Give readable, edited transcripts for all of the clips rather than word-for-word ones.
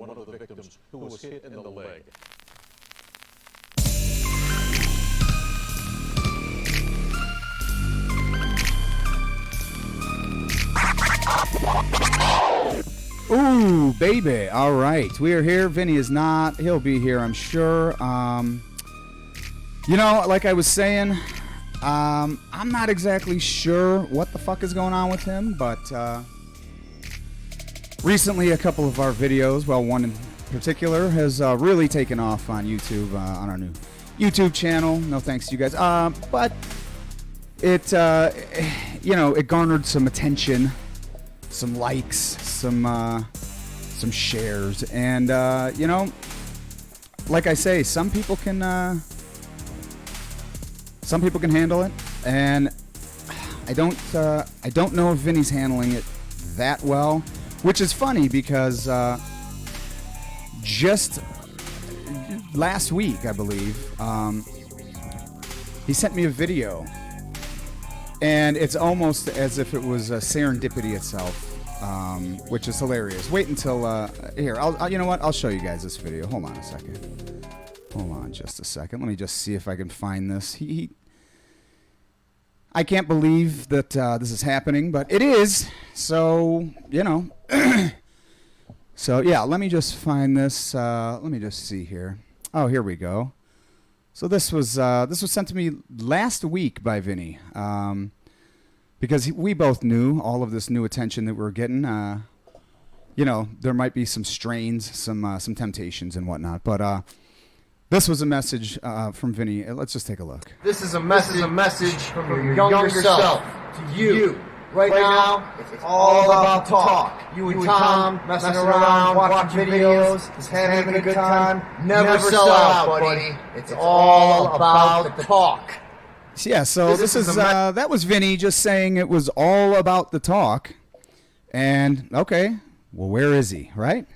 one of the victims who was hit in the leg. Ooh, baby. All right. We are here. Vinny is not. He'll be here, I'm sure. You know, like I was saying, I'm not exactly sure what the fuck is going on with him, but recently a couple of our videos, well, one in particular, has really taken off on YouTube, on our new YouTube channel. No thanks to you guys. But it, you know, it garnered some attention, some likes, some shares, and you know, like I say, some people can handle it, and I don't know if Vinny's handling it that well, which is funny because just last week, I believe, he sent me a video, and it's almost as if it was serendipity itself. Which is hilarious. Wait until here. I'll you know what? I'll show you guys this video. Hold on a second. Hold on just a second. Let me just see if I can find this. I can't believe that this is happening, but it is. So you know. So yeah, let me just find this. Let me just see here. Oh, here we go. So this was sent to me last week by Vinny. Because we both knew all of this new attention that we're getting. You know, there might be some strains, some temptations and whatnot. But this was a message from Vinny. Let's just take a look. This is a message from your younger self to you. Right now, it's all about talk. You and Tom messing around, watching videos, just having a good time. Never sell out, buddy. It's all about the talk. Yeah, so this is that was Vinny just saying it was all about the talk. And okay, well, where is he, right?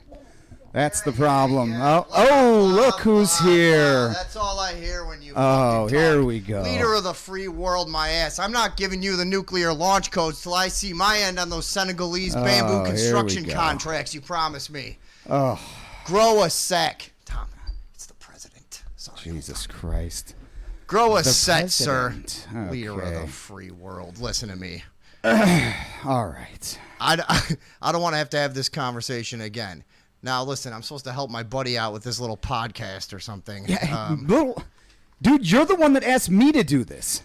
That's the problem. Oh, look who's here. That's all I hear when you Oh, fucking here talk. we go. Leader of the free world, my ass. I'm not giving you the nuclear launch codes till I see my end on those Senegalese bamboo construction contracts you promised me. Oh. Grow a sack. Tom, it's the president. Sorry. Jesus Christ. Grow a The set, sir. president. Leader of Okay. the free world. Listen to me. All right. I don't want to have this conversation again. Now, listen, I'm supposed to help my buddy out with this little podcast or something. Yeah, dude, you're the one that asked me to do this.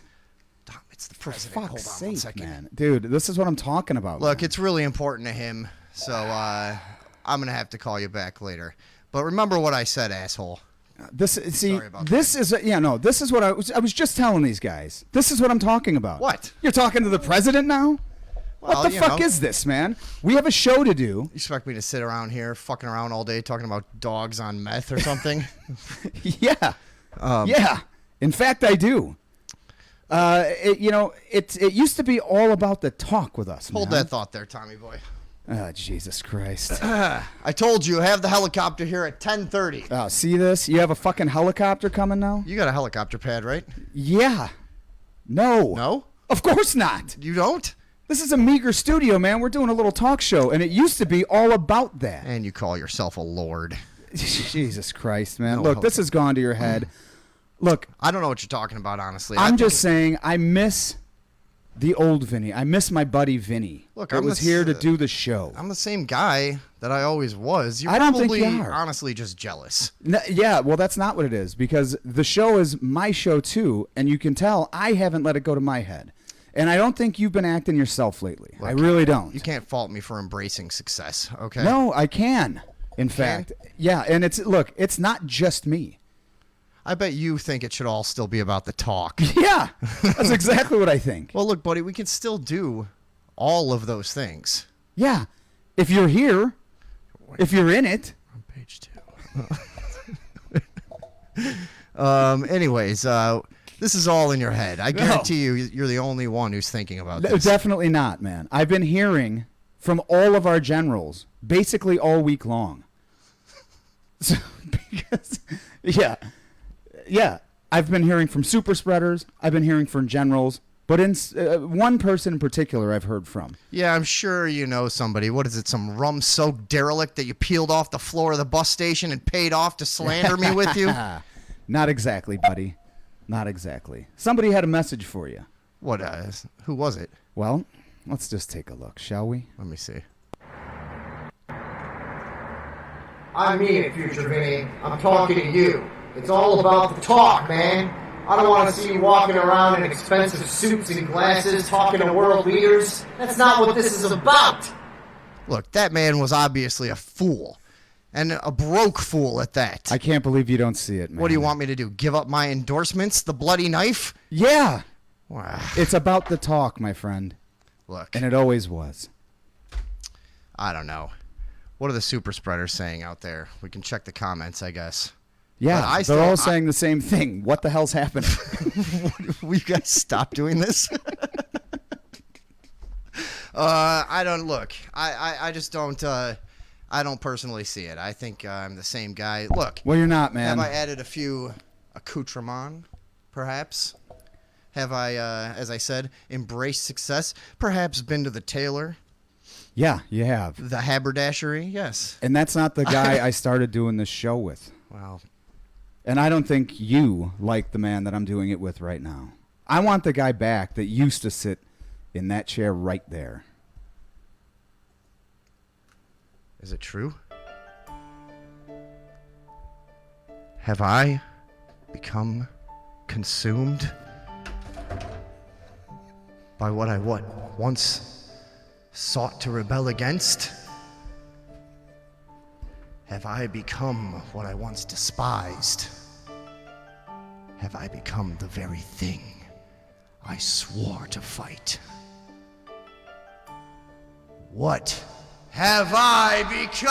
Tom, it's the For president. fuck's Hold on sake, one second. man. Dude, this is what I'm talking about. Look, man. it's really important to him, so I'm going to have to call you back later. But remember what I said, asshole. This see, Sorry about this is this is what I was just telling these guys. This is what I'm talking about. What? You're talking to the president now? Well, What the you fuck know. is this, man? We have a show to do. You expect me to sit around here fucking around all day talking about dogs on meth or something? Yeah. Yeah. In fact, I do. It used to be all about the talk with us. Hold man. that thought there, Tommy boy. Oh, Jesus Christ. I told you, have the helicopter here at 10:30. Oh, see this? You have a fucking helicopter coming now? You got a helicopter pad, right? Yeah. No. No? Of course not. You don't? This is a meager studio, man. We're doing a little talk show, and it used to be all about that. And you call yourself a lord. Jesus Christ, man. No, Look, this has gone to your head. Look, I don't know what you're talking about, honestly. I'm just saying I miss the old Vinny. I miss my buddy Vinny. Look, that I'm was the here to s- do the show. I'm the same guy that I always was. You're I don't think probably you are. honestly just jealous. Yeah, well, that's not what it is, because the show is my show too, and you can tell I haven't let it go to my head. And I don't think you've been acting yourself lately. I really don't. You can't fault me for embracing success, okay? No, I can. In fact, yeah, and it's not just me. I bet you think it should all still be about the talk. Yeah, that's exactly what I think. Well, look, buddy, we can still do all of those things. Yeah, if you're here, if you're in it. On page 2. Anyways, this is all in your head. I guarantee you're the only one who's thinking about this. Definitely not, man. I've been hearing from all of our generals basically all week long. So, because, yeah, I've been hearing from super spreaders. I've been hearing from generals. But in one person in particular I've heard from. Yeah, I'm sure you know somebody. What is it, some rum-soaked derelict that you peeled off the floor of the bus station and paid off to slander me with you? Not exactly, buddy. Not exactly. Somebody had a message for you. What, who was it? Well, let's just take a look, shall we? Let me see. I mean it, future Vinny. I'm talking to you. It's all about the talk, man. I don't want to see you walking around in expensive suits and glasses talking to world leaders. That's not what this is about. Look, that man was obviously a fool. And a broke fool at that. I can't believe you don't see it, man. What do you want me to do? Give up my endorsements? The bloody knife? Yeah. Wow. It's about the talk, my friend. Look. And it always was. I don't know. What are the super spreaders saying out there? We can check the comments, I guess. Yeah, they're all saying the same thing. What the hell's happening? Will you guys stop doing this? I don't look. I just don't. I don't personally see it. I think I'm the same guy. Look. Well, you're not, man. Have I added a few accoutrements, perhaps? Have I, as I said, embraced success? Perhaps been to the tailor? Yeah, you have. The haberdashery? Yes. And that's not the guy I started doing this show with. Wow. And I don't think you like the man that I'm doing it with right now. I want the guy back that used to sit in that chair right there. Is it true? Have I become consumed by what I once sought to rebel against? Have I become what I once despised? Have I become the very thing I swore to fight? What have I become?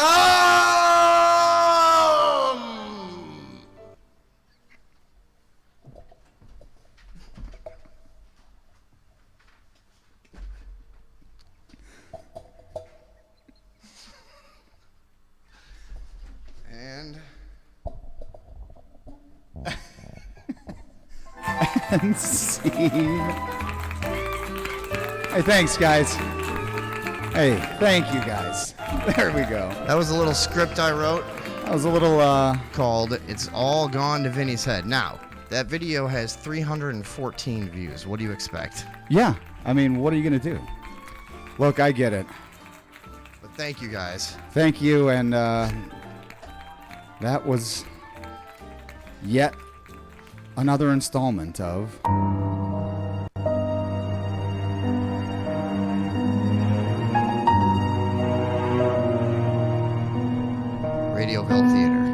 And scene. Hey, thanks, guys. Hey, thank you, guys. There we go. That was a little script I wrote That was a little, called It's All Gone to Vinny's Head. Now, that video has 314 views. What do you expect? yeah. I mean, what are you going to do? Look, I get it. But thank you guys. Thank you, and that was yet another installment of Radioville Theater.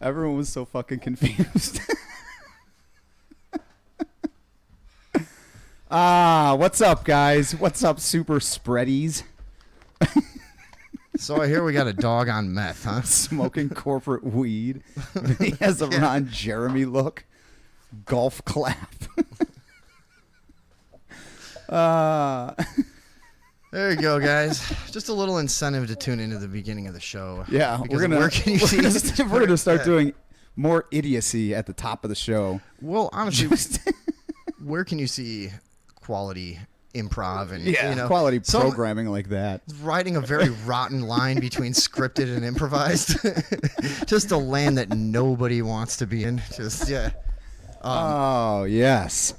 Everyone was so fucking confused. What's up, guys? What's up, super spreadies? So I hear we got a dog on meth, huh? Smoking corporate weed. He has a Ron Jeremy look. Golf clap. There you go, guys. Just a little incentive to tune into the beginning of the show. Yeah, Because we're where can you see? gonna start doing more idiocy at the top of the show. Well, honestly, where can you see quality improv and Yeah, you know, quality some- programming like that. Writing a very rotten line between scripted and improvised. Just a land that nobody wants to be in. Just yeah. Oh yes.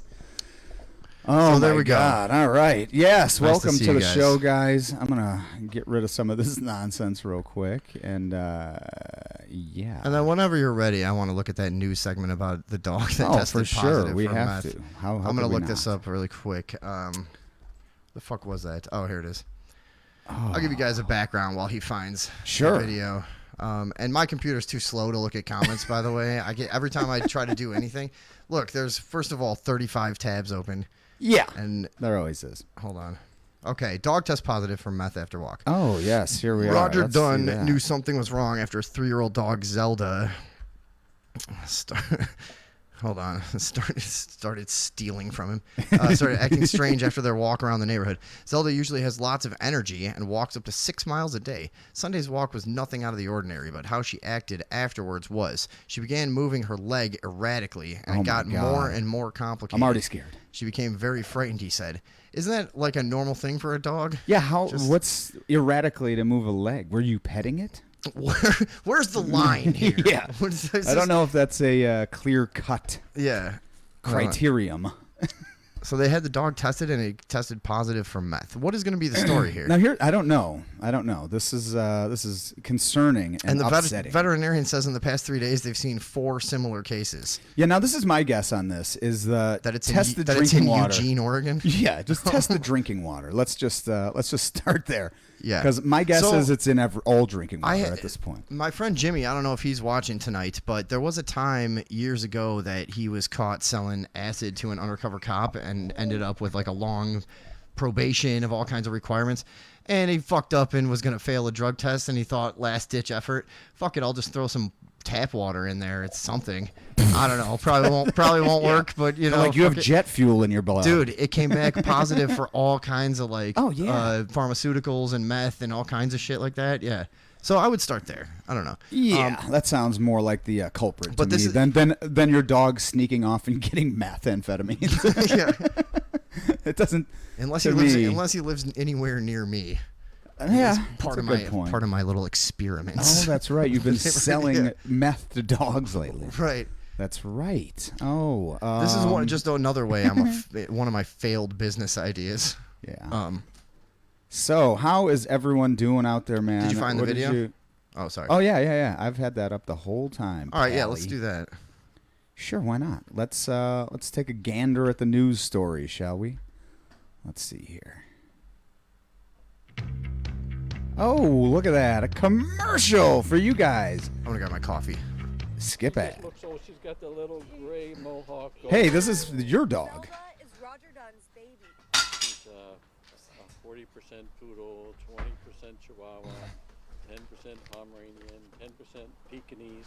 Oh, so there my we go. God. All right. Yes. Nice to Welcome see to you the guys. show, guys. I'm gonna get rid of some of this nonsense real quick, and yeah. And then whenever you're ready, I want to look at that news segment about the dog that Oh, tested for sure. positive We for have meth. to. How I'm could gonna we look this not? up really quick. The fuck was that? Oh, here it is. Oh, I'll give you guys a background while he finds Sure. the video. And my computer's too slow to look at comments, by the way. I get every time I try to do anything. Look, there's first of all 35 tabs open, yeah. and There always is. hold on. Okay, dog test positive for meth after walk. Oh yes, here we are. Roger Let's see Dunn that. knew something was wrong after his 3-year-old dog Zelda. Hold on. Started stealing from him. Started acting strange after their walk around the neighborhood. Zelda usually has lots of energy and walks up to 6 miles a day. Sunday's walk was nothing out of the ordinary, but how she acted afterwards was. She began moving her leg erratically, and it got more and more complicated. I'm already scared. She became very frightened, he said. Isn't that like a normal thing for a dog? Yeah, what's erratically to move a leg? Were you petting it? Where's the line here? Yeah. I don't know if that's a clear-cut criterium. So they had the dog tested, and it tested positive for meth. What is going to be the story here? Now I don't know. This is concerning and upsetting. The veterinarian says in the past 3 days they've seen 4 similar cases. Yeah. Now this is my guess on this is that it's test the that drinking it's in water. Eugene, Oregon. Yeah, just test the drinking water. Let's just start there. Yeah. Because my guess is it's in all drinking water at this point. My friend Jimmy, I don't know if he's watching tonight, but there was a time years ago that he was caught selling acid to an undercover cop and ended up with like a long probation of all kinds of requirements. And he fucked up and was going to fail a drug test, and he thought, last ditch effort, fuck it, I'll just throw some tap water in there. It's something. I don't know. Probably won't work, but you know, like you have jet fuel in your blood. Dude, it came back positive for all kinds of like pharmaceuticals and meth and all kinds of shit like that. Yeah. So I would start there. I don't know. Yeah, that sounds more like the culprit to me than your dog sneaking off and getting methamphetamine. Yeah. It doesn't. Unless he lives anywhere near me. Yeah, part of my little experiments. Oh, that's right. You've been selling meth to dogs lately. Right. That's right. Oh, this is just another way one of my failed business ideas. Yeah. So, how is everyone doing out there, man? Did you find the video? Oh, sorry. Oh, yeah. I've had that up the whole time. All right, yeah, let's do that. Sure, why not? Let's take a gander at the news story, shall we? Let's see here. Oh, look at that. A commercial for you guys. I'm going to grab my coffee. Skip it. Looks like she's got the little gray mohawk. Hey, this is your dog. Is Roger Dunn's baby. She's a 40% poodle, 20% Chihuahua, 10% Pomeranian, 10% Pekingese,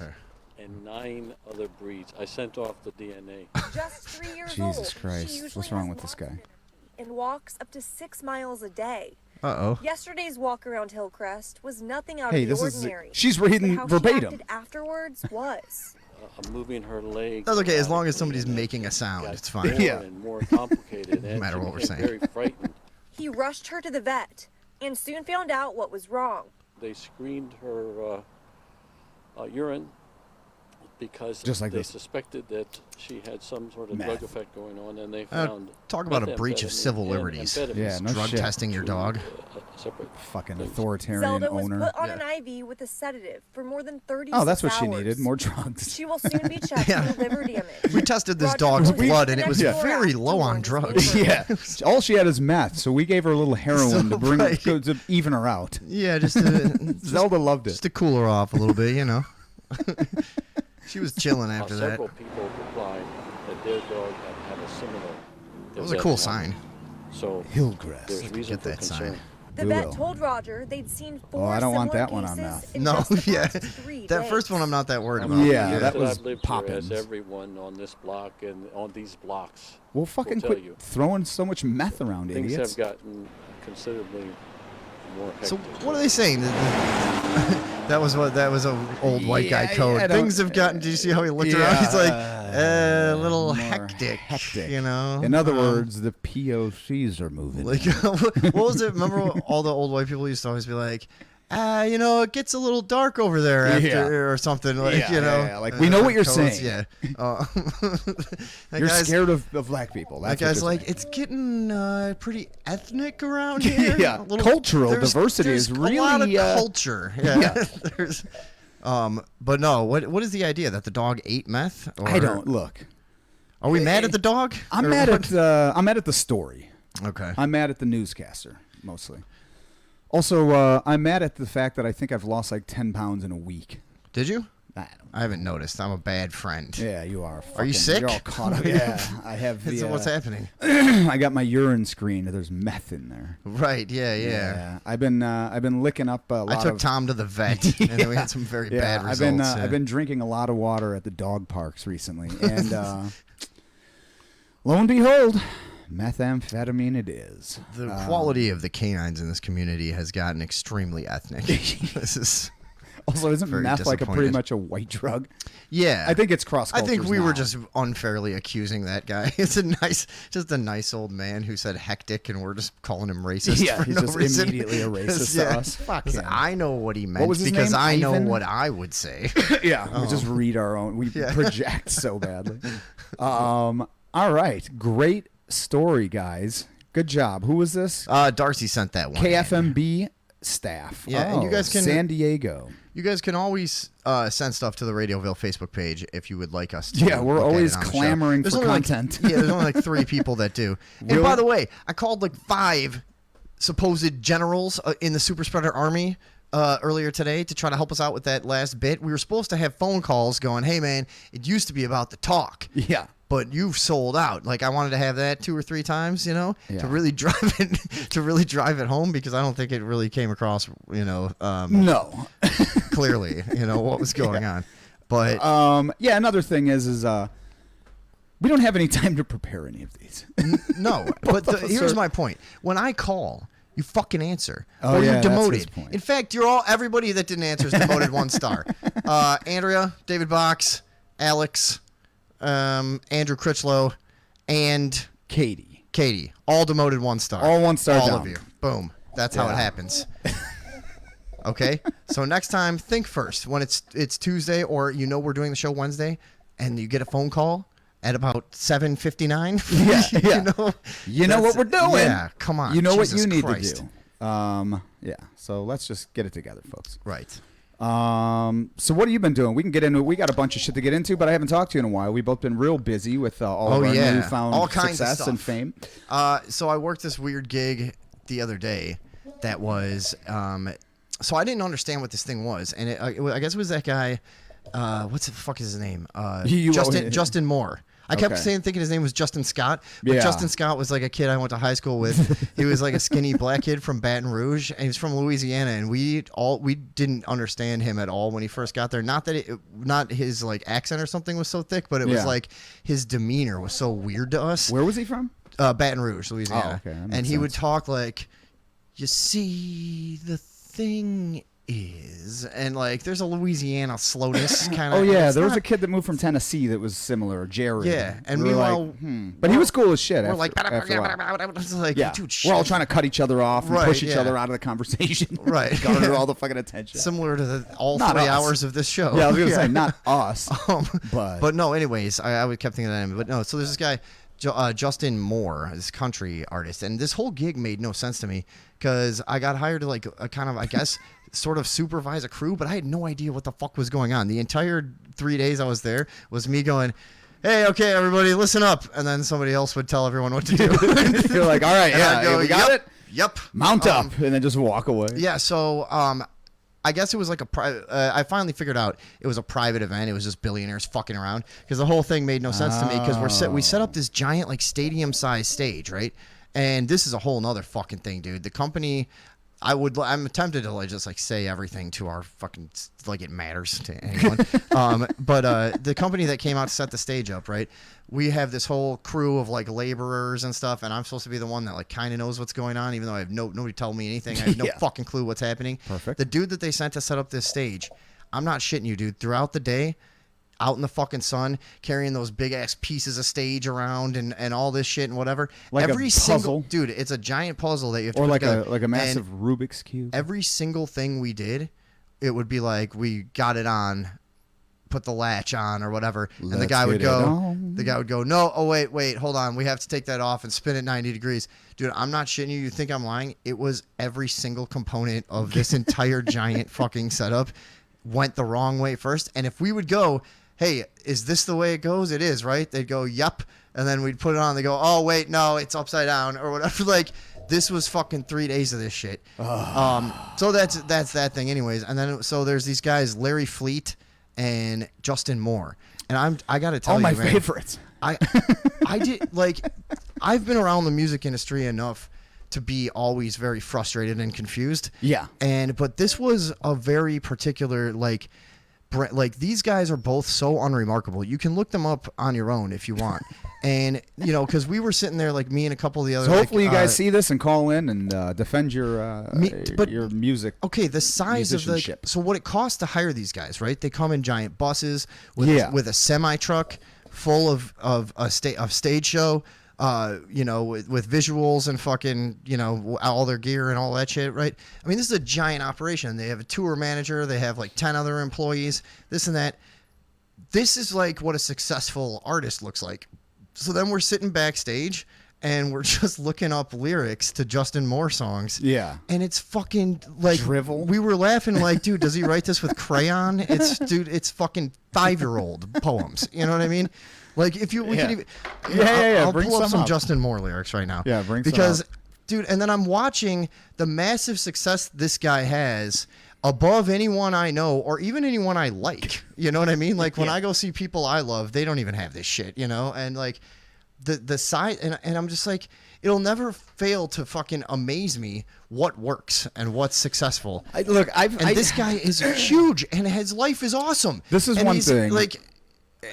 and 9 other breeds. I sent off the DNA. Just 3 years old. Jesus Christ. What's wrong with this guy? And walks up to 6 miles a day. Uh-oh. Yesterday's walk around Hillcrest was nothing out of the ordinary. She's reading but how verbatim. She acted afterwards was. I'm moving her leg. That's okay, as long as somebody's making a sound, it's fine. More and more complicated. No matter what we're saying. Very frightened. He rushed her to the vet and soon found out what was wrong. They screened her urine because Just like they this. suspected that she had some sort of drug effect going on, and they found talk about a breach of civil liberties. Yeah, no drug shit. testing your dog. Fucking authoritarian Zelda was owner. put on an IV with a sedative for more than 36 Oh, that's what hours. she needed. More drugs. She will soon be checked for liver damage. We tested this Roger dog's was blood, the and it was next door very after low on one drugs. Yeah. All she had is meth, so we gave her a little heroin to bring to even her out. Yeah, just Zelda loved it. Just to cool her off a little bit, you know. She was chilling after that. Several people replied that their dog had a similar. It was a cool sign. So Hillcrest. there's reason Get for that concern. sign. The vet told Roger they'd seen 4 Oh, I don't want similar that one on cases meth. in No, just the yeah. past 3 That days. first one I'm not that worried about. Yeah, that I've was lived Poppins. here, as everyone on this block and on these blocks. Well, fucking will tell quit you. throwing so much meth around, Things idiots. have gotten considerably more hectic. So what are they saying? That was an old white guy Yeah, code. I don't- Things have gotten. Did you see how he looked around? He's like, a little more hectic. You know. In other words, the POCs are moving. Like, what was it? Remember all the old white people used to always be like, you know, it gets a little dark over there after or something. Like, Yeah, you know, yeah, like, we know what you're codes, saying. Yeah. You're scared of black people. That's That what guy's you're like, saying. it's getting pretty ethnic around here. Yeah, A little- cultural there's diversity is a lot of really, culture. Yeah. yeah. There's, but no, what is the idea that the dog ate meth? Or, I don't look. Are we mad at the dog? I'm Or mad what? at the story. Okay. I'm mad at the newscaster mostly. Also, I'm mad at the fact that I think I've lost like 10 pounds in a week. Did you? I haven't noticed. I'm a bad friend. Yeah, you are. Are you sick? You're all caught up. Yeah, I have the. What's happening? I got my urine screened. There's meth in there. Right. Yeah. I've been licking up a lot. I took Tom to the vet, and then we had some very bad results. I've been drinking a lot of water at the dog parks recently, and lo and behold, methamphetamine it is. The quality of the canines in this community has gotten extremely ethnic. This is. Also, isn't very meth like a pretty disappointed. much a white drug? Yeah, I think it's cross. I think we now. were just unfairly accusing that guy. It's just a nice old man who said hectic, and we're just calling him racist. Yeah, for he's no just reason. immediately a racist to us. Fuck him. I know what he meant What was his because name? I know Ivan? what I would say. Yeah, we just read our own. We project so badly. All right, great story, guys. Good job. Who was this? Darcy sent that one. KFMB staff. Yeah, and you guys can- San Diego. You guys can always send stuff to the Radioville Facebook page if you would like us to. Yeah, we're look at always it on the show. clamoring There's for only content. There's only like 3 people that do. And Really? by the way, I called like 5 supposed generals in the super spreader army earlier today to try to help us out with that last bit. We were supposed to have phone calls going, hey man, it used to be about the talk. Yeah. But you've sold out. Like I wanted to have that 2 or 3 times, Yeah. to really drive it home because I don't think it really came across, No. clearly, what was going on. But yeah. Another thing is we don't have any time to prepare any of these. no. But of us here's are- my point. When I call, you fucking answer, Oh, or yeah, you're that's his demoted. point. In fact, everybody that didn't answer is demoted 1 star. Andrea, David Box, Alex, Andrew Critchlow, and Katie. all demoted 1 star. All 1 star All down. of you. Boom. That's how it Yeah. happens. Okay? So next time, think first. When it's Tuesday or we're doing the show Wednesday and you get a phone call at about 7:59. Yeah. You know what we're doing. Yeah, come on. You know Jesus what you need Christ. to do. Yeah. So let's just get it together, folks. Right. So what have you been doing? We can get into it. We got a bunch of shit to get into, but I haven't talked to you in a while. We've both been real busy with all of our newfound all kinds success of stuff. and fame. So I worked this weird gig the other day that was so I didn't understand what this thing was, and I guess it was that guy. What's the fuck is his name? Justin Moore. I kept Okay. thinking his name was Justin Scott, but Yeah. Justin Scott was like a kid I went to high school with. He was like a skinny black kid from Baton Rouge, and he was from Louisiana, and we didn't understand him at all when he first got there. Not that not his like accent or something was so thick, but it was Yeah. like his demeanor was so weird to us. Where was he from? Baton Rouge, Louisiana. Oh, okay, that makes And he would sense. talk like, you see, the thing is, and like, there's a Louisiana slowness kind of. Oh yeah, there was a kid that moved from Tennessee that was similar, Jerry. Yeah, and We were meanwhile, like, but he was cool as shit. We're after, like, after a while. it's like, Yeah, dude, we're all shit. trying to cut each other off and Right, push each yeah. other out of the conversation. Right. garner all the fucking attention. Similar to all Not 3 us. hours of this show. Yeah, I was gonna say not us, but But no, anyways, I kept thinking of that. But no, so there's this guy, Justin Moore, this country artist, and this whole gig made no sense to me because I got hired to like a kind of, I guess, sort of supervise a crew, but I had no idea what the fuck was going on. The entire 3 days I was there was me going, hey, okay, everybody, listen up, and then somebody else would tell everyone what to do. you're like, all right, And I'd yeah, go, we got yep, it. Yep. Mount up, and then just walk away. Yeah, so I guess it was like a private. I finally figured out it was a private event. It was just billionaires fucking around because the whole thing made no sense to me because we set up this giant like stadium-sized stage, right? And this is a whole nother fucking thing, dude. The company. I'm tempted to like just like say everything to our fucking like it matters to anyone. But the company that came out to set the stage up, right? We have this whole crew of like laborers and stuff, and I'm supposed to be the one that like kind of knows what's going on, even though I have nobody told me anything. I have no Yeah. fucking clue what's happening. Perfect. The dude that they sent to set up this stage, I'm not shitting you, dude. Throughout the day, out in the fucking sun, carrying those big ass pieces of stage around and all this shit and whatever. Like a every single puzzle? dude, it's a giant puzzle that you have to Or put like together. a massive And Rubik's cube. every single thing we did, it would be like we got it on, put the latch on or whatever, and the Let's guy would get it go, on. no, oh wait, hold on, we have to take that off and spin it 90 degrees. Dude, I'm not shitting you. You think I'm lying? It was every single component of this entire giant fucking setup went the wrong way first. And if we would go, hey, is this the way it goes? It is, right? They'd go, yup. And then we'd put it on. They go, oh, wait, no, it's upside down or whatever. Like, this was fucking 3 days of this shit. So that's that thing anyways. And then, so there's these guys, Larry Fleet and Justin Moore. And I got to tell you, my man, favorites. I did like I've been around the music industry enough to be always very frustrated and confused. Yeah. But this was a very particular like these guys are both so unremarkable. You can look them up on your own if you want. And because we were sitting there like me and a couple of the other. So hopefully you guys see this and call in and defend your music. Okay, the size of so what it costs to hire these guys, right? They come in giant buses with a semi truck full of stage show. With visuals and fucking, all their gear and all that shit, right? I mean, this is a giant operation. They have a tour manager. They have like 10 other employees, this and that. This is like what a successful artist looks like. So then we're sitting backstage and we're just looking up lyrics to Justin Moore songs. Yeah. And it's fucking like drivel. We were laughing like, dude, does he write this with crayon? It's fucking 5-year-old poems. You know what I mean? Like if we could even I'll bring pull up some up. Justin Moore lyrics right now. Yeah, bring because some up. Dude, and then I'm watching the massive success this guy has above anyone I know or even anyone I like. You know what I mean? Like when I go see people I love, they don't even have this shit, and like the side and I'm just like it'll never fail to fucking amaze me what works and what's successful. This guy is huge and his life is awesome. This is one thing. Like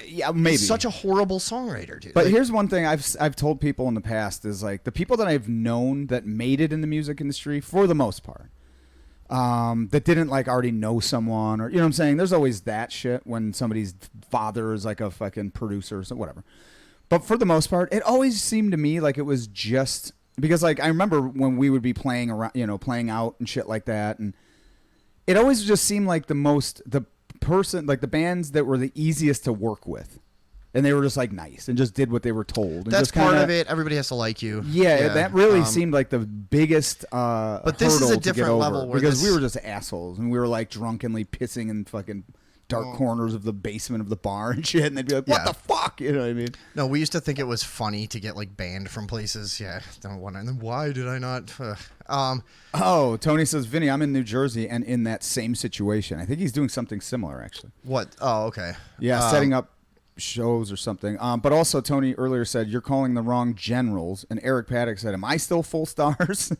yeah, maybe. He's such a horrible songwriter, dude. But like, here's one thing I've told people in the past is like the people that I've known that made it in the music industry for the most part, that didn't like already know someone or you know what I'm saying. There's always that shit when somebody's father is like a fucking producer or whatever. But for the most part, it always seemed to me like it was just because like I remember when we would be playing around, playing out and shit like that, and it always just seemed like the bands that were the easiest to work with, and they were just like nice and just did what they were told. And that's just part of it. Everybody has to like you. Yeah, that really seemed like the biggest. But this is a different level because we were just assholes and we were like drunkenly pissing in fucking dark corners of the basement of the bar and shit, and they'd be like, "What the fuck?" You know what I mean? No, we used to think it was funny to get like banned from places. Yeah, don't want. And then why did I not? Oh, Tony says, Vinny, I'm in New Jersey and in that same situation. I think he's doing something similar, actually. What? Oh, okay. Yeah, setting up shows or something. But also, Tony earlier said, you're calling the wrong generals. And Eric Paddock said, am I still full stars?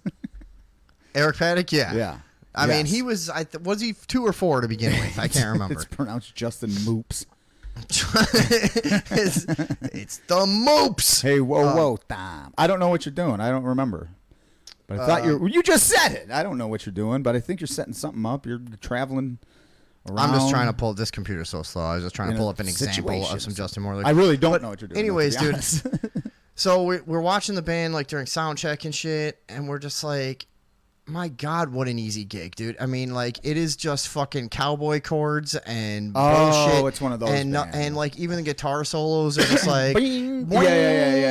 Eric Paddock? Yeah. Yeah. I mean, he was, was he 2 or 4 to begin with? I can't remember. It's pronounced Justin Moops. it's the Moops. Hey, whoa, damn. I don't know what you're doing. I don't remember. But I thought you just said it. I don't know what you're doing, but I think you're setting something up. You're traveling around. I'm just trying to pull this computer so slow. I was just trying to pull up an example of some Justin Moore. I really don't know what you're doing. Anyways, dude. So we're watching the band like during sound check and shit, and we're just like, my God, what an easy gig, dude. I mean, like, it is just fucking cowboy chords and bullshit. Oh, it's one of those. And like, even the guitar solos are just like... Yeah,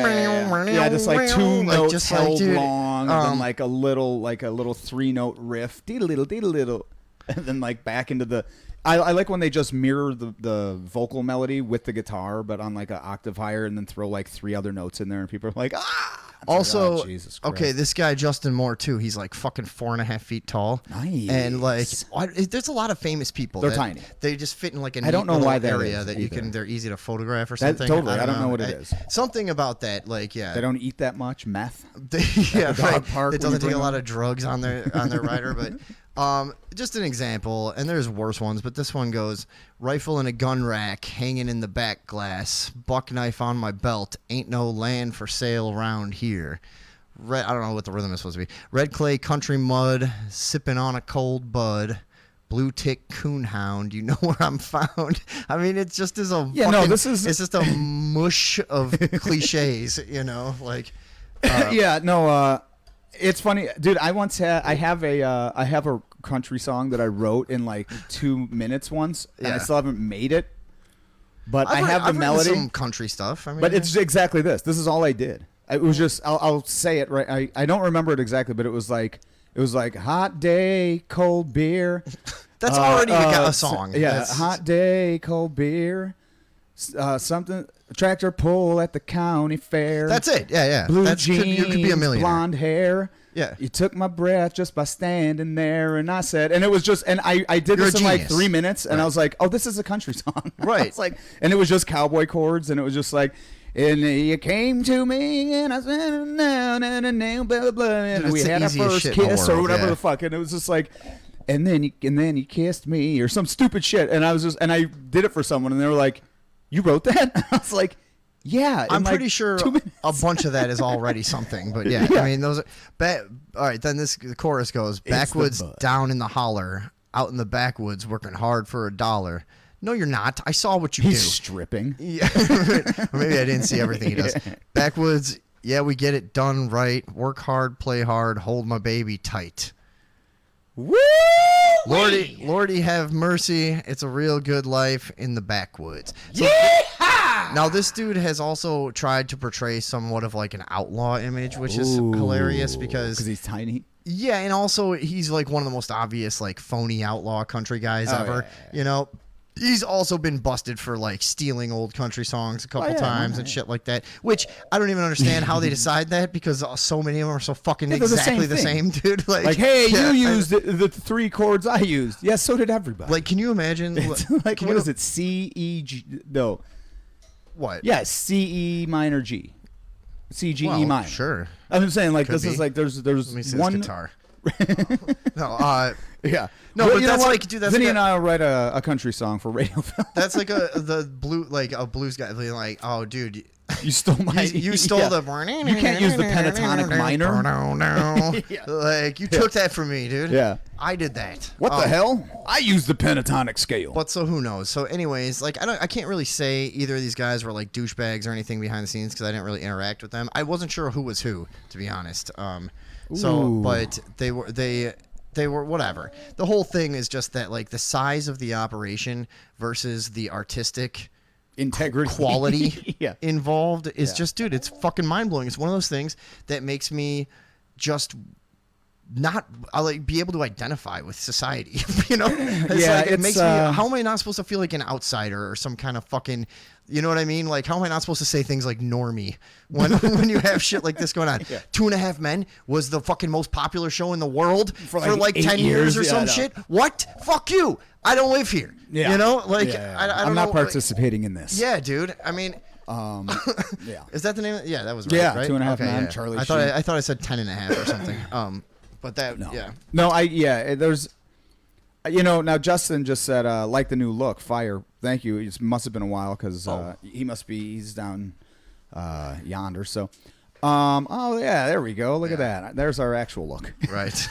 just like 2 notes just held long, and then like a little 3-note riff, diddle-diddle, and then like back into the... I like when they just mirror the vocal melody with the guitar, but on like an octave higher, and then throw like 3 other notes in there, and people are like, ah! Also, like, oh, Jesus Christ. Okay, this guy Justin Moore too. He's like fucking 4.5 feet tall. Nice. And like, there's a lot of famous people. They're tiny. They just fit in like a I don't know why that area is that either. you can. They're easy to photograph or something. Totally. I don't know what it is. Something about that, like They don't eat that much meth. Yeah, right. Park It doesn't take a lot of drugs on their rider, but. Just an example, and there's worse ones, but this one goes, rifle in a gun rack, hanging in the back glass, buck knife on my belt, ain't no land for sale around here. I don't know what the rhythm is supposed to be. Red clay country mud, sipping on a cold bud, blue tick coonhound, you know where I'm found. I mean, it's just as a it's just a mush of cliches, like. It's funny, dude. I have a country song that I wrote in like 2 minutes once, and I still haven't made it. But I have the melody. Some country stuff. I mean, but it's exactly this. This is all I did. It was just I'll say it right. I don't remember it exactly, but it was like hot day, cold beer. That's already a song. Yeah, hot day, cold beer. Something. tractor pull at the county fair. That's it. Yeah. Blue That's jeans, you could be a millionaire. blonde hair. Yeah. You took my breath just by standing there, and I said, and it was just, and I did You're this a in like genius. 3 minutes, and I was like, oh, this is a country song. Right. It's like, and it was just cowboy chords, and it was just like, and you came to me, and I said, no, blah, blah, and Dude, we it's the had our easiest first shit in the kiss or world, whatever yeah. the fuck, and it was just like, and then you kissed me or some stupid shit, and I was just, and I did it for someone, and they were like, you wrote that? I was like, yeah. in I'm like pretty sure 2 minutes. a bunch of that is already something, but yeah, I mean those are all right, then the chorus goes, backwoods bud. down in the holler, out in the backwoods working hard for $1. No, you're not. I saw what you He's do. stripping. Yeah. Or maybe I didn't see everything he does. Backwoods, yeah, we get it done right. Work hard, play hard, hold my baby tight. Woo! Lordy have mercy. It's a real good life in the backwoods. So, now this dude has also tried to portray somewhat of like an outlaw image, which is hilarious because he's tiny. yeah, and also he's like one of the most obvious like phony outlaw country guys ever. yeah. You know, he's also been busted for like stealing old country songs a couple times and shit like that. Which I don't even understand how they decide that because so many of them are so fucking they're the exactly same the thing. same, dude. Like, hey, yeah, you used the 3 chords I used. Yes, so did everybody. Like, can you imagine? It's like, what is it? C, E, G. No. What? Yeah, C, E minor, G. C, G, Well, E minor. sure. I'm just saying, like, Could this be. is like, there's Let me see one. this guitar. No, Yeah. No, Well, but you know that's what? like, dude, that's Vinny like and I will write a country song for Radioville. that's like a blues guy being like, oh, dude, You stole my. you stole yeah. the. You can't use the pentatonic minor. Yeah. Like you took that from me, dude. Yeah. I did that. What the hell? I used the pentatonic scale. But so who knows? So anyways, like I can't really say either of these guys were like douchebags or anything behind the scenes because I didn't really interact with them. I wasn't sure who was who, to be honest. Ooh. But they were whatever. The whole thing is just that like the size of the operation versus the artistic Integrity. quality Yeah. involved is Yeah. just, dude, it's fucking mind blowing. It's one of those things that makes me just not I like be able to identify with society. You know, it's Yeah, like, it it's, makes me. How am I not supposed to feel like an outsider or some kind of fucking? You know what I mean? Like, how am I not supposed to say things like normie when when you have shit like this going on? Yeah. 2.5 Men was the fucking most popular show in the world for like 8 10 years or Yeah, I some know. shit. What? Fuck you. I don't live here. Yeah. You know, like Yeah. I don't I'm know. not participating in this. Yeah, dude. I mean, Yeah. is that the name? Yeah, that was right. Yeah, right? 2.5 Men, Charlie I thought Sheen. I thought I said 10.5 or something. But that No. yeah. No, there's, now Justin just said, like the new look, fire. Thank you. It must have been a while because he's down yonder. So, oh yeah, there we go. Look at that. There's our actual look. Right.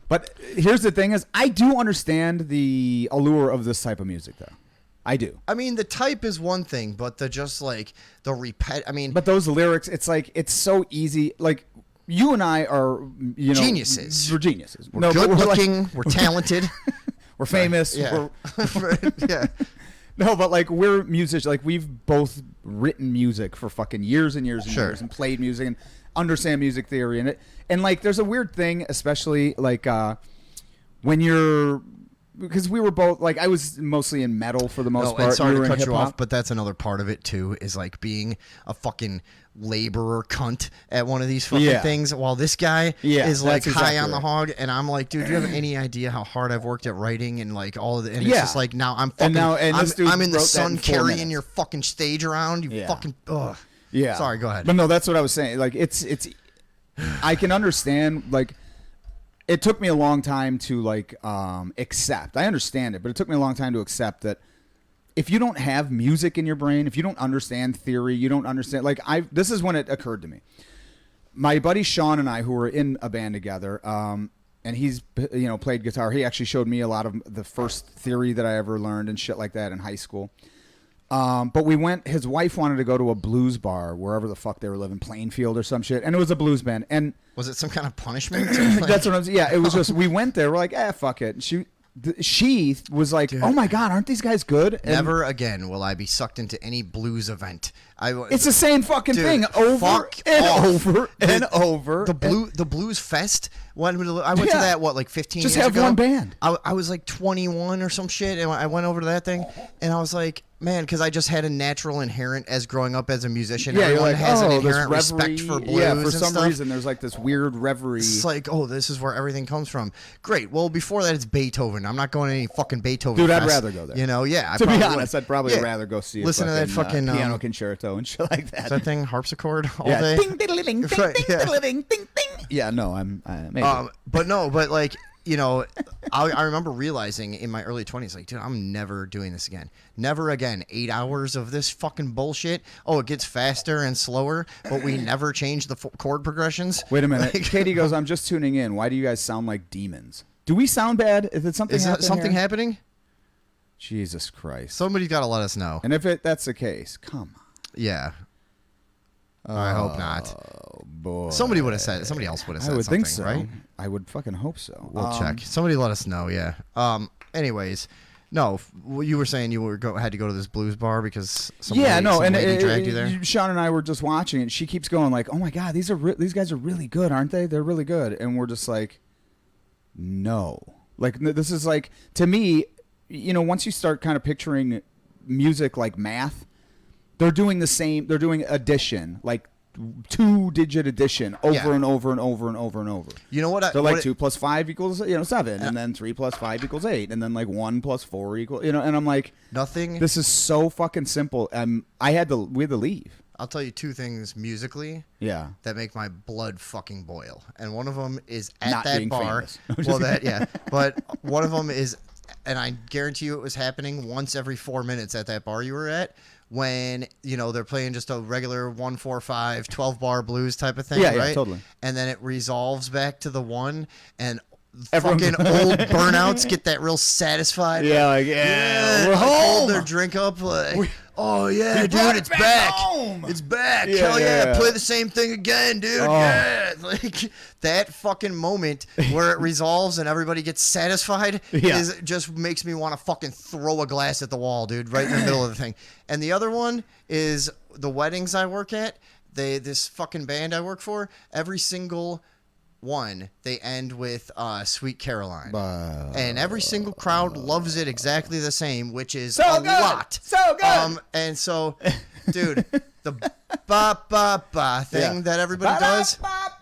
But here's the thing is, I do understand the allure of this type of music, though. I do. I mean, the type is one thing, but the just like the I mean, But those lyrics, it's like, it's so easy. Like, you and I are, Geniuses. We're geniuses. we're but good looking, we're talented. we're famous. Yeah. Yeah. No, but like we're musicians. Like we've both written music for fucking years and years and Sure. years, and played music and understand music theory and it. And like, there's a weird thing, especially like when you're, because we were both like, I was mostly in metal for the most No, part. and sorry You were to in cut you hip-hop. off, but that's another part of it too. Is like being a fucking laborer cunt at one of these fucking Yeah. things, while this guy Yeah, is like that's high exactly on the right. hog, and I'm like, dude, do you have any idea how hard I've worked at writing and like all of the? And he's Yeah. just like, now I'm fucking, and this dude I'm in the wrote that sun in 4 carrying minutes. your fucking stage around. You Yeah. fucking ugh. Yeah. Sorry, go ahead. But no, that's what I was saying. Like it's I can understand, like, it took me a long time to like accept. I understand it, but it took me a long time to accept that if you don't have music in your brain, if you don't understand theory, you don't understand, like, this is when it occurred to me. My buddy Sean and I, who were in a band together, and he's played guitar. He actually showed me a lot of the first theory that I ever learned and shit like that in high school. But we went, his wife wanted to go to a blues bar wherever the fuck they were living, Plainfield or some shit, and it was a blues band. And Was it some kind of punishment? Like, that's what I'm saying. Yeah, it was just, we went there, we're like, fuck it. And she was like, oh my God, aren't these guys good? And never again will I be sucked into any blues event. it's the same fucking Dude, thing over fuck and off. over and over. The blues fest. When I went to Yeah. that, like 15 Just years have ago? one band. I was like 21 or some shit, and I went over to that thing, and I was like, Man, because I just had a natural inherent as growing up as a musician. Yeah, you're Everyone like, has an this inherent reverie. respect for blues. Yeah, for and some stuff. reason, there's like this weird reverie. It's like, oh, this is where everything comes from. Great. Well, before that, it's Beethoven. I'm not going to any fucking Beethoven. Dude, I'd fest. rather go there. You know, yeah. To be probably honest, would. I'd probably Yeah. rather go see Listen to that fucking piano concerto and shit like that. Is that thing harpsichord all yeah. day? Ding, diddly, ding, ding, Right, ding, yeah. diddly, ding, ding, ding. Yeah, no, maybe. But like, you know, I remember realizing in my early 20s, like, dude, I'm never doing this again. Never again. 8 hours of this fucking bullshit. Oh, it gets faster and slower, but we never change the chord progressions. Wait a minute. Like, Katie goes, I'm just tuning in. Why do you guys sound like demons? Do we sound bad? Is it something is happening something here? happening? Jesus Christ. Somebody's got to let us know. And if that's the case, come on. Yeah. I hope not. Oh, boy. Somebody would have said. Somebody else would have said I would something, think so. right? I would fucking hope so. We'll check. Somebody let us know. Yeah. Anyways, no. You were saying you had to go to this blues bar because some lady dragged you there. Sean and I were just watching it. She keeps going like, "Oh my god, these guys are really good, aren't they? They're really good." And we're just like, "No." Like this is like, to me, you know, once you start kind of picturing music like math, they're doing the same. They're doing addition, like 2-digit addition over and over and over and over and over. You know what? They're like 2 + 5 = 7, and then 3 + 5 = 8, and then like 1 + 4 equals, and I'm like, nothing. this is so fucking simple. We had to leave. I'll tell you two things musically. Yeah. That make my blood fucking boil, and one of them is at Not that being bar. famous. Well, but one of them is, and I guarantee you it was happening once every 4 minutes at that bar you were at. When, you know, they're playing just a regular 1-4-5 12-bar blues type of thing, Yeah, right? yeah, totally. And then it resolves back to the one, and Everyone's- fucking old burnouts get that real satisfied. Yeah, like, like, yeah, we're we're hold home. their drink up, like, oh yeah, We dude, brought it it's back back. home. It's back. Yeah, Hell yeah, yeah. play the same thing again, dude. Oh. Yeah, like that fucking moment where it resolves and everybody gets satisfied Yeah. just makes me want to fucking throw a glass at the wall, dude, right in the middle of the thing. And the other one is the weddings I work at. This fucking band I work for, every single one, they end with Sweet Caroline. And every single crowd loves it exactly the same, which is So a good. lot. So good. And so, dude, the ba-ba-ba thing that everybody does,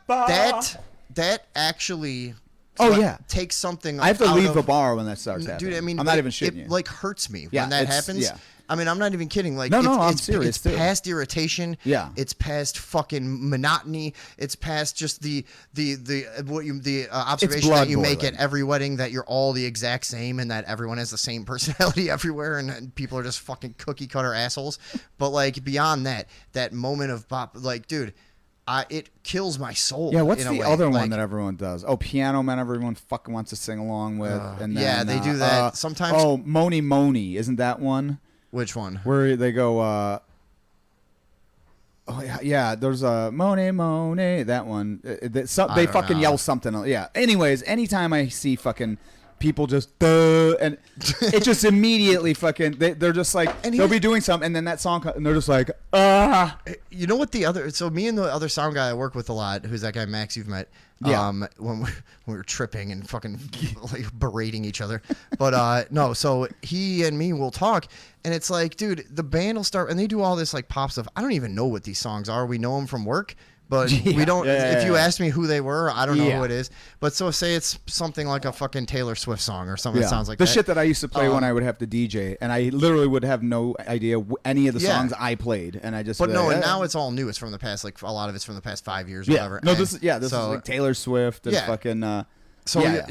that actually takes something I have to out leave of- the bar when that starts happening. Dude, I mean, I'm not it- even shitting it, you. like, hurts me Yeah, when that it's- happens. yeah. I mean, I'm not even kidding. Like, No, it's, I'm it's, serious, It's too. past irritation. Yeah. It's past fucking monotony. It's past just the observation blood that you make boiling. at every wedding that you're all the exact same and that everyone has the same personality everywhere and people are just fucking cookie cutter assholes. But like beyond that moment of pop, like, dude, it kills my soul. Yeah, what's in a the way. other Like, one that everyone does? Oh, Piano Man, everyone fucking wants to sing along with. And then, yeah, they do that. Sometimes- Oh, Moni Moni, isn't that one? Which one? Where they go, oh, yeah, there's a Moni Moni, that one. They don't fucking know. yell something. Yeah. Anyways, anytime I see fucking people just, and it just immediately fucking, they're just like, And they'll here's- be doing something, and then that song, and they're just like, ah. You know what so me and the other sound guy I work with a lot, who's that guy Max you've met, Yeah. when we were tripping and fucking like berating each other. But no, so he and me will talk and it's like, dude, the band will start and they do all this like pop stuff. I don't even know what these songs are. We know them from work. But we don't. If you ask me who they were, I don't know who it is. But so say it's something like a fucking Taylor Swift song or something that sounds like the that. shit that I used to play when I would have to DJ, and I literally would have no idea any of the Yeah. songs I played, and I just. But be no, like, and "Eh." now it's all new. It's from the past, like a lot of it's from the past 5 years or Yeah. whatever. No, And this is like Taylor Swift and Yeah. fucking. So yeah.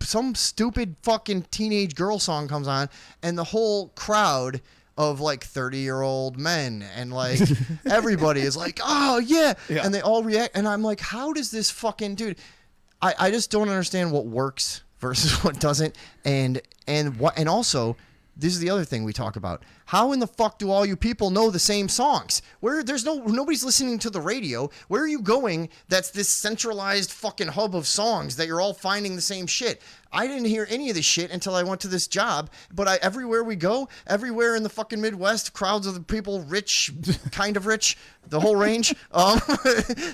some stupid fucking teenage girl song comes on, and the whole crowd of like 30-year-old men and like everybody is like, oh yeah. And they all react, and I'm like, how does this fucking dude? I just don't understand what works versus what doesn't, and also. This is the other thing we talk about. How in the fuck do all you people know the same songs? Where nobody's listening to the radio. Where are you going? That's this centralized fucking hub of songs that you're all finding the same shit. I didn't hear any of this shit until I went to this job. But everywhere we go, everywhere in the fucking Midwest, crowds of the people, rich, kind of rich, the whole range.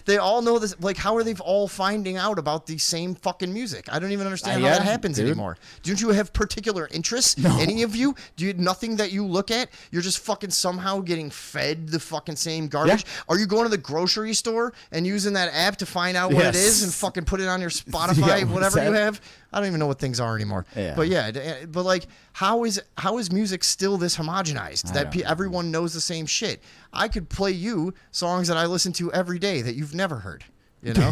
They all know this. Like, how are they all finding out about the same fucking music? I don't even understand how that happens anymore. Don't you have particular interests? Any of you? Do you nothing that you look at that, you're just fucking somehow getting fed the fucking same garbage. Are you going to the grocery store and using that app to find out what it is and fucking put it on your Spotify, whatever you have? I don't even know what things are anymore. But but like, how is music still this homogenized that everyone knows the same shit? I could play you songs that I listen to every day that you've never heard. You know.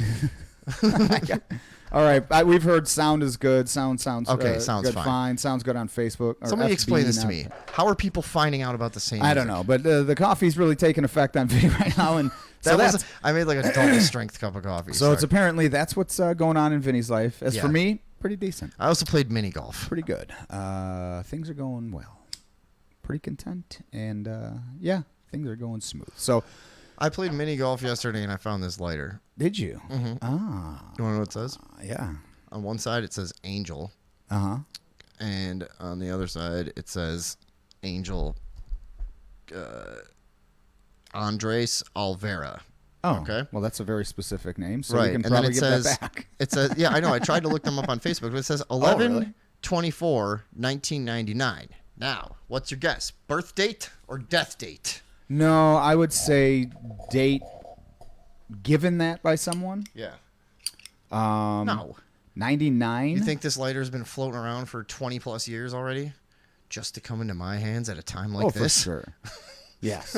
All right, we've heard sound is good. Sounds okay. Sounds good, fine. Sounds good on Facebook. Somebody explain this to me. How are people finding out about the same? I don't know, but the coffee's really taking effect on Vinny right now, and I made like a double strength cup of coffee. So it's apparently that's what's going on in Vinny's life. As for me, pretty decent. I also played mini golf. Pretty good. Things are going well. Pretty content, and things are going smooth. So. I played mini golf yesterday and I found this lighter. Did you? Mm-hmm. Ah. You want to know what it says? Yeah. On one side it says Angel. Uh-huh. And on the other side it says Angel Andres Alvera. Oh. Okay. Well, that's a very specific name, so right. we can and probably then it get says, that back. It says, yeah, I know. I tried to look them up on Facebook, but it says 11/24/1999. Now, what's your guess? Birth date or death date? No, I would say date given that by someone. Yeah. No. 99. You think this lighter's been floating around for 20 plus years already, just to come into my hands at a time like this? For sure. Yes.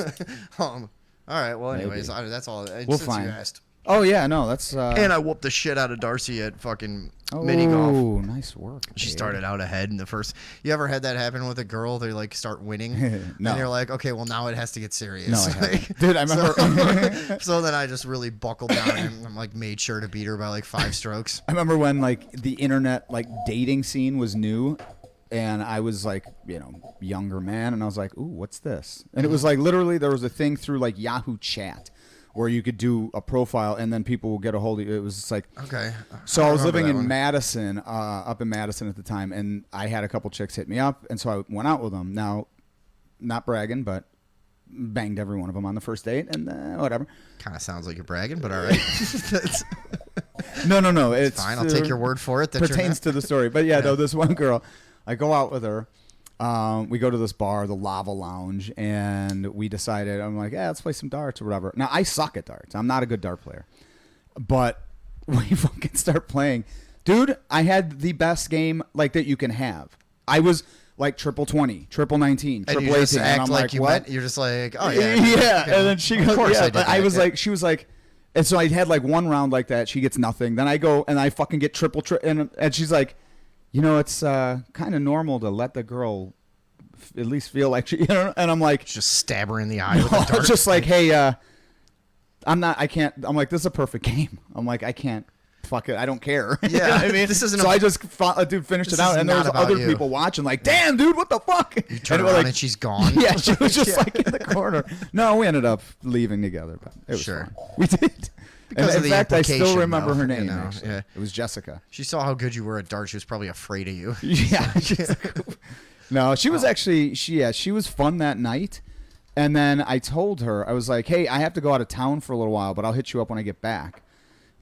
All right. Well, anyways, that's all. We'll since find. You asked. Oh yeah, no, that's. And I whooped the shit out of Darcy at fucking mini golf. Oh, nice work. She started out ahead in the first. You ever had that happen with a girl? They like start winning, No. and you're like, okay, well now it has to get serious. No, I haven't. Dude, I remember. So then I just really buckled down and I'm like made sure to beat her by like 5 strokes. I remember when like the internet like dating scene was new, and I was like, younger man, and I was like, ooh, what's this? And it was like literally there was a thing through like Yahoo Chat where you could do a profile and then people will get a hold of you. It was just like, okay. So I was living in Madison, up in Madison at the time, and I had a couple chicks hit me up, and so I went out with them. Now, not bragging, but banged every one of them on the first date, and whatever. Kind of sounds like you're bragging, but all right. No. It's fine. I'll take your word for it. That pertains to the story. But no, this one girl, I go out with her. We go to this bar, the Lava Lounge, and we decided, I'm like, let's play some darts or whatever. Now, I suck at darts. I'm not a good dart player. But we fucking start playing. Dude, I had the best game like that you can have. I was like triple 20, triple 19, triple 18. And I'm like, you what? went, you're just like, oh, yeah. Yeah. And then she goes, of course yeah. I did I was that. like, she was like, and so I had like one round like that. She gets nothing. Then I go and I fucking get triple, and she's like, it's kind of normal to let the girl at least feel like she, and I'm like, just stab her in the eye with a dart. Just like, hey, I'm like, this is a perfect game. I'm like, I can't, fuck it, I don't care. Yeah, You know what I mean, this isn't. So I just finished it out, and there was other people watching, like, damn, dude, what the fuck? You turn around and she's gone. Yeah, she was just like in the corner. No, we ended up leaving together, but it was fun. We did. Because in of the fact, I still implication, remember though, her name. Yeah, it was Jessica. She saw how good you were at darts. She was probably afraid of you. Yeah. No, she was actually she was fun that night. And then I told her, I was like, hey, I have to go out of town for a little while, but I'll hit you up when I get back.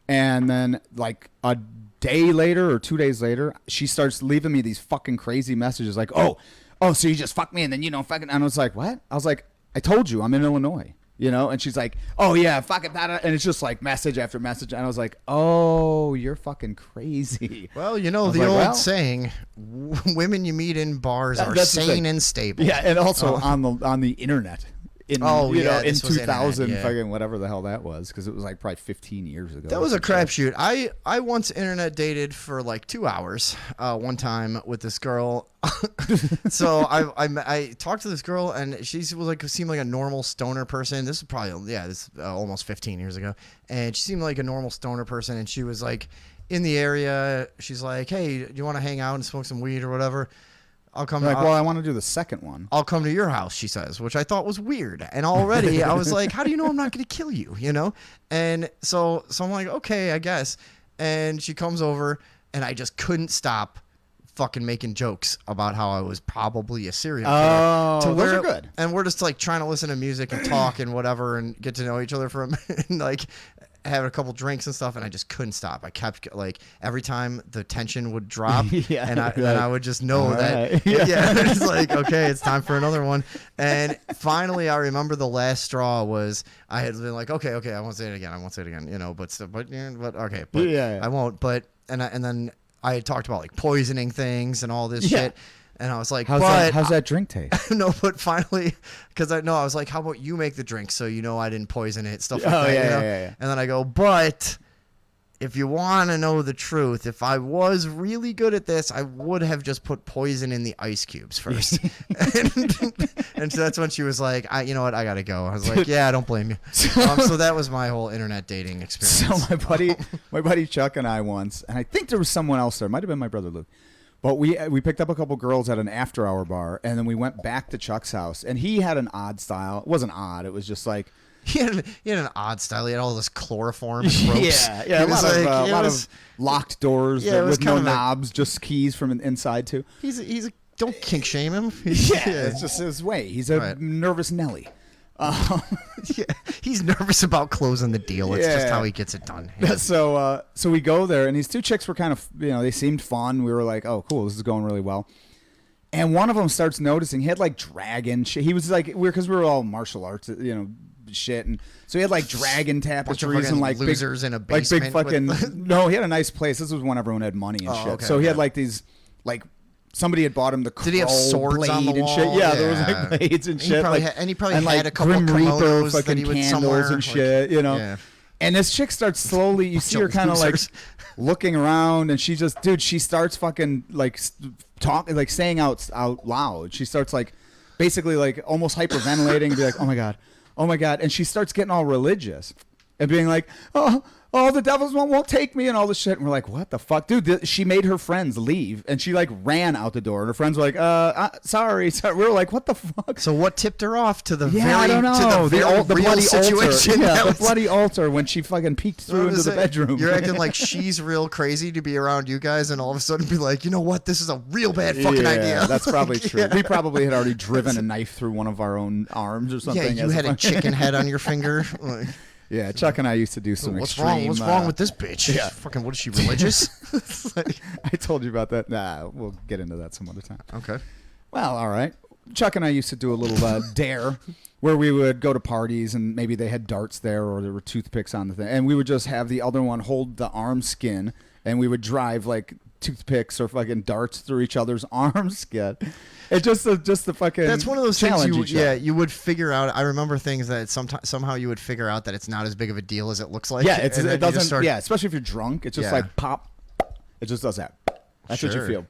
And then like a day later or 2 days later, she starts leaving me these fucking crazy messages like, oh, so you just fucked me and then you don't fucking. And I was like, what? I was like, I told you I'm in Illinois. And she's like, oh yeah, fuck it, and it's just like message after message, and I was like, oh, you're fucking crazy. Well, the old saying, women you meet in bars are sane and stable. Yeah, and also on the internet. In 2000, internet, fucking whatever the hell that was, because it was like probably 15 years ago. That was a crapshoot. I once internet dated for like 2 hours one time with this girl. So I talked to this girl and she seemed like a normal stoner person. This is probably almost 15 years ago, and she seemed like a normal stoner person. And she was like in the area. She's like, hey, do you want to hang out and smoke some weed or whatever? I'll come. Like, I want to do the second one. I'll come to your house, she says, which I thought was weird. And already I was like, how do you know I'm not going to kill you? And so I'm like, okay, I guess. And she comes over, and I just couldn't stop fucking making jokes about how I was probably a serial killer. Oh, those are good. And we're just like trying to listen to music and talk and whatever and get to know each other for a minute. having a couple drinks and stuff, and I just couldn't stop. I kept like every time the tension would drop, Yeah, and like, I would just know all that right. it's like, okay, it's time for another one. And finally, I remember the last straw was I had been like, okay, I won't say it again, you know, but okay, but Yeah. I won't. But and then I had talked about like poisoning things and all this shit. And I was like, how's that drink taste? no, but finally, because I was like, how about you make the drink so you know I didn't poison it, stuff like Oh, that. yeah, you know? yeah. And then I go, but if you want to know the truth, if I was really good at this, I would have just put poison in the ice cubes first. And so that's when she was like, you know what, I got to go. I was like, yeah, I don't blame you. So that was my whole internet dating experience. So my buddy Chuck and I once, and I think there was someone else there. It might have been my brother Luke. But we picked up a couple girls at an after-hour bar, and then we went back to Chuck's house. And he had an odd style. It wasn't odd. It was just like... He had an odd style. He had all this chloroform and ropes. Yeah, It was like, a it lot was- of locked doors Yeah, it was with no kind of a- knobs, just keys from inside, too. He's a don't kink shame him. It's just his way. He's a Right. nervous Nelly. Yeah, he's nervous about closing the deal. It's just Yeah. how he gets it done. So we go there, and these two chicks were kind of, they seemed fun. We were like, oh, cool, this is going really well. And one of them starts noticing he had like dragon shit. He was like, because we were all martial arts, shit, and so he had like dragon tapestries fucking and like losers big, in a like big basement fucking. with- No, he had a nice place. This was when everyone had money and shit. okay, So he had okay. like these like. Somebody had bought him the Did he have crow swords blade on the and shit. wall? Yeah, there was Yeah. like blades and He shit. probably like, had- and he probably and, had like, a couple Grim Reaper kimonos that fucking he would candles somewhere, and like- shit, Yeah. And this chick starts slowly, you see her kind of like losers. looking around, and she just, dude, she starts fucking like talking, like saying out loud. She starts like basically like almost hyperventilating and be like, oh my God. And she starts getting all religious and being like, oh, the devils won't take me and all this shit. And we're like, what the fuck? Dude, she made her friends leave, and she like ran out the door. And her friends were like, sorry. We were like, what the fuck? So what tipped her off to the I don't know. to the very the real bloody situation? altar. Yeah, that the was- bloody altar when she fucking peeked through What into is the it? bedroom. You're acting like she's real crazy to be around you guys, and all of a sudden be like, you know what? This is a real bad fucking idea. That's probably true. We probably had already driven a knife through one of our own arms or Yeah, something. you as had a chicken head on your finger. Like, Yeah, Chuck and I used to do some what's extreme. wrong? What's wrong with this bitch? yeah. Fucking, what is she, religious? It's like- I told you about that. Nah, we'll get into that some other time. okay. Well, all right. Chuck and I used to do a little dare where we would go to parties and maybe they had darts there or there were toothpicks on the thing. And we would just have the other one hold the arm skin and we would drive like toothpicks or fucking darts through each other's arm skin. It's just the fucking That's one of those things challenge you, each other. you would figure out. I remember things that somehow you would figure out that it's not as big of a deal as it looks like. Yeah, and then it you doesn't. just start- Yeah, especially if you're drunk, it's just Yeah. like pop. It just does that. That's what you Sure. feel.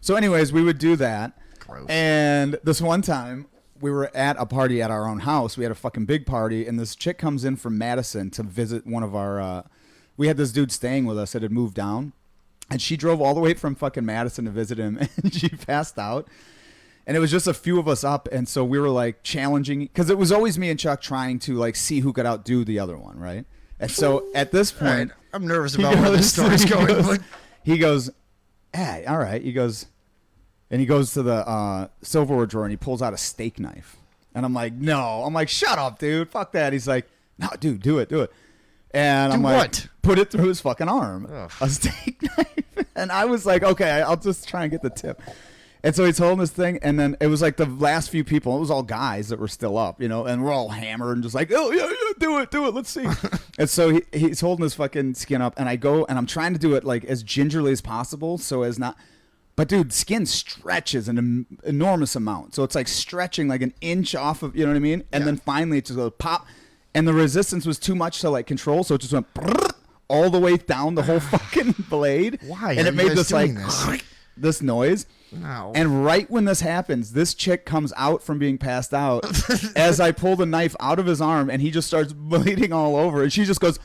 So, anyways, we would do that. Gross. And this one time, we were at a party at our own house. We had a fucking big party, and this chick comes in from Madison to visit one of our. We had this dude staying with us that had moved down, and she drove all the way from fucking Madison to visit him, and she passed out. And it was just a few of us up, and so we were like challenging, because it was always me and Chuck trying to like see who could outdo the other one, right? And so at this All right, point, I'm nervous about where this story's going. but- he goes, hey, all right. He goes to the silverware drawer and he pulls out a steak knife. And I'm like, no. I'm like, shut up, dude. Fuck that. He's like, no, dude, do it. And I'm Do like, what? put it through his fucking arm. Ugh. A steak knife. And I was like, okay, I'll just try and get the tip. And so he's holding this thing, and then it was like the last few people. It was all guys that were still up, and we're all hammered and just like, oh yeah, do it, let's see. And so he's holding his fucking skin up, and I go and I'm trying to do it like as gingerly as possible, so as not. But dude, skin stretches an enormous amount, so it's like stretching like an inch off of, you know what I mean? And then finally it just goes pop, and the resistance was too much to like control, so it just went all the way down the whole fucking blade. Why And are it you made guys this like doing this? this noise. No. And right when this happens, this chick comes out from being passed out as I pull the knife out of his arm, and he just starts bleeding all over. And she just goes,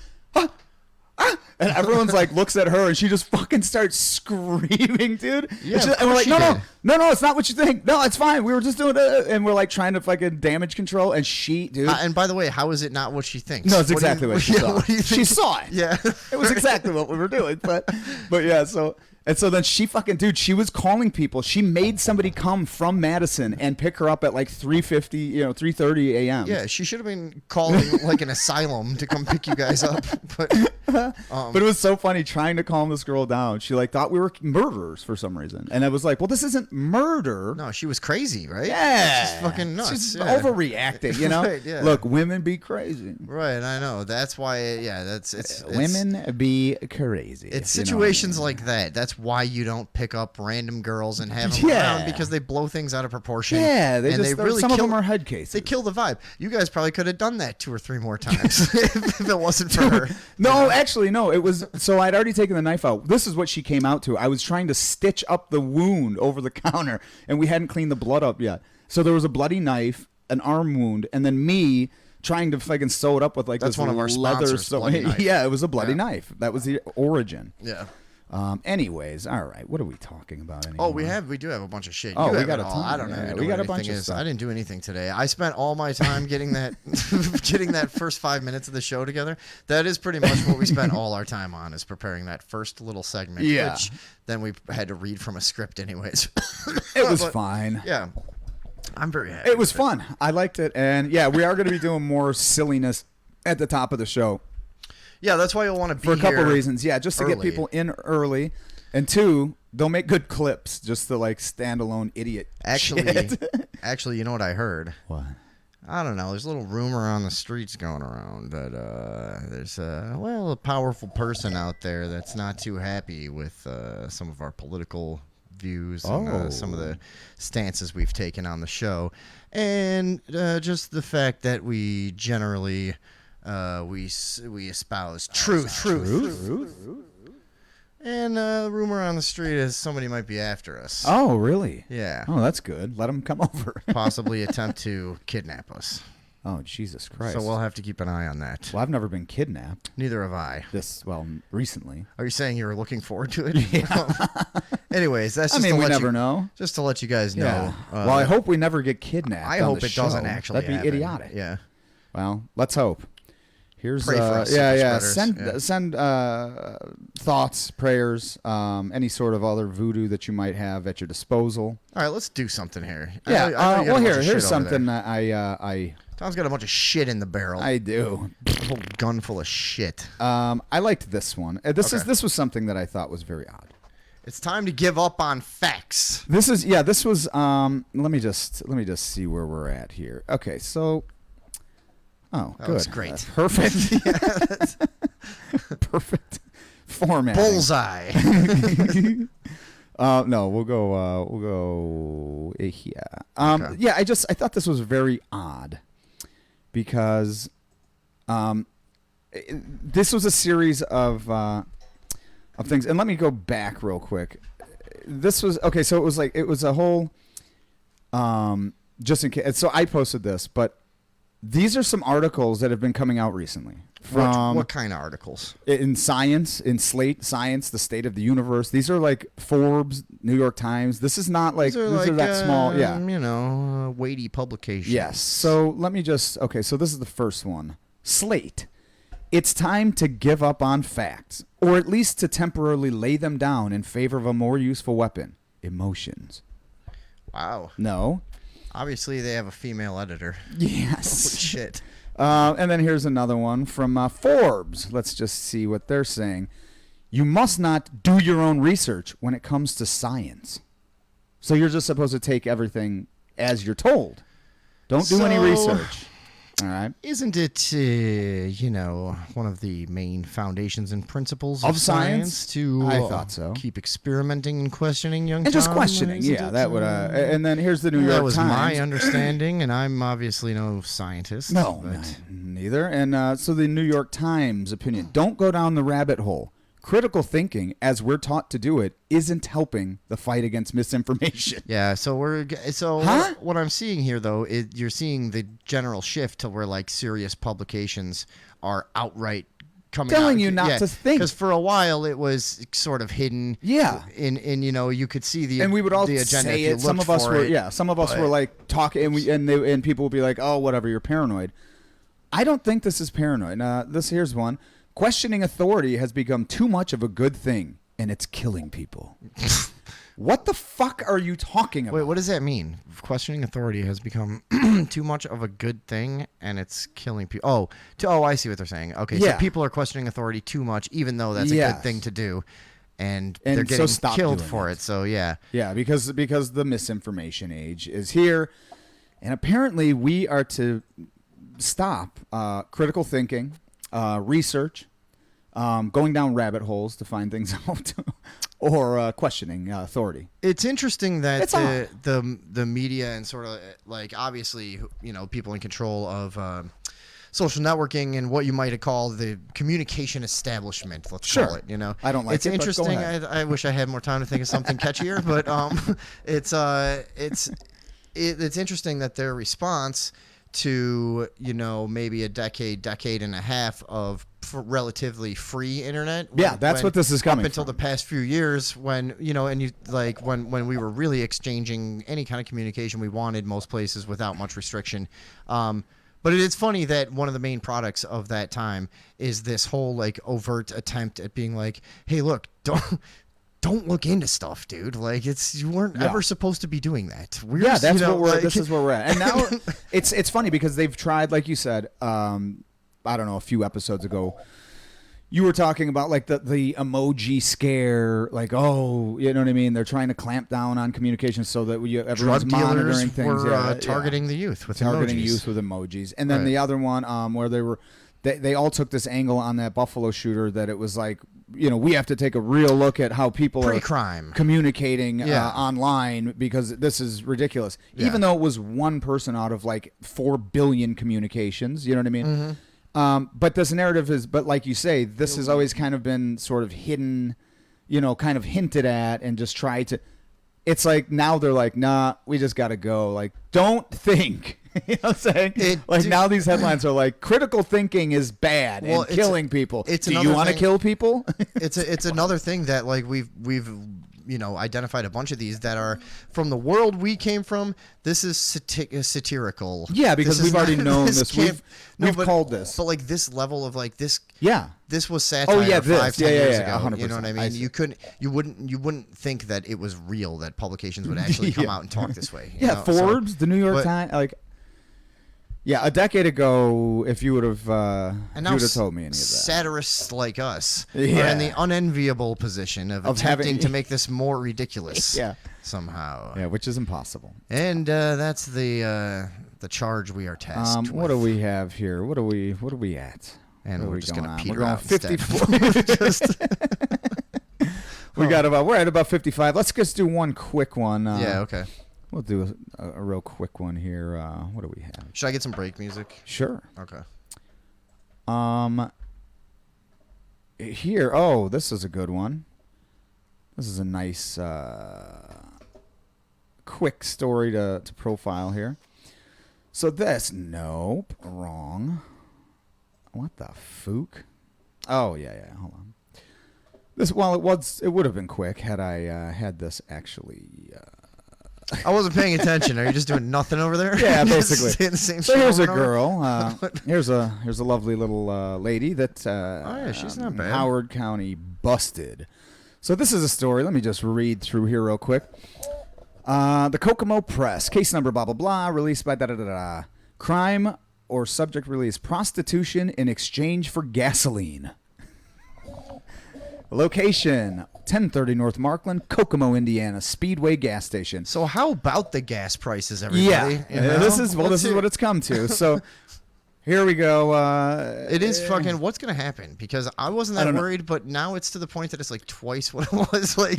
ah! And everyone's like looks at her and she just fucking starts screaming, dude. Yeah, and we're like, of course no, it's not what you think. No, it's fine. We were just doing it. And we're like trying to fucking damage control. And she, dude. And by the way, how is it not what she thinks? No, it's exactly what she saw. What do you She think? saw it. Yeah. It was exactly what we were doing. But yeah, so. And so then she fucking, dude, she was calling people. She made somebody come from Madison and pick her up at like 3:50, 3:30 a.m. Yeah, she should have been calling like an asylum to come pick you guys up. But But it was so funny trying to calm this girl down. She like thought we were murderers for some reason. And I was like, well, this isn't murder. no, she was crazy, right? Yeah. She's fucking nuts. She's yeah. overreacting, you know? Right, yeah. Look, women be crazy. Right, I know. That's why, it's Women be crazy. It's you know. situations like that. That's why you don't pick up random girls and have them Yeah. around, because they blow things out of proportion. Yeah, and they really some kill, of them are head cases. They kill the vibe. You guys probably could have done that 2 or 3 more times if it wasn't for her. No, actually, no. It was so I'd already taken the knife out. This is what she came out to. I was trying to stitch up the wound over the counter, and we hadn't cleaned the blood up yet. So there was a bloody knife, an arm wound, and then me trying to fucking sew it up with like That's this one of our leather. sponsors, Bloody Knife. Yeah, it was a bloody knife. That was the origin. Yeah. Anyways, all right. What are we talking about anymore? Oh, we do have a bunch of shit. Oh, You we have got it a all. ton. I don't Yeah, even we know got what a bunch anything of is. stuff. I didn't do anything today. I spent all my time getting that first 5 minutes of the show together. That is pretty much what we spent all our time on, is preparing that first little segment. Yeah. Which then we had to read from a script anyways. It was But, fine. Yeah. I'm very happy. It was with fun. I liked it, and yeah, we are going to be doing more silliness at the top of the show Yeah, that's why you'll want to be for a couple here reasons. Yeah, just to get early. people in early, and 2, they'll make good clips, just the like standalone idiot. Actually, shit. actually, you know what I heard? What? I don't know. There's a little rumor on the streets going around that there's a powerful person out there that's not too happy with some of our political views and some of the stances we've taken on the show, and just the fact that we generally we espouse truth. And rumor on the street is somebody might be after us. Oh, really? Yeah. Oh, that's good. Let them come over. Possibly attempt to kidnap us. Oh, Jesus Christ. So we'll have to keep an eye on that. Well, I've never been kidnapped. Neither have I. Recently. Are you saying you were looking forward to it? Yeah. Anyways, that's I just mean, to we let never you, know. just to let you guys know. Yeah. Well, I hope we never get kidnapped. I on hope the it doesn't show. actually. That'd be happen. idiotic. Yeah. Well, let's hope. Here's Pray for us, yeah. super spreaders. Send thoughts, prayers, any sort of other voodoo that you might have at your disposal. All right, let's do something here. Yeah. I know you got a bunch of here's shit over something there. that I Tom's got a bunch of shit in the barrel. do. A whole gun full of shit. I liked this one. This Okay. was something that I thought was very odd. It's time to give up on facts. This was let me just see where we're at here. Okay, so oh, That good. was great. Perfect. Perfect format. Bullseye. No, we'll go here. Okay. Yeah, I thought this was very odd because this was a series of things, and let me go back real quick. This was okay, so it was a whole just in case. So I posted this, but these are some articles that have been coming out recently from what kind of articles? in Science, in Slate Science, the State of the Universe. These are like Forbes, New York Times. This is not like These these are that small. Yeah. Weighty publications. Yes. So let me just okay. So this is the first one. Slate. It's time to give up on facts, or at least to temporarily lay them down in favor of a more useful weapon: emotions. Wow. No. Obviously, they have a female editor. Yes. Holy shit. And then here's another one from Forbes. Let's just see what they're saying. You must not do your own research when it comes to science. So you're just supposed to take everything as you're told. Don't do any So- research. All right. Isn't it, one of the main foundations and principles Of science? to I thought so. keep experimenting and questioning young And just Tom, questioning. isn't Yeah, it? that would. And then here's the New that York was Times. my understanding, and I'm obviously no scientist. No, but neither. And so the New York Times opinion: don't go down the rabbit hole. Critical thinking, as we're taught to do it, isn't helping the fight against misinformation. yeah, so Huh? what I'm seeing here though is you're seeing the general shift to where like serious publications are outright coming telling out. you not to think. Because for a while it was sort of hidden. Yeah. In you could see the and we would all the agenda say if you it. Some looked of us for were, it. some of us were like talking, and people would be like, "Oh, whatever, you're paranoid." I don't think this is paranoid. Here's one: questioning authority has become too much of a good thing, and it's killing people. What the fuck are you talking about? Wait, what does that mean? Questioning authority has become too much of a good thing, and it's killing people. Oh, I see what they're saying. Okay, so people are questioning authority too much, even though that's a good thing to do, and they're getting killed for it. So yeah, because the misinformation age is here, and apparently we are to stop critical thinking, research, going down rabbit holes to find things out. Or questioning authority. It's interesting that the media and sort of like obviously people in control of social networking and what you might call the communication establishment. Let's call it. I don't like it's it. It's interesting. I wish I had more time to think of something catchier, but it's interesting that their response to maybe a decade and a half of relatively free internet. That's what this is coming up until the past few years when when we were really exchanging any kind of communication we wanted most places without much restriction. But it is funny that one of the main products of that time is this whole like overt attempt at being like, hey, look, don't look into stuff, dude. Like you weren't ever supposed to be doing that. This is where we're at. And now it's funny because they've tried, like you said, I don't know, a few episodes ago, you were talking about like the emoji scare, like, oh, you know what I mean? They're trying to clamp down on communication so that everyone's monitoring things. Were targeting the youth with emojis. And then the other one where they all took this angle on that Buffalo shooter that it was like, we have to take a real look at how people are communicating online because this is ridiculous. Yeah. Even though it was one person out of like 4 billion communications, you know what I mean? Mm-hmm. But this narrative but like you say, this has always kind of been sort of hidden, kind of hinted at and just tried to. It's like now they're like, nah, we just got to go. Like, don't think. You know what I'm saying? Now these headlines are like, critical thinking is bad and killing people. Do you want to kill people? It's another thing that like we've identified a bunch of these that are from the world we came from. This is satirical. Yeah, because we've already known this. We've called this. But like this level of like this. Yeah. This was satire 5-10 years ago. 100%. You know what I mean? You wouldn't think that it was real that publications would actually come out and talk this way. Forbes, the New York Times, like. Yeah, a decade ago, if you would have told me any of that. Satirists like us are in the unenviable position of attempting to make this more ridiculous somehow. Yeah, which is impossible. And that's the charge we are tasked with. What do we have here? What are we at? And we're just going to peter We're going out 54. We're at about 55. Let's just do one quick one. Okay. We'll do a real quick one here. What do we have? Should I get some break music? Sure. Okay. Here. Oh, this is a good one. This is a nice, quick story to profile here. So nope, wrong. What the fook? Oh yeah. Hold on. It would have been quick had I had this actually. I wasn't paying attention. Are you just doing nothing over there? Yeah, basically. The same so here's a girl. Here's a lovely little lady that she's not bad. Howard County busted. So this is a story. Let me just read through here real quick. The Kokomo Press, case number blah blah blah, released by crime or subject release: prostitution in exchange for gasoline. Location: 1030 North Markland, Kokomo, Indiana, Speedway gas station. So how about the gas prices, everybody? Yeah, this is what it's come to. So here we go. It is fucking. What's gonna happen? Because I wasn't that worried, but now it's to the point that it's like twice what it was. Like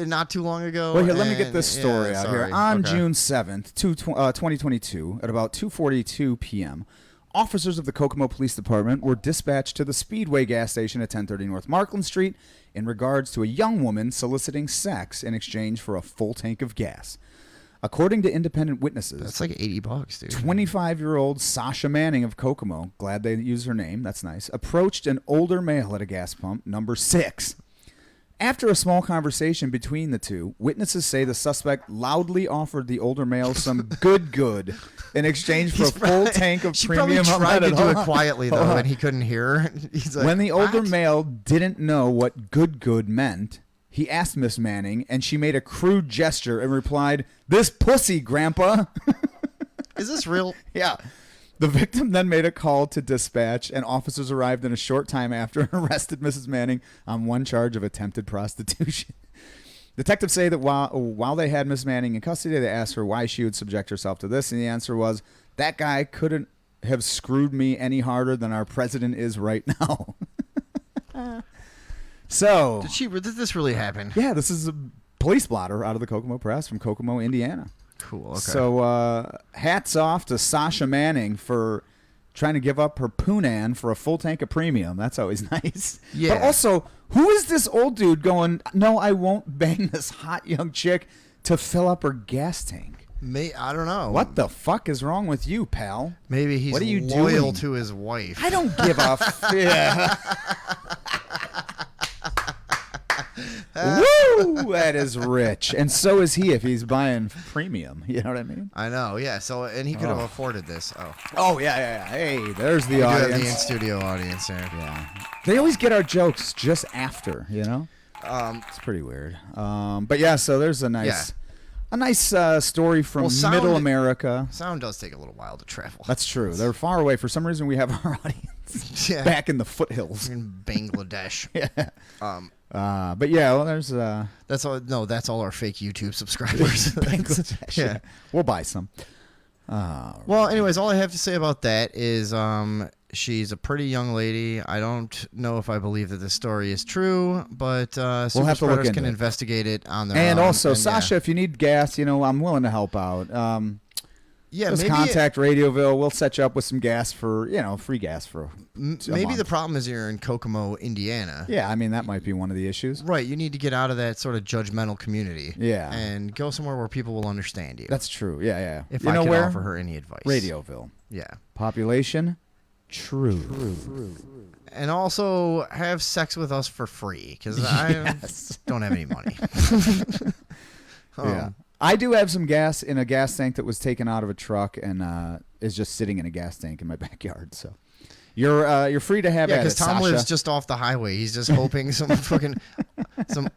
not too long ago. Well, here, let me get this story out here. On June 7th, 2022, at about 2:42 p.m. Officers of the Kokomo Police Department were dispatched to the Speedway gas station at 1030 North Markland Street in regards to a young woman soliciting sex in exchange for a full tank of gas. According to independent witnesses, That's like $80, dude. 25-year-old Sasha Manning of Kokomo, glad they used her name, that's nice, approached an older male at a gas pump, number 6. After a small conversation between the two, witnesses say the suspect loudly offered the older male some good in exchange for a full tank of She premium probably tried to unleaded. do it Hold on. quietly, though, and he couldn't hear her. He's like, When the older "What?" male didn't know what good meant, he asked Miss Manning, and she made a crude gesture and replied, "This pussy, Grandpa." Is this real? Yeah. The victim then made a call to dispatch, and officers arrived in a short time after and arrested Mrs. Manning on one charge of attempted prostitution. Detectives say that while they had Miss Manning in custody, they asked her why she would subject herself to this, and the answer was, "That guy couldn't have screwed me any harder than our president is right now." So, Did this really happen? yeah, this is a police blotter out of the Kokomo Press from Kokomo, Indiana. Cool. Okay. So, hats off to Sasha Manning for trying to give up her Poonan for a full tank of premium. That's always nice. Yeah. But also, who is this old dude going, "No, I won't bang this hot young chick to fill up her gas tank"? I don't know. What the fuck is wrong with you, pal? Maybe he's What are you loyal doing? to his wife. I don't give a yeah. Woo! That is rich. And so is he if he's buying premium. You know what I mean? I know. Yeah. So, and he could have afforded this. Oh. Oh, yeah. Hey, there's the We do have audience. the in-studio audience there. Yeah. They always get our jokes just after, you know? It's pretty weird. But yeah, so there's a nice story from Well, sound- Middle America. Sound does take a little while to travel. That's true. They're far away. For some reason, we have our audience Yeah. back in the foothills. in Bangladesh. Yeah. But yeah, well, there's That's all. No, that's all our fake YouTube subscribers. Bangladesh. Yeah. We'll buy some. Well, anyways, all I have to say about that is she's a pretty young lady. I don't know if I believe that this story is true, but super have to look spreaders into can it. investigate it on their own. And also, yeah. Sasha, if you need gas, I'm willing to help out. Yeah, Just maybe contact Radioville. We'll set you up with some gas for, free gas for a maybe month. the problem is you're in Kokomo, Indiana. Yeah, I mean, that might be one of the issues. Right, you need to get out of that sort of judgmental community. Yeah. And go somewhere where people will understand you. That's true. Yeah. if you I know can where? offer her any advice. Radioville. Yeah. Population? True. And also have sex with us for free because I don't have any money. Yeah. I do have some gas in a gas tank that was taken out of a truck and is just sitting in a gas tank in my backyard. So you're free to have Yeah, at it, because Tom Sasha. lives just off the highway. He's just hoping some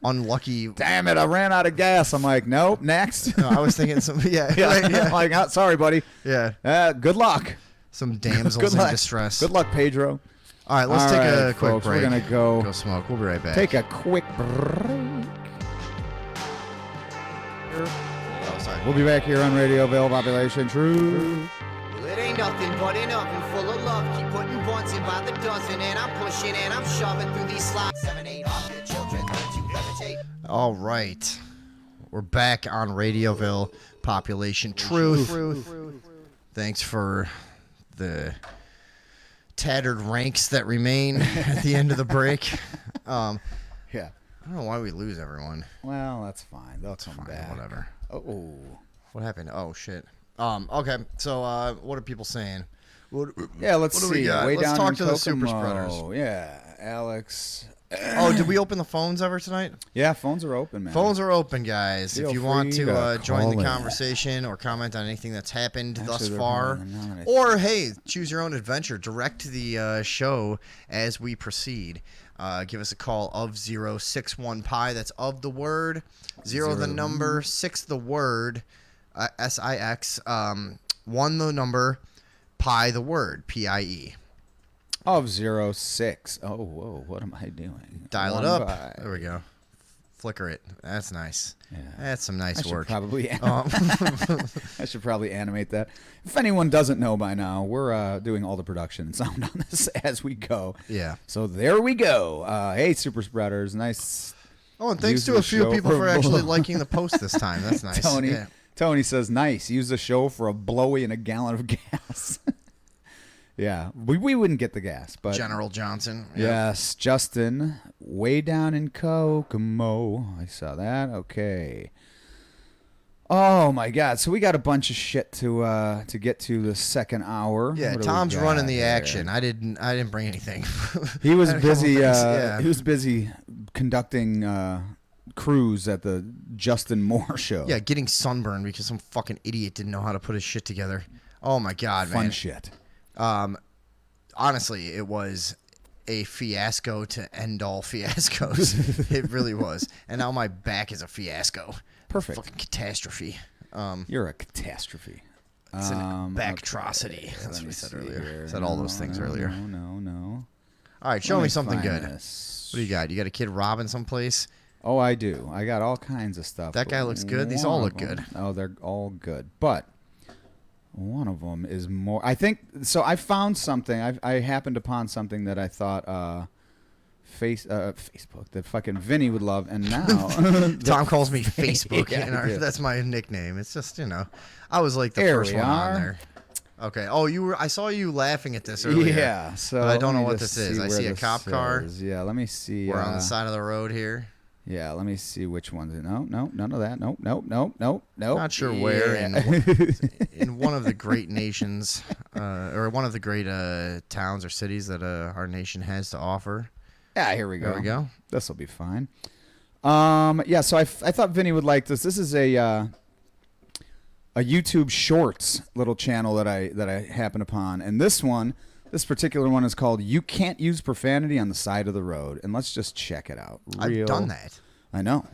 unlucky. Damn it, I ran out of gas. I'm like, nope, next. No, I was thinking some. Yeah, I'm like, "Oh, sorry, buddy. yeah. Good luck. Some damsels Good in luck. distress. Good luck, Pedro. All right, let's All take right, a quick folks, break. we're gonna go smoke. We'll be right back. Take a quick break. Oh, sorry. We'll be back here on Radioville, Population True. Well, it ain't nothing but an oven full of love. Keep putting buns in by the dozen, and I'm pushing and I'm shoving through these slots. 7, 8 off your children, learn to levitate. All right, we're back on Radioville, Population Truth. Thanks for the tattered ranks that remain at the end of the break. Yeah. I don't know why we lose everyone. Well, that's fine. They'll come Fine, back. whatever. Oh. What happened? Oh shit. Okay. So, what are people saying? Yeah, let's What do we see. got? Way Let's down talk in to the super Kokomo. spreaders. Yeah, Alex. Oh, did we open the phones ever tonight? Yeah, phones are open, man. Phones are open, guys. Feel If you want free to to join the call in. conversation or comment on anything that's happened Actually, thus they're far, calling anonymous. or hey, choose your own adventure. Direct the show as we proceed. Give us a call of 061 pi. That's of the word 0 the number 6 the word SIX 1 the number pi the word PIE. Of 06. Oh, whoa. What am I doing? Dial it One up. by- There we go. Flicker it. That's nice. Yeah. That's some I nice should work. probably Um, I should probably animate that. If anyone doesn't know by now, we're doing all the production and sound on this as we go. Yeah. So there we go. Hey, super spreaders, nice. Oh, and thanks Use to the a few show people for for actually liking the post this time. That's nice. Tony. Yeah. Tony says, "Nice. Use the show for a blowy and a gallon of gas." Yeah, we wouldn't get the gas, but General Johnson. Yeah. yes, Justin, way down in Kokomo. I saw that. Okay. Oh my God! So we got a bunch of shit to get to the second hour. Yeah, What do we Tom's got running the here? action. I didn't bring anything. He was Had a couple busy. things, yeah. He was busy conducting crews at the Justin Moore show. Yeah, getting sunburned because some fucking idiot didn't know how to put his shit together. Oh my God, fun man. shit. Honestly, it was a fiasco to end all fiascos. It really was. And now my back is a fiasco. Perfect. Fucking catastrophe. You're a catastrophe. It's an bactrosity. Okay, That's what let we me said see earlier. here. Said all those things earlier. No. All right, show Let me something find good. this. What do you got? You got a kid robbing someplace? Oh, I do. I got all kinds of stuff. That guy but looks good. These all one look of 'em- good. Oh, they're all good. But one of them is more. I think so. I found something. I happened upon something that I thought Facebook that fucking Vinny would love, and now Tom calls me Facebook. Yeah, and he did. that's my nickname. It's just, I was like the There first we one on are. there. Okay. Oh, I saw you laughing at this earlier. Yeah. So But I don't let know me what just this is. I where see a this cop car. is. Yeah. Let me see. We're on the side of the road here. Yeah. Let me see which ones. No. None of that. Nope. Not sure where Yeah. in one of the great nations, or one of the great towns or cities that our nation has to offer. Yeah, here we go. There we go. This will be fine. Yeah, so I thought Vinny would like this. This is a YouTube Shorts little channel that I happened upon, and this particular one is called "You Can't Use Profanity on the Side of the Road," and let's just check it out. I've done that. I know,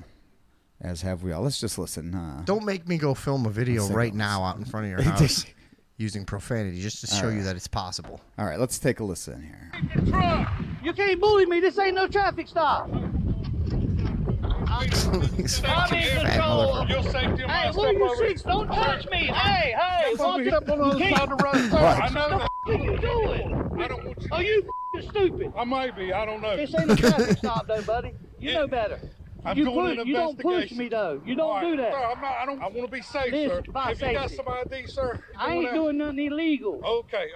as have we all. Let's just listen. Don't make me go film a video Let's right take a now out in front of your house using profanity just to show you that it's possible. All right, let's take a listen here. You can't bully me. This ain't no traffic stop. These I'm fucking in fat control. motherfuckers. Your safety and Hey, my what are you stuff six? Don't touch me. Hey, Step on the other side of the road. Sir, I know that. what are you doing? I don't want you. Are you stupid? I may be. I don't know. This ain't a traffic stop, though, buddy. You know better. I'm You doing an you don't push investigation. me, though. You All don't do right, that. Sir, I'm not. I don't. I want to be safe, Listen, sir. by If you got safety. some ID, sir. I ain't doing nothing illegal. Okay.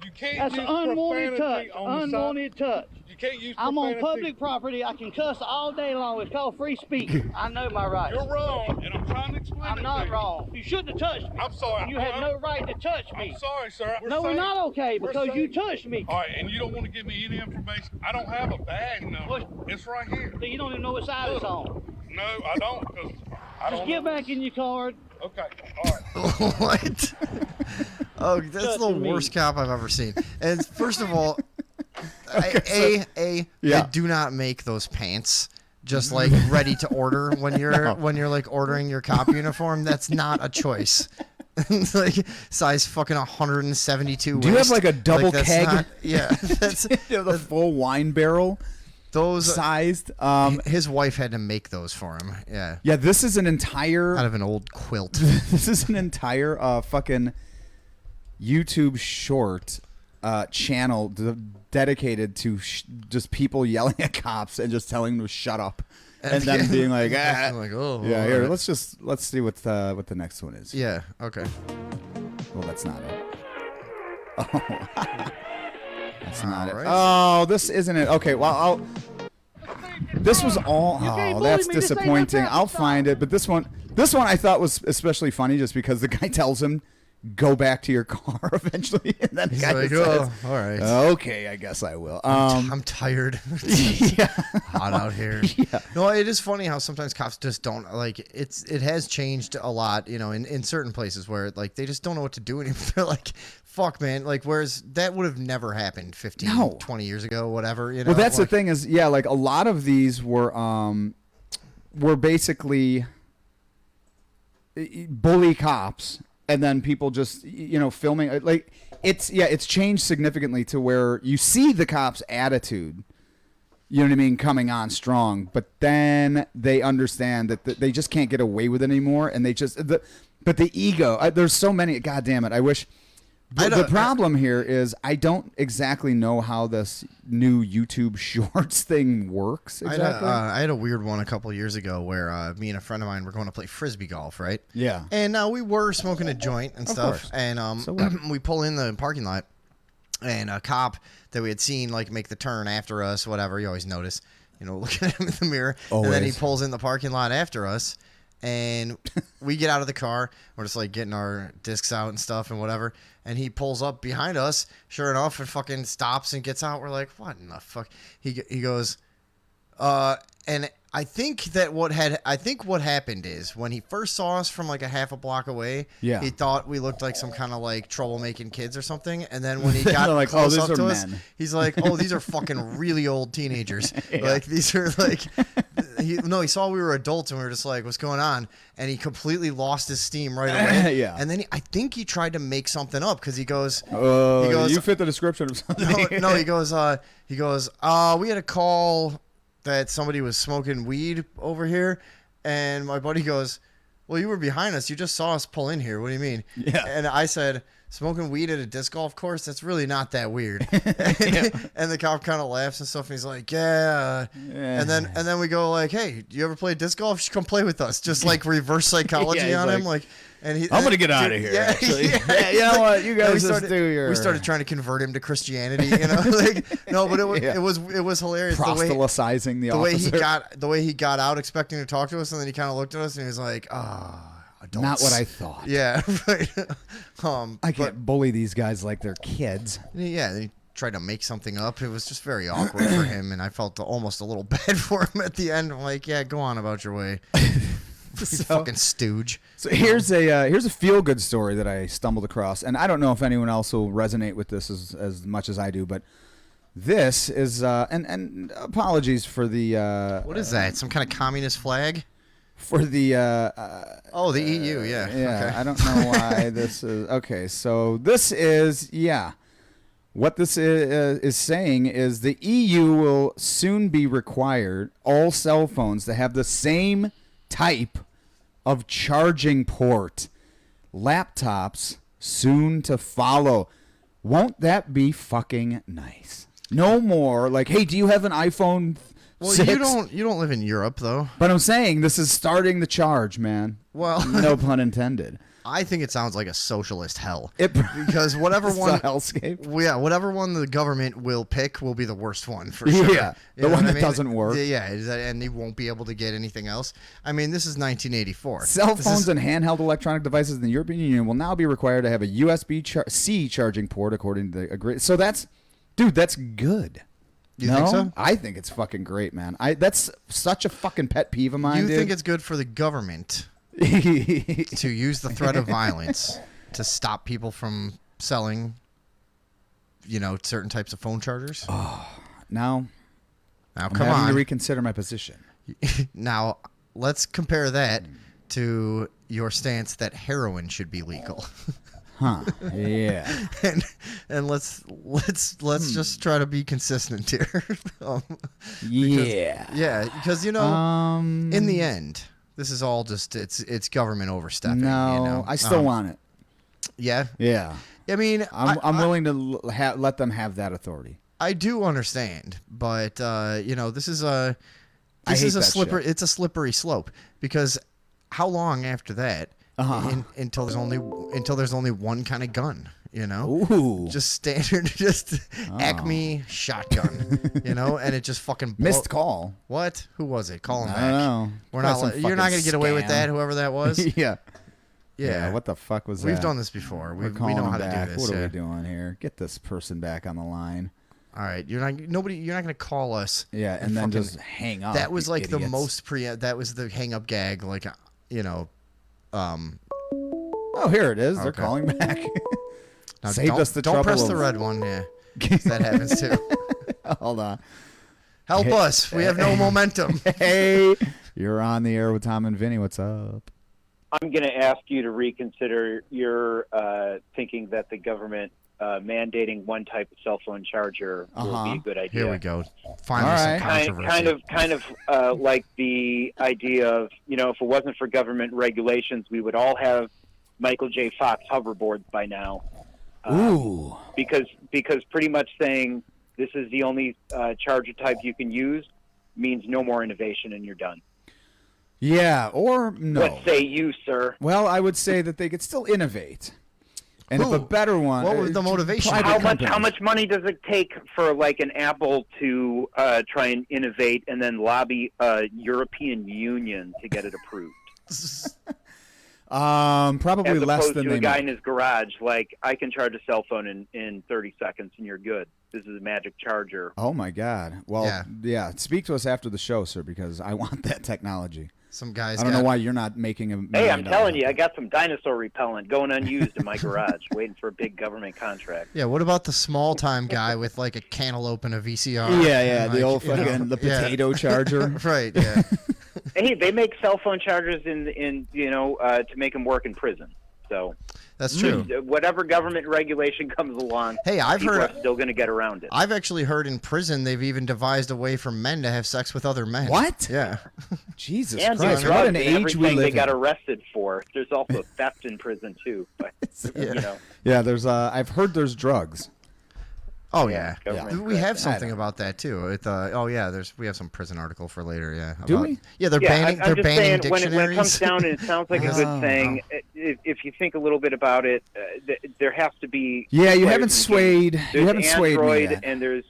You can't That's use an unwanted profanity touch. on the Unwanted touch. side. You can't use I'm on profanity. public property. I can cuss all day long. It's called free speech. I know my rights. You're wrong, and I'm trying to explain it I'm to not you. wrong. You shouldn't have touched me. I'm sorry. You had no right to touch me. I'm sorry, sir. No, we're safe. not okay We're because you safe. touched me. All right, and you don't want to give me any information. I don't have a bag number. What? It's right here. You don't even know what side it's on. No, I don't, because I Just don't. get back in your car. Okay. All right. What? Oh, that's the Touching me. worst cop I've ever seen. And first of all, I do not make those pants just like ready to order when you're like ordering your cop uniform. That's not a choice. It's like size fucking 172. Do you have like a double that's keg? not- yeah, that's The full wine barrel those. sized. His wife had to make those for him. Yeah, Yeah, this is an entire. out of an old quilt. This is an entire fucking YouTube short channel dedicated to just people yelling at cops and just telling them to shut up, and then being like, ah. I'm like, oh, Yeah, all here. right. Let's see what the next one is. Yeah. Okay. Well, that's not it. Oh, that's not it. Alright. Oh, this isn't it. Okay, well, this was all. can't Oh, bully that's me. This ain't no disappointing. I'll traffic find it. But this one I thought was especially funny just because the guy tells him, "Go back to your car eventually," and then the He's guy like, says, oh, all right. "Okay, I guess I will." I'm tired. Yeah. Hot out here. Yeah. No, it is funny how sometimes cops just don't like it has changed a lot, in certain places where like they just don't know what to do anymore. They're like, fuck man, like whereas that would have never happened 15, No. 20 years ago, whatever, Well, that's like, the thing is, yeah, like a lot of these were basically bully cops, and then people just filming like it's changed significantly to where you see the cops' attitude, you know what I mean, coming on strong, but then they understand that they just can't get away with it anymore, and they just but the ego. There's so many. God damn it! I wish. The problem here is I don't exactly know how this new YouTube Shorts thing works exactly. I had a weird one a couple years ago where me and a friend of mine were going to play frisbee golf, right? Yeah. And we were smoking a joint and stuff, course. and So what? we pull in the parking lot, and a cop that we had seen like make the turn after us, whatever. You always notice, look at him in the mirror, and then he Always. pulls in the parking lot after us. And we get out of the car. We're just like getting our discs out and stuff and whatever. And he pulls up behind us, sure enough, and fucking stops and gets out. We're like, what in the fuck? He goes, and I think what happened is when he first saw us from like a half a block away, Yeah. he thought we looked like some kind of like troublemaking kids or something. And then when he got like, close these up are to us, men. he's like, oh, these are fucking really old teenagers. Like these are like, he saw we were adults and we were just like, what's going on? And he completely lost his steam right away. Yeah. And then I think he tried to make something up because he goes, you fit the description of something. no, he goes, we had a call that somebody was smoking weed over here, and my buddy goes, well, you were behind us. You just saw us pull in here. What do you mean? Yeah. And I said, smoking weed at a disc golf course? That's really not that weird. And the cop kind of laughs and stuff, and he's like, yeah. And then we go like, hey, do you ever play disc golf? You should come play with us. Just like reverse psychology on him. Like, and I'm gonna get out of here. Actually, yeah, you know what? You guys we started trying to convert him to Christianity. You know, like no, but it was hilarious. Proselytizing the officer. The way he got out, expecting to talk to us, and then he kind of looked at us and he was like, adults. Not what I thought. Yeah, right. I can't bully these guys like they're kids. Yeah, he tried to make something up. It was just very awkward for him, and I felt almost a little bad for him at the end. I'm like, yeah, go on about your way. Fucking stooge. So here's a feel-good story that I stumbled across, and I don't know if anyone else will resonate with this as much as I do, but this is and apologies for the what is that? Some kind of communist flag? For the the EU, yeah. Okay. Okay. I don't know why this is okay. So this is what this is saying is the EU will soon be required all cell phones to have the same type of charging port. Laptops soon to follow. Won't that be fucking nice? No more like, hey, do you have an iPhone 6? You don't live in Europe though. But I'm saying this is starting the charge, man. Well, no pun intended. I think it sounds like a socialist hell. Because whatever it's one a hellscape. Yeah, whatever one the government will pick will be the worst one for sure. Yeah, the one that doesn't work. Yeah, and they won't be able to get anything else. I mean, this is 1984. Cell phones and handheld electronic devices in the European Union will now be required to have a USB-C charging port, according to the agreement. So that's good. You think so? I think it's fucking great, man. That's such a fucking pet peeve of mine. You think it's good for the government to use the threat of violence to stop people from selling, certain types of phone chargers? Now come having on. to reconsider my position. Now, let's compare that to your stance that heroin should be legal. Huh? Yeah. and let's just try to be consistent here. Because in the end, this is all just it's government overstepping. No, I still want it. Yeah. Yeah. I mean, I'm willing to let them have that authority. I do understand, but this is a slippery slope because how long after that? Until there's only one kind of gun, Ooh. just standard, Acme shotgun, and it just fucking missed call. What? Who was it? Call him back. I don't know. We're not. You're not gonna get away with that. Whoever that was. Yeah. Yeah. What the fuck was that? We've done this before. We know how to do this. What are we doing here? Get this person back on the line. All right, you're not gonna call us. Yeah, and then just hang up. That was like idiots. the most that was the hang up gag, like Oh, here it is. They're calling back. Now, Saved us the trouble. Don't press the red one. Yeah, that happens too. Hold on. Help us. We have no momentum. Hey, you're on the air with Tom and Vinny. What's up? I'm going to ask you to reconsider your thinking that the government mandating one type of cell phone charger will be a good idea. Here we go. Finally, some controversy. Kind of like the idea of, if it wasn't for government regulations, we would all have Michael J. Fox hoverboards by now. Ooh. Because pretty much saying this is the only charger type you can use means no more innovation and you're done. Yeah, or no. What say you, sir? Well, I would say that they could still innovate. And if a better one... What was the motivation? How much money does it take for like an Apple to try and innovate and then lobby European Union to get it approved? Probably As less opposed than to they a guy make. in his garage, like, I can charge a cell phone in 30 seconds and you're good. This is a magic charger. Oh my God! Well, yeah. Speak to us after the show, sir, because I want that technology. Some guys. I don't know why you're not making a. Hey, I'm telling you, I got some dinosaur repellent going unused in my garage, waiting for a big government contract. Yeah, what about the small time guy with like a cantaloupe and a VCR? Yeah, and, the like, old you know, fucking the potato charger. Right. Yeah. Hey, they make cell phone chargers in to make them work in prison. So That's true. Whatever government regulation comes along, Hey, I've people heard. are still going to get around it. I've actually heard in prison they've even devised a way for men to have sex with other men. What? Yeah. Jesus and Christ! drugs What an and age we everything live they got in. arrested for. There's also theft in prison too. But Yeah, there's. I've heard there's drugs. Oh yeah. government We have correct. something about that too. We have some prison article for later. Yeah. Do about- we? Yeah, they're Yeah, banning. I'm They're just banning saying, dictionaries. when it comes down and it sounds like a good thing, if you think a little bit about it, there has to be. Yeah, you players haven't in the swayed. game. You There's haven't swayed me Android yet. and there's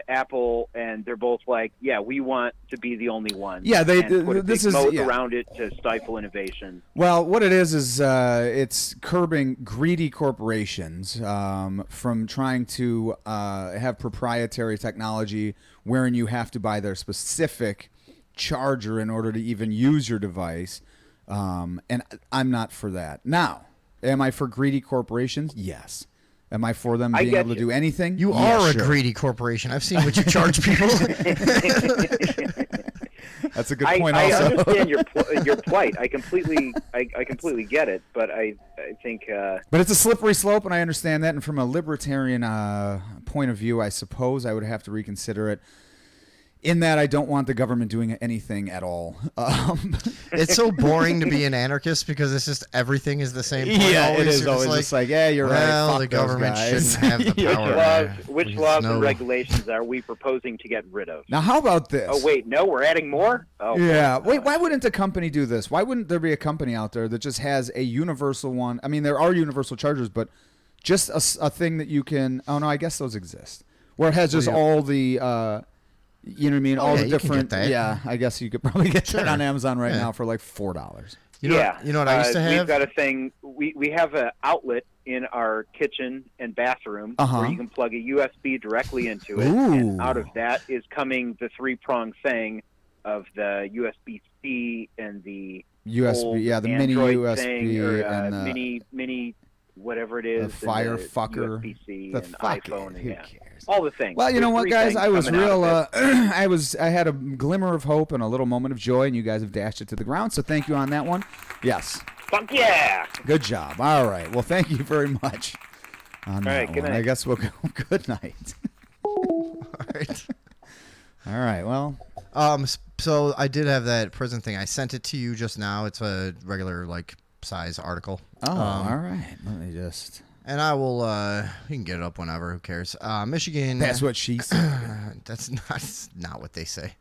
Apple, and they're both like, yeah, we want to be the only one. Yeah, and put a this big is moat yeah. around it to stifle innovation. Well, what it is it's curbing greedy corporations from trying to have proprietary technology wherein you have to buy their specific charger in order to even use your device. And I'm not for that. Now, am I for greedy corporations? Yes. Am I for them being able to do anything? You Yeah, are sure. a greedy corporation. I've seen what you charge people. That's a good point. I also, understand your plight. I completely get it, but I think. But it's a slippery slope, and I understand that. And from a libertarian point of view, I suppose I would have to reconsider it. In that, I don't want the government doing anything at all. It's so boring to be an anarchist because it's just everything is the same. Point. Yeah, always. it is You're always just just like, yeah, you're right. well, Fuck the those government guys. shouldn't have the power. Which laws and regulations are we proposing to get rid of? Now, how about this? Oh wait, no, we're adding more. Oh Yeah. Wait, why wouldn't a company do this? Why wouldn't there be a company out there that just has a universal one? I mean, there are universal chargers, but just a thing that you can. Oh no, I guess those exist. Where it has just all the. You know what I mean? Oh, All yeah, the you can different. get that. Yeah, I guess you could probably get that on Amazon right Yeah. now for like $4. You know what I used to have? We've got a thing. We have an outlet in our kitchen and bathroom where you can plug a USB directly into it, and out of that is coming the 3-prong thing of the USB-C and the USB, old yeah, the mini Android USB thing, or, and the mini whatever it is, the Firefucker, USB-C the and fuck it, iPhone, who yeah. cares? All the things. Well, you know There's what, 3 guys? things I was coming out real. of it. I had a glimmer of hope and a little moment of joy, and you guys have dashed it to the ground. So thank you on that one. Yes. Fuck yeah! Good job. All right. Well, thank you very much. On that right, good one. night. I guess we'll go. Good night. All right. All right. Well. So I did have that prison thing. I sent it to you just now. It's a regular size article. Oh, all right. Let me just. And I will. You can get it up whenever. Who cares? Michigan. That's what she said. That's not what they say.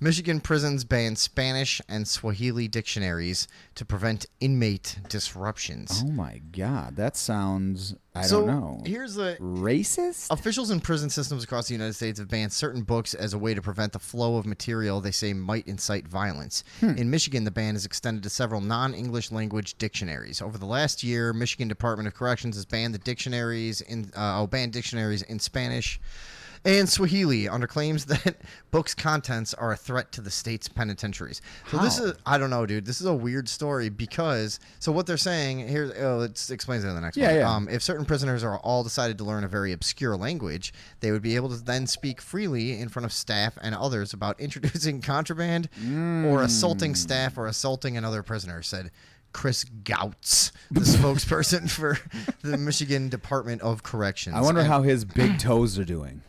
Michigan prisons ban Spanish and Swahili dictionaries to prevent inmate disruptions. Oh my God, that sounds. I So, don't know. here's the Racist? Officials in prison systems across the United States have banned certain books as a way to prevent the flow of material they say might incite violence. In Michigan, the ban is extended to several non-English language dictionaries. Over the last year, Michigan Department of Corrections has banned dictionaries in Spanish and Swahili under claims that books' contents are a threat to the state's penitentiaries. So this is, I don't know, dude. This is a weird story because, so what they're saying here, it explains it in the next one. Yeah. If certain prisoners are all decided to learn a very obscure language, they would be able to then speak freely in front of staff and others about introducing contraband or assaulting staff or assaulting another prisoner, said Chris Gouts, the spokesperson for the Michigan Department of Corrections. I wonder how his big toes are doing.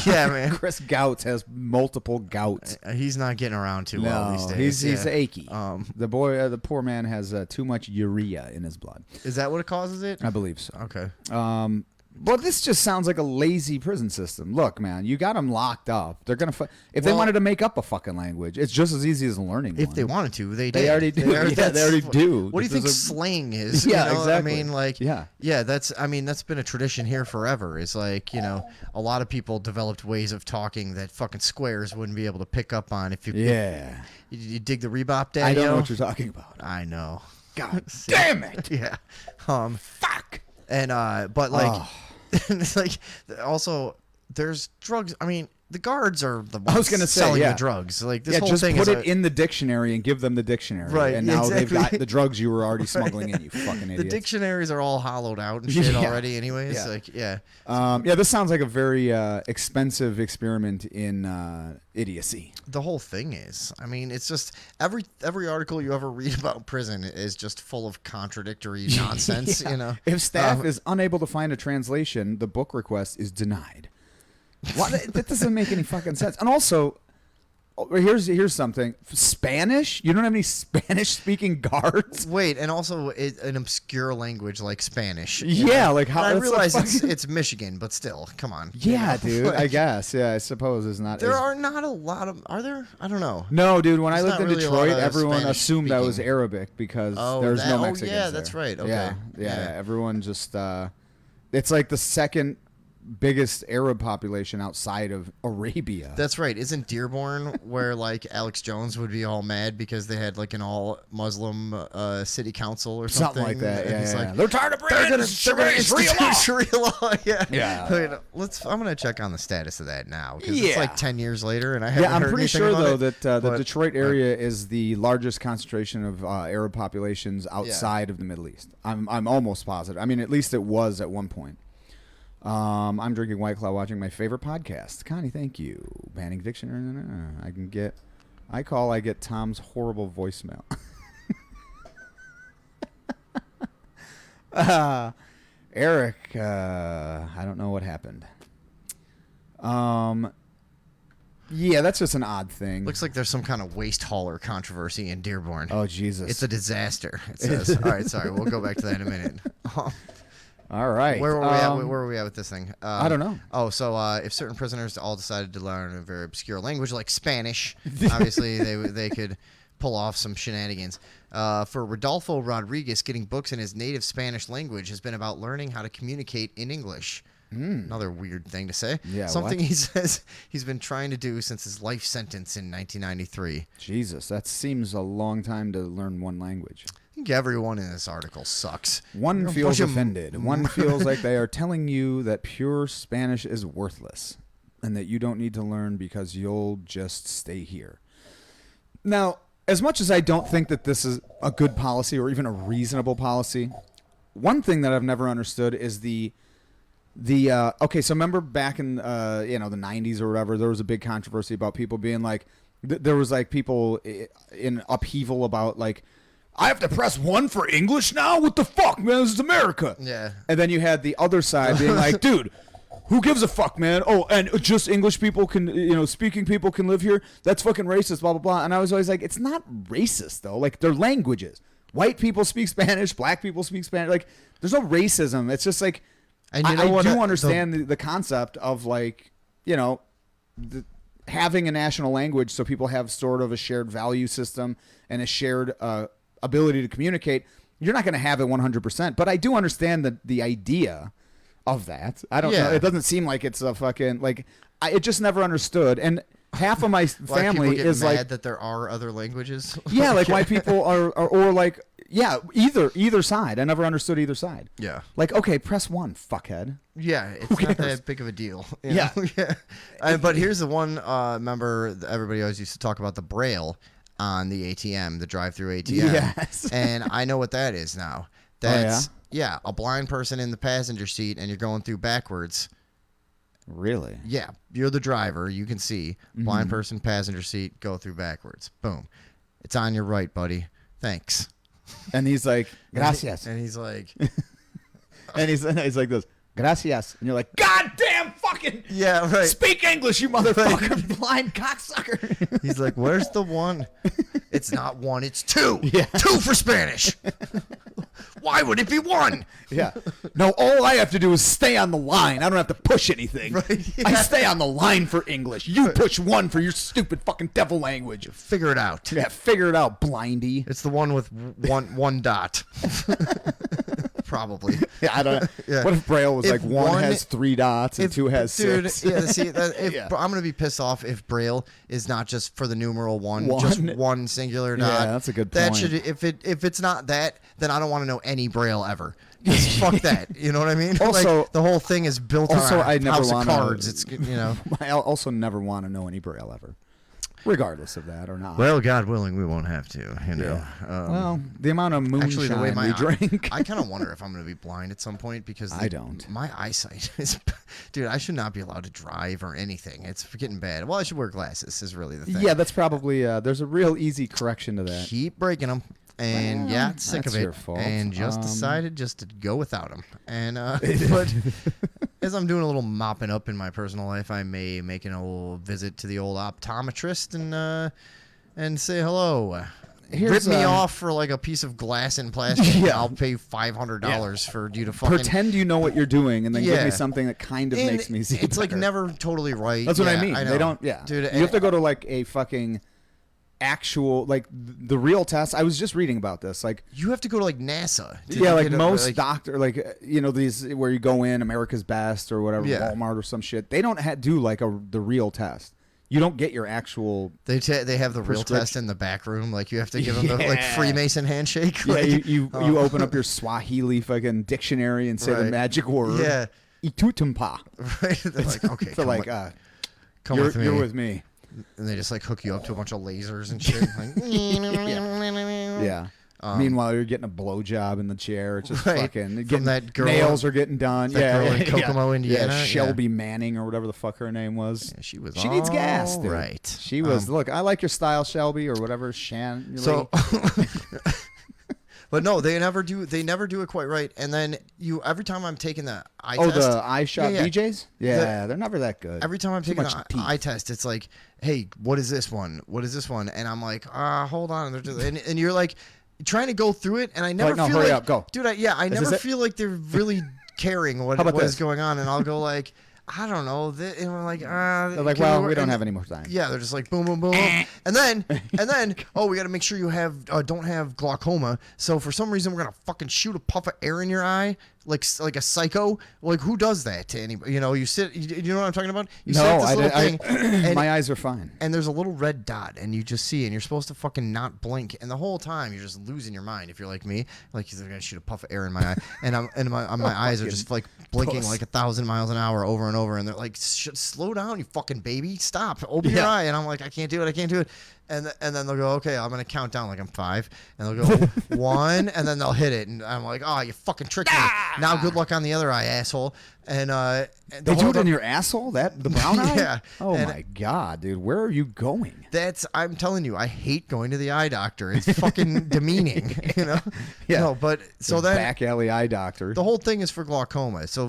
Yeah, man. Chris Gouts has multiple gouts. He's not getting around too well these No, days. he's yeah. achy. The poor man has too much urea in his blood. Is that what causes it? I believe so. Okay. Well, this just sounds like a lazy prison system. Look, man, you got them locked up. They're gonna if they wanted to make up a fucking language, it's just as easy as learning. If one. they wanted to, they already do. They already do. What do you think slang is? Yeah, you know? exactly. I mean, like, yeah. That's been a tradition here forever. It's like, a lot of people developed ways of talking that fucking squares wouldn't be able to pick up on if you. Yeah. You dig the rebop, Daddy? I don't know what you're talking about. I know. God damn it. Yeah. Fuck. And but like, it's like also there's drugs. I mean, the guards are the ones selling the drugs. Like this whole just thing put is it in the dictionary and give them the dictionary. Right, And now exactly. they've got the drugs you were already smuggling in. You fucking idiots. The dictionaries are all hollowed out and shit already. Anyways, this sounds like a very expensive experiment in idiocy. The whole thing is, I mean, it's just every article you ever read about prison is just full of contradictory nonsense. If staff is unable to find a translation, the book request is denied. That doesn't make any fucking sense. And also, here's something. Spanish? You don't have any Spanish-speaking guards? Wait, and also an obscure language like Spanish. Yeah, like how? I realize it's Michigan, but still, come on. Yeah, dude. I guess. Yeah, I suppose it's not. There are not a lot of. Are there? I don't know. No, dude. When I lived in really Detroit, a lot of everyone Spanish assumed that was speaking. Arabic because there's no Mexicans yeah, there. that's right. Okay. Yeah. Everyone just. It's like the second biggest Arab population outside of Arabia. That's right. Isn't Dearborn where like Alex Jones would be all mad because they had like an all Muslim city council or something? Something like that. And he's like, they're tired of bringing Sharia law. Sharia law. Yeah. Yeah. I mean, I'm gonna check on the status of that now because it's like 10 years later and I haven't I'm heard pretty anything sure about though it, that the but- Detroit area is the largest concentration of Arab populations outside of the Middle East. I'm almost positive. I mean, at least it was at one point. I'm drinking White Claw, watching my favorite podcast. Connie, thank you. Banning Dictionary. I get Tom's horrible voicemail. Eric, I don't know what happened. Yeah, that's just an odd thing. Looks like there's some kind of waste hauler controversy in Dearborn. Oh, Jesus. It's a disaster. It says. All right, sorry. We'll go back to that in a minute. All right. Where were we at with this thing? I don't know. Oh, so if certain prisoners all decided to learn a very obscure language like Spanish, obviously they could pull off some shenanigans. For Rodolfo Rodriguez, getting books in his native Spanish language has been about learning how to communicate in English. Another weird thing to say. Yeah, something he says he's been trying to do since his life sentence in 1993. Jesus, that seems a long time to learn one language. I think everyone in this article sucks. One feels offended. One feels like they are telling you that pure Spanish is worthless and that you don't need to learn because you'll just stay here. Now, as much as I don't think that this is a good policy or even a reasonable policy, one thing that I've never understood is okay, so remember back in the 90s or whatever, there was a big controversy about people being like, there was like people in upheaval about like, I have to press 1 for English now? What the fuck, man? This is America. Yeah. And then you had the other side being like, dude, who gives a fuck, man? Oh, and just English people can, speaking people can live here? That's fucking racist, blah, blah, blah. And I was always like, it's not racist, though. Like, they're languages. White people speak Spanish. Black people speak Spanish. Like, there's no racism. It's just like, and I do understand the concept of, like, having a national language so people have sort of a shared value system and a shared ability to communicate. You're not going to have it 100%, but I do understand the idea of that. I don't know. It doesn't seem like it's a fucking it just never understood. And half of my family is mad like that there are other languages. Yeah, like white people are or like either side. I never understood either side. Yeah. Like, okay, press 1, fuckhead. Yeah, it's not that big of a deal. Yeah. But here's the one member that everybody always used to talk about, the Braille on the ATM, the drive-through ATM. Yes. And I know what that is now. That's a blind person in the passenger seat and you're going through backwards. Really? Yeah. You're the driver, you can see. Blind person, passenger seat, go through backwards. Boom. It's on your right, buddy. Thanks. And he's like, gracias. And he's like and he's like this, gracias. And you're like, goddamn fucking right. Speak English, you motherfucker, blind cocksucker. He's like, where's the 1? It's not 1, it's 2. Yeah. 2 for Spanish. Why would it be 1? Yeah. No, all I have to do is stay on the line. I don't have to push anything. Right, yeah. I stay on the line for English. You push 1 for your stupid fucking devil language. Figure it out. Yeah, figure it out, blindy. It's the one with one dot. Probably. Yeah, I don't know. Yeah. What if Braille was If like 1 has 3 dots and 2 has 6? Yeah, see, Yeah. I'm gonna be pissed off if Braille is not just for the numeral 1, One. just 1 singular dot. Yeah, that's a good That point. should if it's not that, then I don't want to know any Braille ever. Just fuck that. You know what I mean? Also- like, the whole thing is built Also, on I a never house of wanna- cards. It's I also never want to know any Braille ever, regardless of that or not. Well, God willing, we won't have to. You know. Well, the amount of moonshine Actually, the way we drink. I kind of wonder if I'm going to be blind at some point because I don't. My eyesight is, dude. I should not be allowed to drive or anything. It's getting bad. Well, I should wear glasses. Is really the thing. Yeah, that's probably. There's a real easy correction to that. Keep breaking them, and Well, yeah, sick that's of it, your fault. and just decided just to go without them. And but as I'm doing a little mopping up in my personal life, I may make a little visit to the old optometrist and say hello. Here's, Rip me off for like a piece of glass and plastic. Yeah. I'll pay $500 for you to fucking Pretend you know what you're doing, and then give Yeah. me something that kind of And makes me see. it's like better. never totally right. That's what I Yeah, mean. know. They don't. Yeah, dude. You have to go to like a fucking actual the real test. I was just reading about this. Like You have to go to like NASA. to yeah, like get a- most doctor, like these where you go in America's Best or whatever, Yeah. Walmart or some shit. They don't do like the real test. You don't get your actual. They have the real test prescription. in the back room. Like you have to give them the like Yeah. Freemason handshake. Yeah, Like, you open up your Swahili fucking dictionary and say the Right. magic word. Yeah. Itutumpa. Right. They're like, okay, So come like, with, come with me. you're with me. And they just like hook you up to a bunch of lasers and shit. Like, Yeah. Meanwhile, you're getting a blowjob in the chair. It's just Right. fucking From getting, that girl- nails are getting done. that Yeah, girl in yeah, Kokomo, yeah. Indiana. Yeah, Yeah. Shelby Manning or whatever the fuck her name was. she was. She needs gas, dude. Right. She was. Look, I like your style, Shelby, or whatever. Shan. So, but no, they never do. They never do it quite right. And then every time I'm taking the eye test, the eye shot Yeah, yeah. BJs. Yeah, they're never that good. every time I'm Too taking much the teeth. eye test, it's like, hey, what is this one? What is this one? And I'm like, hold on. And, they're just, and you're like trying to go through it, and I never Like, no, feel hurry like, up, go. dude. I this never it? feel like they're really caring what How about is this? going on, and I'll go like, I don't know. And we're like, They're like, can well, work?" we don't And- have any more time. Yeah, they're just like boom, boom, boom, boom. and then, oh, we got to make sure you don't have glaucoma. So for some reason, we're gonna fucking shoot a puff of air in your eye, like a psycho. Like who does that to anybody? You know, you know what I'm talking about? You sit No, at this I little did. thing, and, My eyes are fine. and there's a little red dot, and you just see, and you're supposed to fucking not blink, and the whole time you're just losing your mind. If you're like me, like they're gonna shoot a puff of air in my eye, and my eyes are just like blinking puss. like 1,000 miles an hour over and over, and they're like, slow down, you fucking baby, stop, open your Yeah. eye, and I'm like, I can't do it, and then they'll go, okay, I'm gonna count down like I'm 5, and they'll go 1, and then they'll hit it, and I'm like, oh, you fucking tricked me. Now good luck on the other eye, asshole. And They do it in your asshole? The brown eye? Yeah. Oh And- my god, dude, where are you going? I'm telling you, I hate going to the eye doctor. It's fucking demeaning, you know. Yeah. No, but so The then back alley eye doctor. the whole thing is for glaucoma. So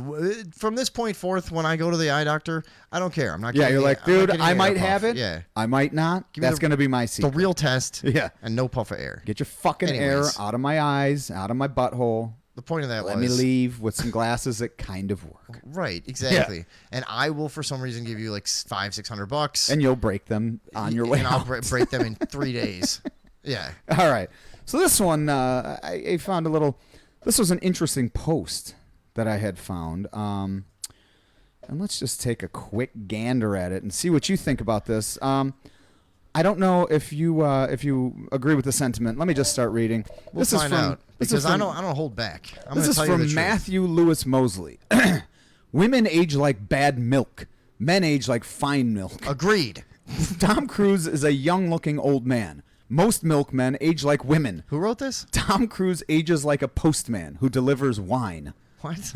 from this point forth, when I go to the eye doctor, I don't care. I'm not. Yeah, getting you're the- like, I'm not dude, getting I the might air puff. have it. Yeah, I might not. Give me That's going to be my the secret. real test. Yeah. and no puff of air. Get your fucking Anyways. air out of my eyes, out of my butthole. The point of that Let was me leave with some glasses that kind of work. right, exactly. And I will, for some reason, give you like $500-600, And you'll break them on your way and I'll out. break them in 3 days. Yeah. All right. So this one, I found a little. This was an interesting post that I had found. And let's just take a quick gander at it and see what you think about this. I don't know if you agree with the sentiment. Let me just start reading. We'll this find is from, out this because is from, I don't hold back. I'm This gonna is tell you the from truth. Matthew Lewis Mosley. Women age like bad milk. Men age like fine milk. Agreed. Tom Cruise is a young-looking old man. Most milkmen age like women. Who wrote this? Tom Cruise ages like a postman who delivers wine. What?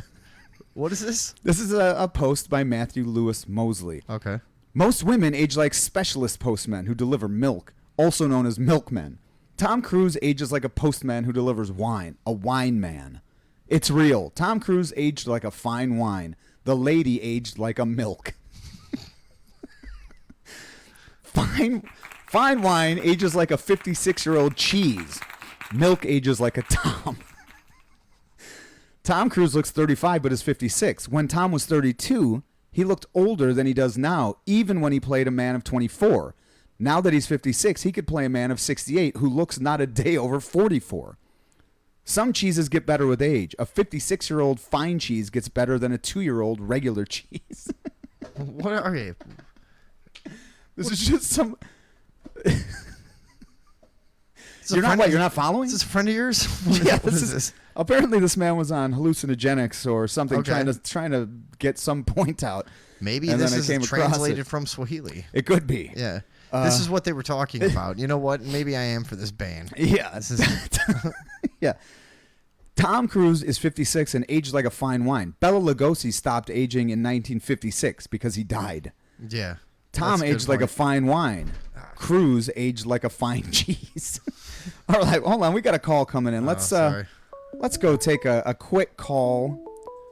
What is this? This is a post by Matthew Lewis Mosley. Okay. Most women age like specialist postmen who deliver milk, also known as milkmen. Tom Cruise ages like a postman who delivers wine, a wine man. It's real. Tom Cruise aged like a fine wine. The lady aged like a milk. Fine wine ages like a 56-year-old cheese. Milk ages like a Tom. Tom Cruise looks 35 but is 56. When Tom was 32, he looked older than he does now, even when he played a man of 24. Now that he's 56, he could play a man of 68 who looks not a day over 44. Some cheeses get better with age. A 56-year-old fine cheese gets better than a 2-year-old regular cheese. What are you? This is just some... You're not following? Is this a friend of yours? Yeah, What is this? Apparently, this man was on hallucinogenics or something, Okay. trying to get some point out. Maybe And this then I is came across translated it. from Swahili. It could be. Yeah. This is what they were talking about. You know what? Maybe I am for this band. Yeah. This is Yeah. Tom Cruise is 56 and aged like a fine wine. Bela Lugosi stopped aging in 1956 because he died. yeah. Tom That's a good aged like a point. fine wine. Cruise aged like a fine cheese. All right, hold on. We got a call coming in. Let's sorry. let's go take a quick call.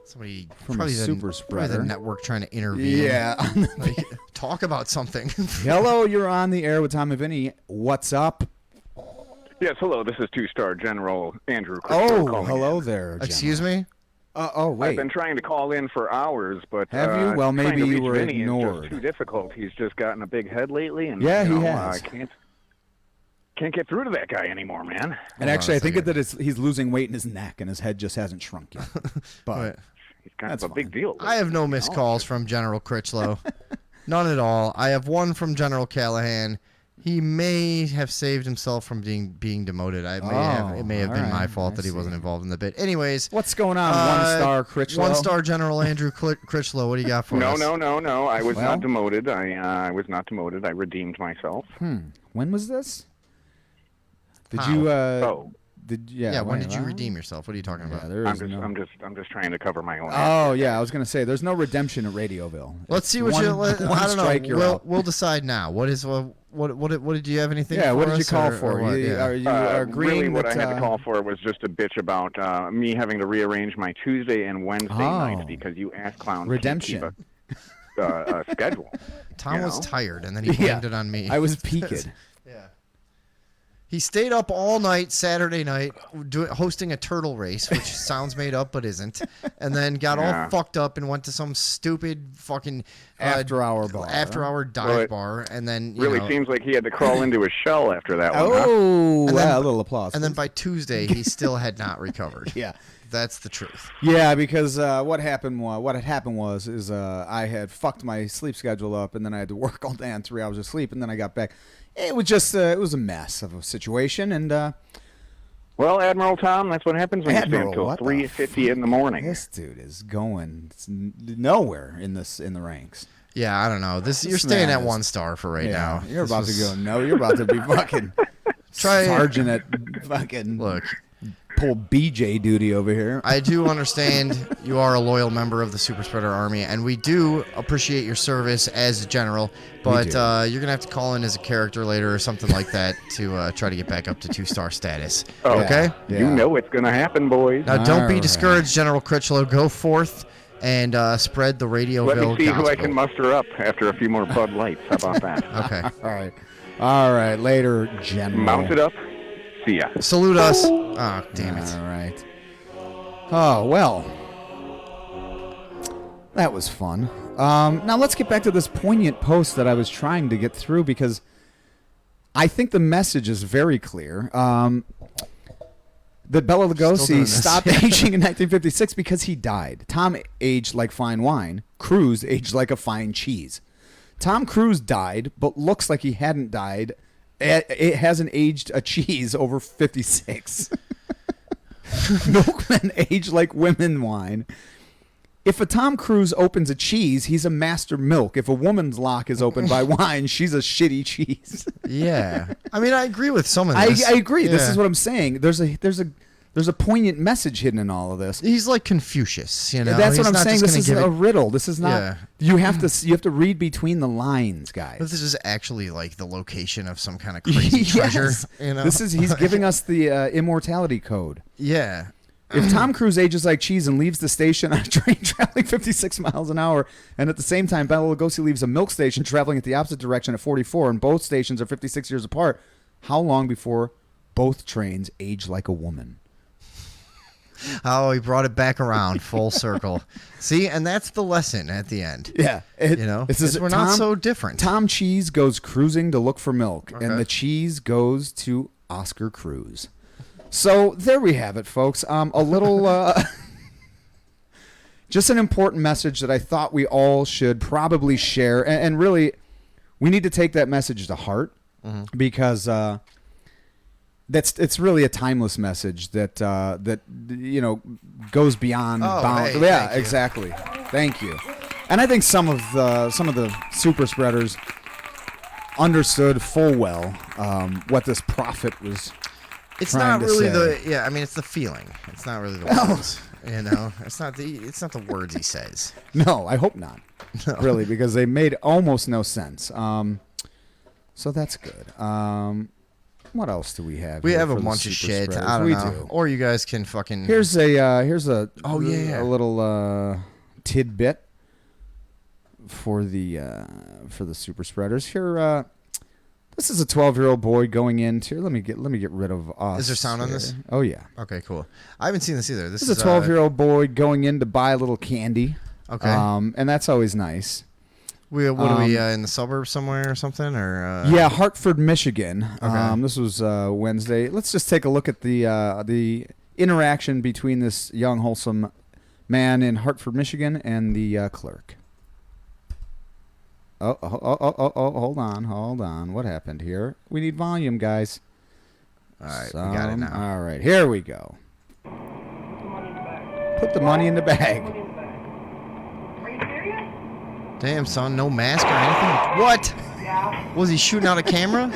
Somebody from probably a the, super probably spreader. the network trying to intervene. Yeah. Like, talk about something. Hello, you're on the air with Tom and Vinny. What's up? Yes, hello. This is two-star General Andrew. Oh, calling hello in. there. Excuse me? Oh, wait. I've been trying to call in for hours, but Have you? Well, trying maybe to you reach were Vinny is ignored. just too difficult. He's just gotten a big head lately, and Yeah, you he know, has. I can't get through to that guy anymore, man. And actually, I think that he's losing weight in his neck, and his head just hasn't shrunk yet. But Right. He's kind That's of a big deal. I have no missed calls from General Critchlow. None at all. I have one from General Callahan. He may have saved himself from being demoted. It may have been my fault that he wasn't involved in the bit. Anyways, what's going on, one-star Critchlow? One-star General Andrew Critchlow. What do you got for us? No. I was not demoted. I was not demoted. I redeemed myself. When was this? Did How? you? Yeah. When did you redeem yourself? What are you talking about? Yeah, there is no. I'm just trying to cover my own. Oh yeah, I was gonna say there's no redemption at Radioville. Let's see what one, you. one I don't strike, know. you're out. We'll decide now. What did you have anything? Yeah, for what did you us, call or for? what? You- Yeah. Are you agreeing really, what that, I had to call for was just a bitch about me having to rearrange my Tuesday and Wednesday nights because you ass clowns redemption. can't keep a schedule. Tom you was know? tired, and then he blamed it on me. I was peaked. Yeah. He stayed up all night Saturday night hosting a turtle race, which sounds made up but isn't, and then got all fucked up and went to some stupid fucking after-hour bar, dive bar, and then Really seems like he had to crawl into his shell after that one. Oh, And then- a little applause. And then by Tuesday, he still had not recovered. Yeah. That's the truth. Yeah, because what had happened was I had fucked my sleep schedule up, and then I had to work all day on 3 hours of sleep, and then I got back. It was just it was a mess of a situation, and Well, Admiral Tom, that's what happens when Admiral, you stay what until the 3:50 in the morning. this dude is going nowhere in the ranks. Yeah, I don't know. You're staying at 1 star for right now. You're about to go. No, you're about to be fucking sergeant at fucking look. Pull BJ duty over here. I do understand you are a loyal member of the Super Spreader Army, and we do appreciate your service as a general, but you're going to have to call in as a character later or something like that to try to get back up to 2-star status. Oh, okay? Yeah. You know it's going to happen, boys. Now, don't be All discouraged, General Critchlow. Go forth and spread the Radioville Let me see gospel. who I can muster up after a few more Bud Lights. How about that? Okay. All right. Later, General. Mount it up. See ya. Salute us. Oh, damn it. All right. Oh, well. That was fun. Now let's get back to this poignant post that I was trying to get through because I think the message is very clear. That Bela Lugosi stopped aging in 1956 because he died. Tom aged like fine wine. Cruise aged like a fine cheese. Tom Cruise died, but looks like he hadn't died. It hasn't aged a cheese over 56. Milkmen age like women wine. If a Tom Cruise opens a cheese, he's a master milk. If a woman's lock is opened by wine, she's a shitty cheese. Yeah. I mean, I agree with some of this. I agree. This Yeah. is what I'm saying. There's a poignant message hidden in all of this. He's like Confucius, you know. That's He's what I'm not saying. just This gonna is give a it- riddle. This is not. Yeah. You have to read between the lines, guys. But this is actually like the location of some kind of crazy treasure. Yes. You know? He's giving us the immortality code. Yeah. If Tom Cruise ages like cheese and leaves the station on a train traveling 56 miles an hour, and at the same time Bela Lugosi leaves a milk station traveling at the opposite direction at 44, and both stations are 56 years apart, how long before both trains age like a woman? Oh, he brought it back around full circle. See, and that's the lesson at the end. Yeah. We're not so different. Tom Cheese goes cruising to look for milk, and the cheese goes to Oscar Cruz. So there we have it, folks. A little, just an important message that I thought we all should probably share, and really, we need to take that message to heart because it's really a timeless message that goes beyond bounds. Hey, yeah, exactly. Thank you. And I think some of the super spreaders understood full well what this prophet was. It's trying not to really say. I mean, it's the feeling. It's not really the words. It's not the words he says. No, I hope not. No. Really, because they made almost no sense. So that's good. What else do we have? We here have for a the bunch of super shit. spreaders? I don't we know. do. Or you guys can fucking. Here's a little tidbit for the super spreaders. Here, this is a 12-year-old boy going into. Let me get rid of us. Is there sound on this? Oh yeah. Okay, cool. I haven't seen this either. This is a 12-year-old boy going in to buy a little candy. Okay. And that's always nice. What are we in the suburbs somewhere or something or? Yeah, Hartford, Michigan. Okay. This was Wednesday. Let's just take a look at the interaction between this young, wholesome man in Hartford, Michigan, and the clerk. Oh, hold on. What happened here? We need volume, guys. All right, we got it now. All right, here we go. Put the money in the bag. Damn, son, no mask or anything? What? Yeah. Was he shooting out a camera?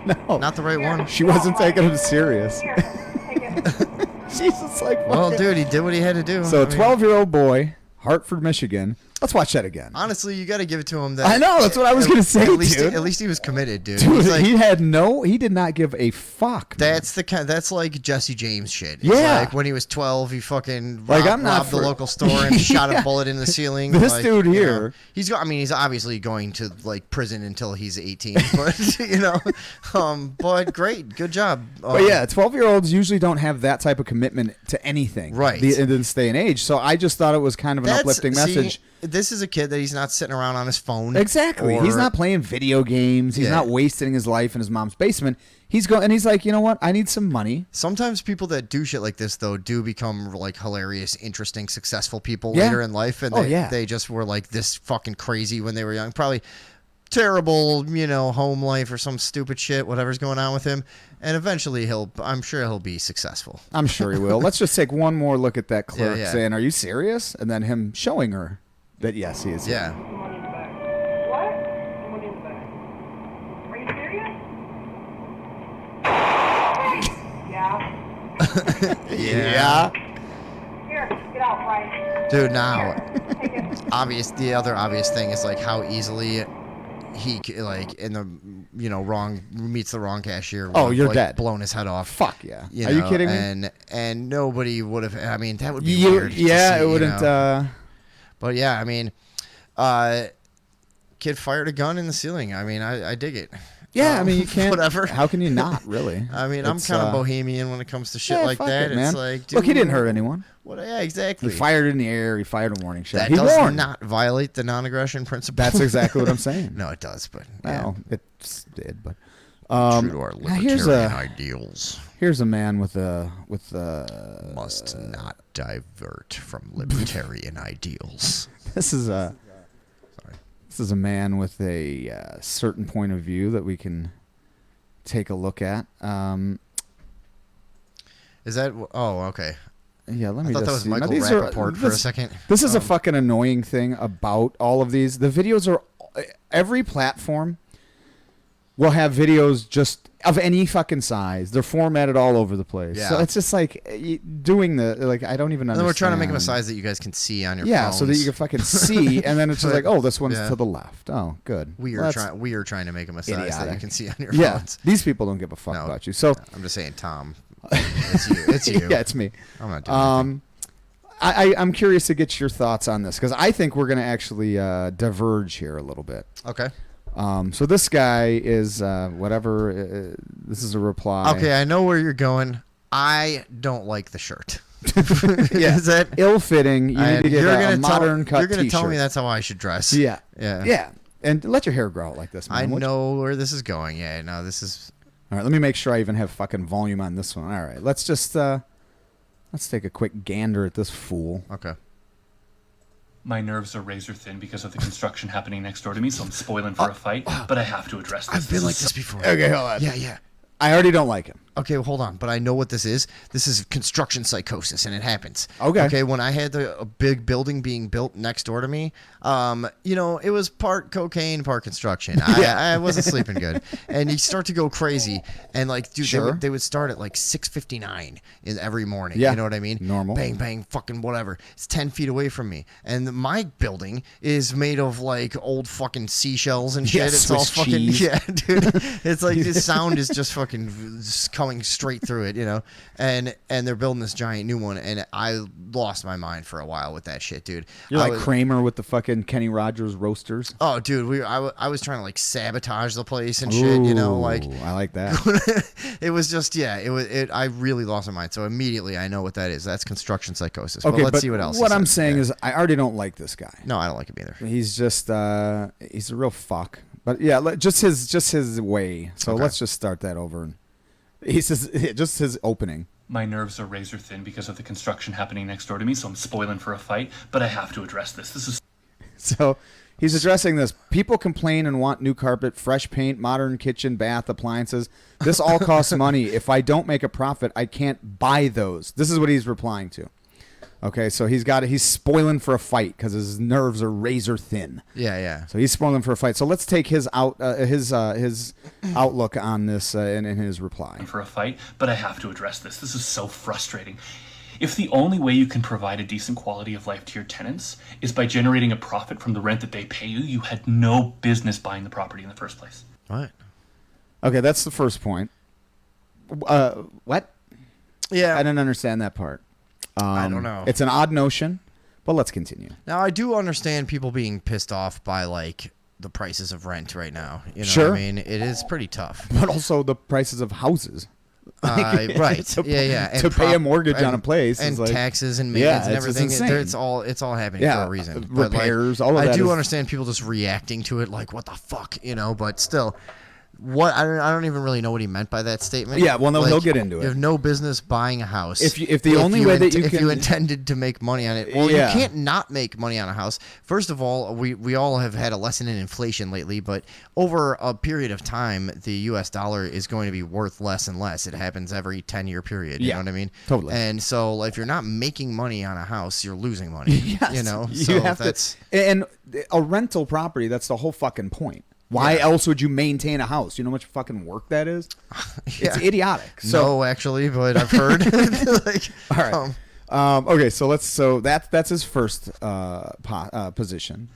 No. Not the right one? She wasn't taking him serious. Here, take it. She's just like, well, dude, he did what he had to do. So, 12-year-old boy, Hartford, Michigan. Let's watch that again. Honestly, you got to give it to him. That I know, that's what I was going to say, dude. At least he was committed, dude. Dude, He's like, he did not give a fuck. Man. That's like Jesse James shit. It's Yeah. like when he was 12, he fucking robbed the local store and shot a bullet in the ceiling. This like, dude here. He's obviously going to like prison until he's 18, but but great, good job. But yeah, 12-year-olds usually don't have that type of commitment to anything, right? In this day and age. So I just thought it was kind of an uplifting message. This is a kid that he's not sitting around on his phone. Exactly. He's not playing video games. He's not wasting his life in his mom's basement. He's going and he's like, you know what? I need some money. Sometimes people that do shit like this though do become like hilarious, interesting, successful people later in life, and they just were like this fucking crazy when they were young. Probably terrible, home life or some stupid shit, whatever's going on with him. And eventually I'm sure he'll be successful. I'm sure he will. Let's just take one more look at that clerk saying, "Are you serious?" And then him showing her that yes, he is. Yeah. Money in the bag. What? Money in the bag. Are you serious? Yeah. Yeah. Here, get out, Frank. Dude, now, Take it. the other obvious thing is like how easily he like in the meets the wrong cashier. Oh, you're dead. Blown his head off. Fuck yeah. Are you kidding me? And nobody would have. I mean, that would be weird. Yeah, to see, it wouldn't. But yeah, I mean, kid fired a gun in the ceiling. I mean, I dig it. Yeah, I mean, you can't. Whatever. How can you not, really? I mean, I'm kind of bohemian when it comes to shit like that. Man. It's like, dude, look, he didn't hurt anyone. Yeah, exactly. He fired in the air. He fired a warning shot. That He does warned. not violate the non-aggression principle. That's exactly what I'm saying. No, it does, but well, it did, but true to our libertarian ideals. Here's a man with must not divert from libertarian ideals. This is a man with a certain point of view that we can take a look at. Is that? Oh, okay. Yeah, let me. I thought just that was see. Michael Rappaport for a second. This is a fucking annoying thing about all of these. The videos are every platform will have videos just of any fucking size. They're formatted all over the place. Yeah. So it's just like doing I don't even understand. And then we're trying to make them a size that you guys can see on your yeah, phones. so that you can fucking see, and then it's just like, oh, this one's to the left. Oh, good. We are trying to make them a size that you can see on your phones. These people don't give a fuck about you. So I'm just saying, Tom. It's you. It's you. Yeah, it's me. I'm not doing anything. I'm curious to get your thoughts on this because I think we're going to actually diverge here a little bit. Okay. So this guy is whatever. This is a reply. Okay, I know where you're going. I don't like the shirt. Yeah, Is that ill-fitting. You need to get a modern cut You're going to tell me t-shirt. that's how I should dress. Yeah. Yeah. Yeah. And let your hair grow out like this, man. I would you? know where this is going. Yeah, no, this is... All right, let me make sure I even have fucking volume on this one. All right, let's just let's take a quick gander at this fool. Okay. My nerves are razor thin because of the construction happening next door to me, so I'm spoiling for a fight, but I have to address this. I've been like this before. Okay, hold on. Yeah. I already don't like him. Okay, well, hold on. But I know what this is. This is construction psychosis, and it happens. Okay. Okay, when I had a big building being built next door to me, it was part cocaine, part construction. I wasn't sleeping good. And you start to go crazy. And, like, dude, Sure. they would start at, like, 6:59 every morning. Yeah. You know what I mean? Normal. Bang, bang, fucking whatever. It's 10 feet away from me. And my building is made of, like, old fucking seashells and shit. Yeah, It's all Swiss fucking... cheese. Yeah, dude. It's like this sound is just fucking just coming straight through it, and they're building this giant new one, and I lost my mind for a while with that shit, dude. You're like Kramer with the fucking Kenny Rogers roasters. Oh, dude, I was trying to like sabotage the place and shit, like I like that. it was just I really lost my mind. So immediately I know what that is. That's construction psychosis. Okay, but let's but see what else. What he I'm said. saying Yeah. is I already don't like this guy. No, I don't like him either. He's just he's a real fuck. But yeah, just his way. So Okay. let's just start that over. And he says just his opening. My nerves are razor thin because of the construction happening next door to me, so I'm spoiling for a fight, but I have to address this. This is... So he's addressing this. People complain and want new carpet, fresh paint, modern kitchen, bath, appliances. This all costs money. If I don't make a profit, I can't buy those. This is what he's replying to. Okay, so he's spoiling for a fight because his nerves are razor thin. Yeah. So he's spoiling for a fight. So let's take his outlook on this in his reply. For a fight, but I have to address this. This is so frustrating. If the only way you can provide a decent quality of life to your tenants is by generating a profit from the rent that they pay you, you had no business buying the property in the first place. What? Okay, that's the first point. What? Yeah. I didn't understand that part. I don't know. It's an odd notion, but let's continue. Now I do understand people being pissed off by like the prices of rent right now. You know Sure. what I mean? It is pretty tough. But also the prices of houses. Right. To, Yeah. To pay a mortgage on a place and is like, taxes and maintenance and it's everything. insane. It's all happening Yeah, for a reason. But, repairs, all of I that do is- understand people just reacting to it like, what the fuck, But still, what I don't even really know what he meant by that statement. Yeah, well, no, Like, he'll get into it. You have no business buying a house If the only way that you if can- you intended to make money on it. Well, Yeah. you can't not make money on a house. First of all, we all have had a lesson in inflation lately, but over a period of time, the U.S. dollar is going to be worth less and less. It happens every 10-year period. You Yeah, know what I mean? totally. And so, if you're not making money on a house, you're losing money. Yes, So you have that's to. And a rental property, that's the whole fucking point. Why else would you maintain a house? You know how much fucking work that is? It's idiotic. So, no, actually, but I've heard. all right. Okay, so that's his first position.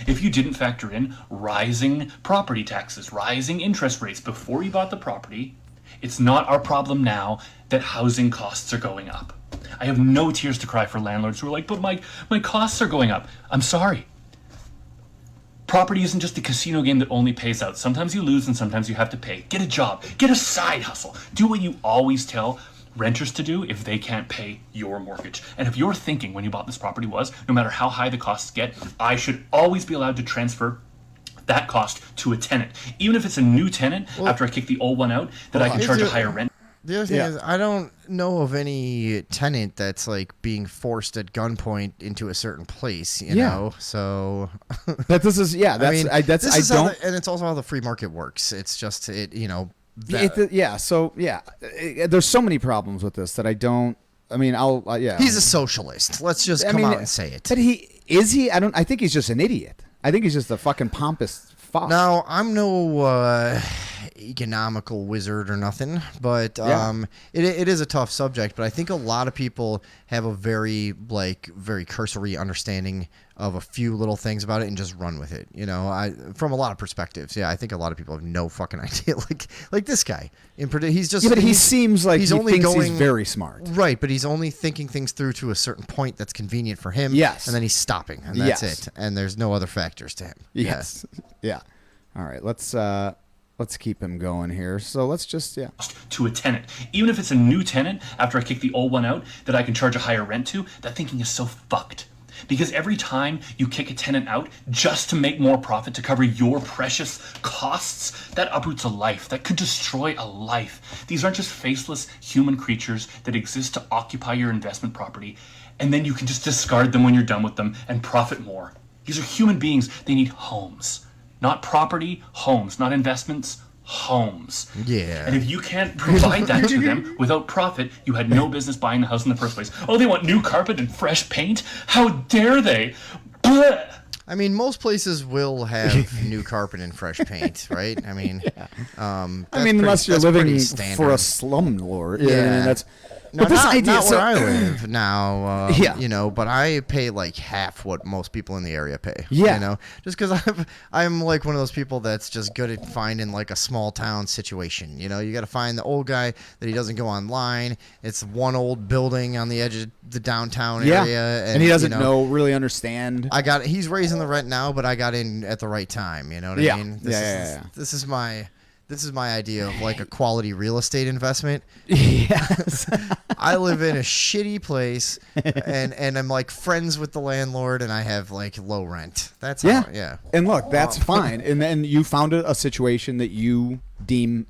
If you didn't factor in rising property taxes, rising interest rates before you bought the property, it's not our problem now that housing costs are going up. I have no tears to cry for landlords who are like, but my costs are going up. I'm sorry. Property isn't just a casino game that only pays out. Sometimes you lose and sometimes you have to pay. Get a job. Get a side hustle. Do what you always tell renters to do if they can't pay your mortgage. And if your thinking when you bought this property was, no matter how high the costs get, I should always be allowed to transfer that cost to a tenant. Even if it's a new tenant, after I kick the old one out, that I can charge a higher rent. The other thing is, I don't know of any tenant that's like being forced at gunpoint into a certain place, you know. So But this is and it's also how the free market works. It's just there's so many problems with this that I don't. I mean, He's a socialist. Let's just come out and say it. But I think he's just an idiot. I think he's just a fucking pompous fuck. Now, I'm no economical wizard or nothing, but it is a tough subject. But I think a lot of people have a very cursory understanding of a few little things about it and just run with it. From a lot of perspectives. Yeah, I think a lot of people have no fucking idea. Like this guy in particular, he's just. Yeah, but he seems like he's he only thinks going, he's very smart. Right, but he's only thinking things through to a certain point that's convenient for him. Yes, and then he's stopping, and that's it. And there's no other factors to him. Yes. Yeah. All right. Let's let's keep him going here. So let's just to a tenant. Even if it's a new tenant after I kick the old one out that I can charge a higher rent to, that thinking is so fucked. Because every time you kick a tenant out just to make more profit to cover your precious costs, that uproots a life. That could destroy a life. These aren't just faceless human creatures that exist to occupy your investment property, and then you can just discard them when you're done with them and profit more. These are human beings. They need homes. Not property, homes. Not investments, homes. Yeah. And if you can't provide that to them without profit, you had no business buying the house in the first place. Oh, they want new carpet and fresh paint? How dare they? Blech. I mean, most places will have new carpet and fresh paint, right? I mean, unless you're living for a slumlord. Yeah, that's. No, but this not, idea, not where I live now, yeah. you know, but I pay like half what most people in the area pay. Yeah. You know, just because I'm like one of those people that's just good at finding like a small town situation. You know, you got to find the old guy that he doesn't go online. It's one old building on the edge of the downtown area. And he doesn't really understand. He's raising the rent now, but I got in at the right time. You know what I mean? This is my idea of like a quality real estate investment. Yes. I live in a shitty place and I'm like friends with the landlord and I have like low rent. That's how, And look, that's fine. And then you found a situation that you deem,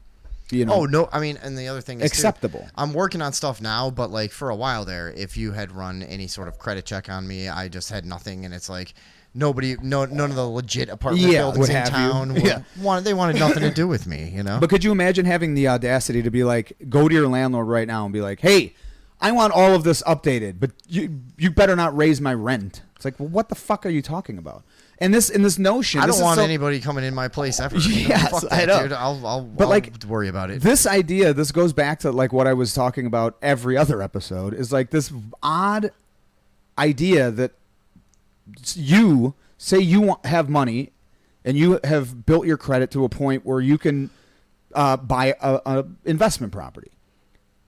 Oh no, I mean, and the other thing is acceptable. Too, I'm working on stuff now, but like for a while there, if you had run any sort of credit check on me, I just had nothing, and it's like none of the legit apartment buildings in town they wanted nothing to do with me, you know. But could you imagine having the audacity to be like, go to your landlord right now and be like, hey, I want all of this updated, but you better not raise my rent. It's like, well, what the fuck are you talking about? And this notion, I don't want anybody coming in my place ever. Yes, fuck that, I know. Dude. I'll worry about it. This idea, this goes back to like what I was talking about every other episode, is like this odd idea that you say you have money and you have built your credit to a point where you can buy a investment property.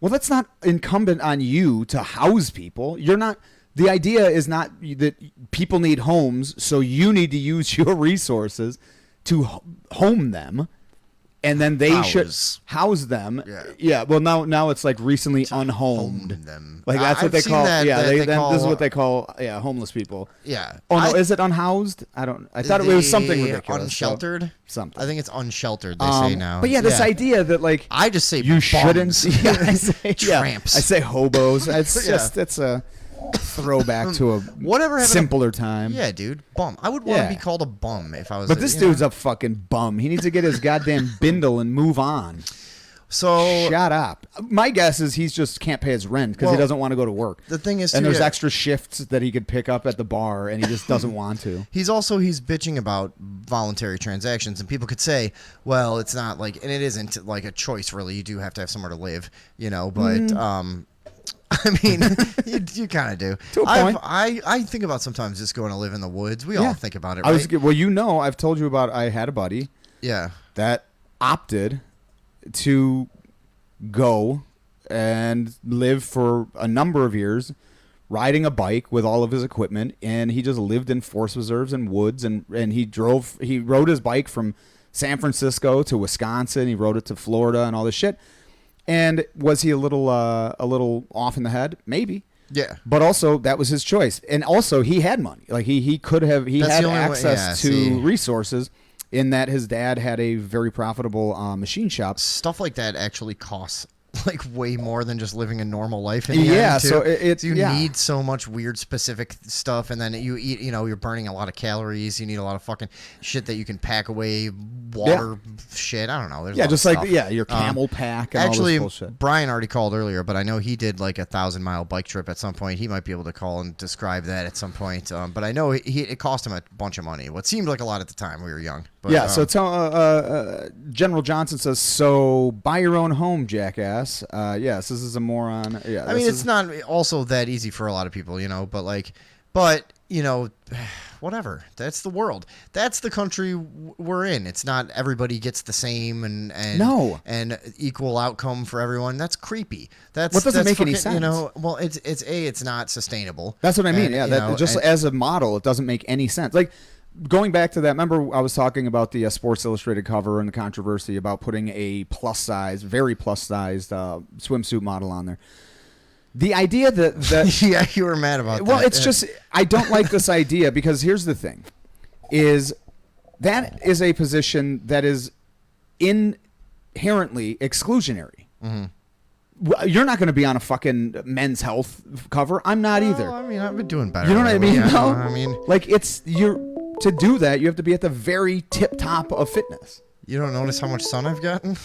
Well, that's not incumbent on you to house people. You're not. The idea is not that people need homes, so you need to use your resources to home them, and then they should house them. Yeah. Well, now it's like recently unhomed. Them. Like that's what they call. This is what they call homeless people. Yeah. Oh no, is it unhoused? I thought it was something ridiculous. Unsheltered. Something. I think it's unsheltered. They say now. But this idea that like I just say you bums. shouldn't. I say tramps. I say hobos. It's just it's a throwback to a simpler time. Yeah, dude. Bum. I would want to be called a bum if I was. But this dude's a fucking bum. He needs to get his goddamn bindle and move on. So shut up. My guess is he's just can't pay his rent because he doesn't want to go to work. The thing is, and there's extra shifts that he could pick up at the bar, and he just doesn't want to. He's bitching about voluntary transactions, and people could say, well, it's not like, and it isn't like a choice really. You do have to have somewhere to live, you know. But I mean, you kind of do. To a point. I think about sometimes just going to live in the woods. We all think about it, right? I've told you about. I had a buddy. Yeah. That opted to go and live for a number of years riding a bike with all of his equipment, and he just lived in forest reserves and woods, and he rode his bike from San Francisco to Wisconsin. He rode it to Florida and all this shit. And was he a little off in the head? Maybe. Yeah. But also that was his choice. And also he had money. Like he could have had access to resources in that his dad had a very profitable machine shop. Stuff like that actually costs like way more than just living a normal life in the end, too. So you need so much weird specific stuff, and then you eat, you're burning a lot of calories. You need a lot of fucking shit that you can pack away, water shit. I don't know. There's just like your camel pack and actually, all this bullshit. Brian already called earlier, but I know he did like a 1,000-mile bike trip at some point. He might be able to call and describe that at some point. But I know it cost him a bunch of money. What seemed like a lot at the time. We were young. But, so General Johnson says, so buy your own home, jackass. Yes, this is a moron. Yeah, I mean, it's not also that easy for a lot of people, but whatever. That's the world. That's the country we're in. It's not everybody gets the same and equal outcome for everyone. That's creepy. What doesn't make any sense? Well, it's not sustainable. That's what I mean. Just as a model, it doesn't make any sense. Like, going back to that, remember I was talking about the Sports Illustrated cover and the controversy about putting a very plus-sized swimsuit model on there. The idea that yeah, you were mad about that. Well, it's just I don't like this idea because here's the thing: is that is a position that is inherently exclusionary. You're not going to be on a fucking Men's Health cover. I'm not either. I mean, I've been doing better. You know what I mean? Yeah, No? I mean, like to do that, you have to be at the very tip top of fitness. You don't notice how much sun I've gotten?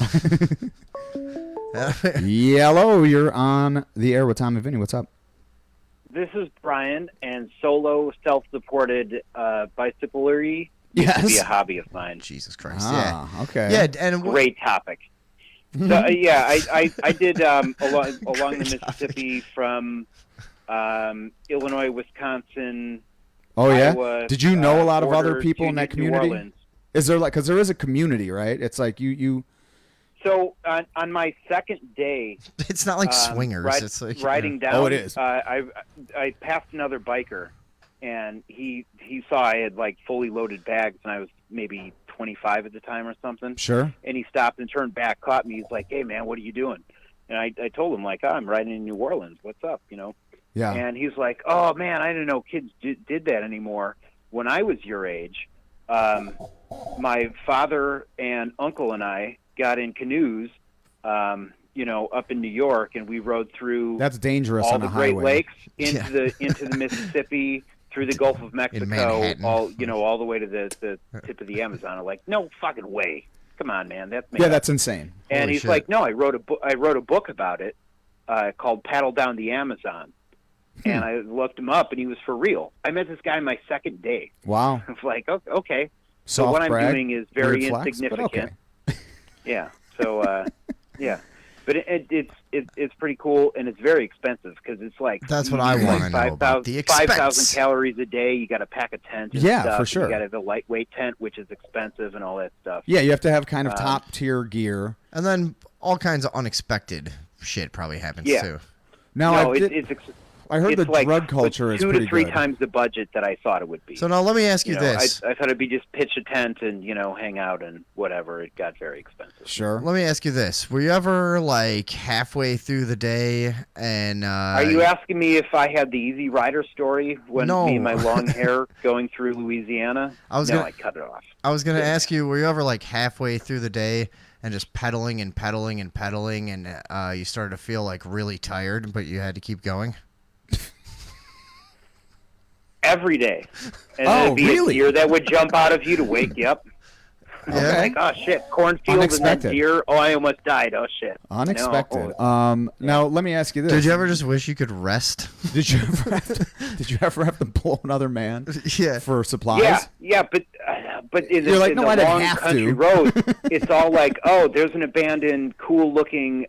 Yellow, you're on the air with Tom and Vinny. What's up? This is Brian, and solo self-supported bicyclery used to be a hobby of mine. Jesus Christ! Ah, yeah. Okay. Yeah, and great topic. So I did along the Mississippi from Illinois, Wisconsin. Oh yeah. Iowa, Did you know a lot of other border people to in that New community? Orleans. Is there because there is a community, right? It's like you. So on my second day, it's not like swingers. It's like riding down. Oh, it is. I passed another biker, and he saw I had like fully loaded bags, and I was maybe 25 at the time or something. Sure. And he stopped and turned back, caught me. He's like, "Hey man, what are you doing?" And I told him like, "Oh, I'm riding in New Orleans. What's up?" You know. Yeah. And he's like, "Oh man, I didn't know kids did that anymore. When I was your age, my father and uncle and I got in canoes, up in New York, and we rode through That's dangerous all on the a Great highway. Lakes into the Mississippi, through the Gulf of Mexico, Manhattan. all the way to the tip of the Amazon." I'm like, "No fucking way! Come on, man, that's made Yeah, up." that's insane. And Holy he's shit. like, "No, I wrote a book about it called Paddle Down the Amazon." And I looked him up, and he was for real. I met this guy my second day. Wow. I was like, okay. So Soft what I'm brag, doing is very weird flex, but insignificant. okay. Yeah. So yeah, but it's pretty cool, and it's very expensive because it's like That's what you I need wanna know about the expense. 5,000 calories a day. You got to pack a tent. And Yeah, stuff, for and sure. You got to have a lightweight tent, which is expensive, and all that stuff. Yeah, you have to have kind of top tier gear. And then all kinds of unexpected shit probably happens Yeah. too. Now, No, I heard it's the like drug culture is 2 pretty to 3 good. times the budget that I thought it would be. So now let me ask you know, this. I thought it'd be just pitch a tent and hang out and whatever. It got very expensive. Sure. Let me ask you this. Were you ever like halfway through the day and Are you asking me if I had the Easy Rider story when No. me and my long hair going through Louisiana? I cut it off. I was going to ask you, were you ever like halfway through the day and just pedaling and pedaling and pedaling and you started to feel like really tired, but you had to keep going? Every day. And there'd be a deer that would jump out of you to wake you up. I was like, oh shit, cornfield and then Unexpected. deer. Oh, I almost died. Oh shit. Unexpected. No. Now let me ask you this: Did you ever just wish you could rest? Did you ever have to pull another man? Yeah. For supplies. Yeah, but in You're the, like, in no, the I didn't long have country to. road, it's all like, oh, there's an abandoned, cool-looking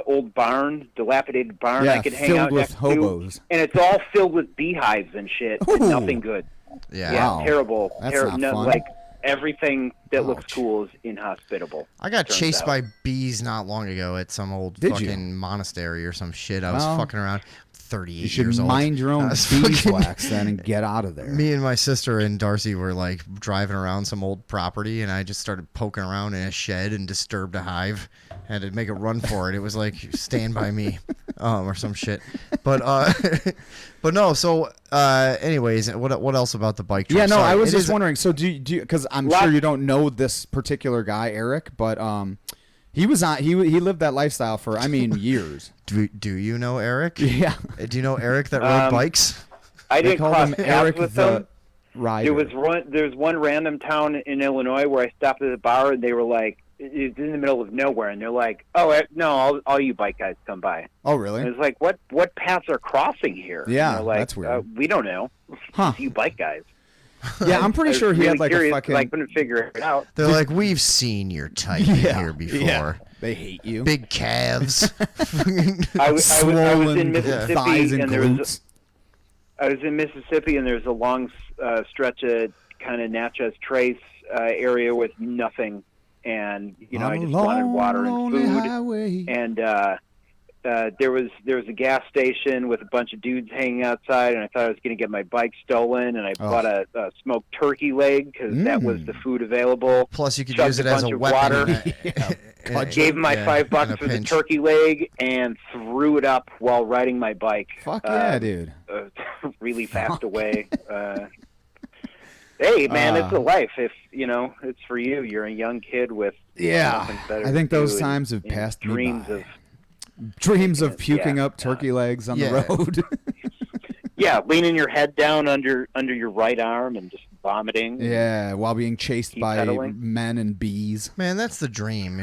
old barn, dilapidated barn Yeah, I could hang filled out with next hobos. to, and it's all filled with beehives and shit. And Ooh. nothing good. Yeah. Wow. Terrible. That's not fun. Like everything that looks cool is inhospitable. I got turns chased out. by bees not long ago at some old Did you? fucking monastery or some shit. I was Well, fucking around. 38 You should years old. mind your I own was beeswax then and get out of there. Me and my sister and Darcy were like driving around some old property, and I just started poking around in a shed and disturbed a hive. Had to make a run for it. It was like Stand By Me, or some shit. But but no. So anyways, what else about the bike trip? Yeah, no, Sorry, I was it just is- wondering. So do you because I'm sure you don't know this particular guy, Eric, but he was on. He lived that lifestyle for years. Do you know Eric? Yeah. Do you know Eric that rode bikes? I They didn't called cross him paths Eric with the them. Rider. There's one random town in Illinois where I stopped at a bar and they were like, it's in the middle of nowhere, and they're like, oh no, all you bike guys come by. Oh really? And it's like, what paths are crossing here? Yeah, and they're like, that's weird. We don't know. Huh. You bike guys. Yeah, I'm pretty I was sure he really had like curious, a fucking. but I couldn't figure it out. They're like, we've seen your type in here before. Yeah. They hate you. Big calves. I was in Swollen Mississippi, thighs and and there was glutes. I was in Mississippi, and there's a long stretch of kind of Natchez Trace area with nothing, and I just wanted water and food, Highway. and there was a gas station with a bunch of dudes hanging outside, and I thought I was going to get my bike stolen, and I bought a smoked turkey leg because that was the food available. Plus, you could Chugged use it a as bunch a of weapon. water. Gave him my $5 for the turkey leg and threw it up while riding my bike. Fuck yeah, dude. Really fast away. Hey, man, it's a life. If, it's for you. You're a young kid with nothing better I think to do those times have and passed me dreams by. of Dreams of puking up turkey legs on the road. Yeah, leaning your head down under your right arm and just vomiting. Yeah, while being chased by pedaling. men and bees. Man, that's the dream,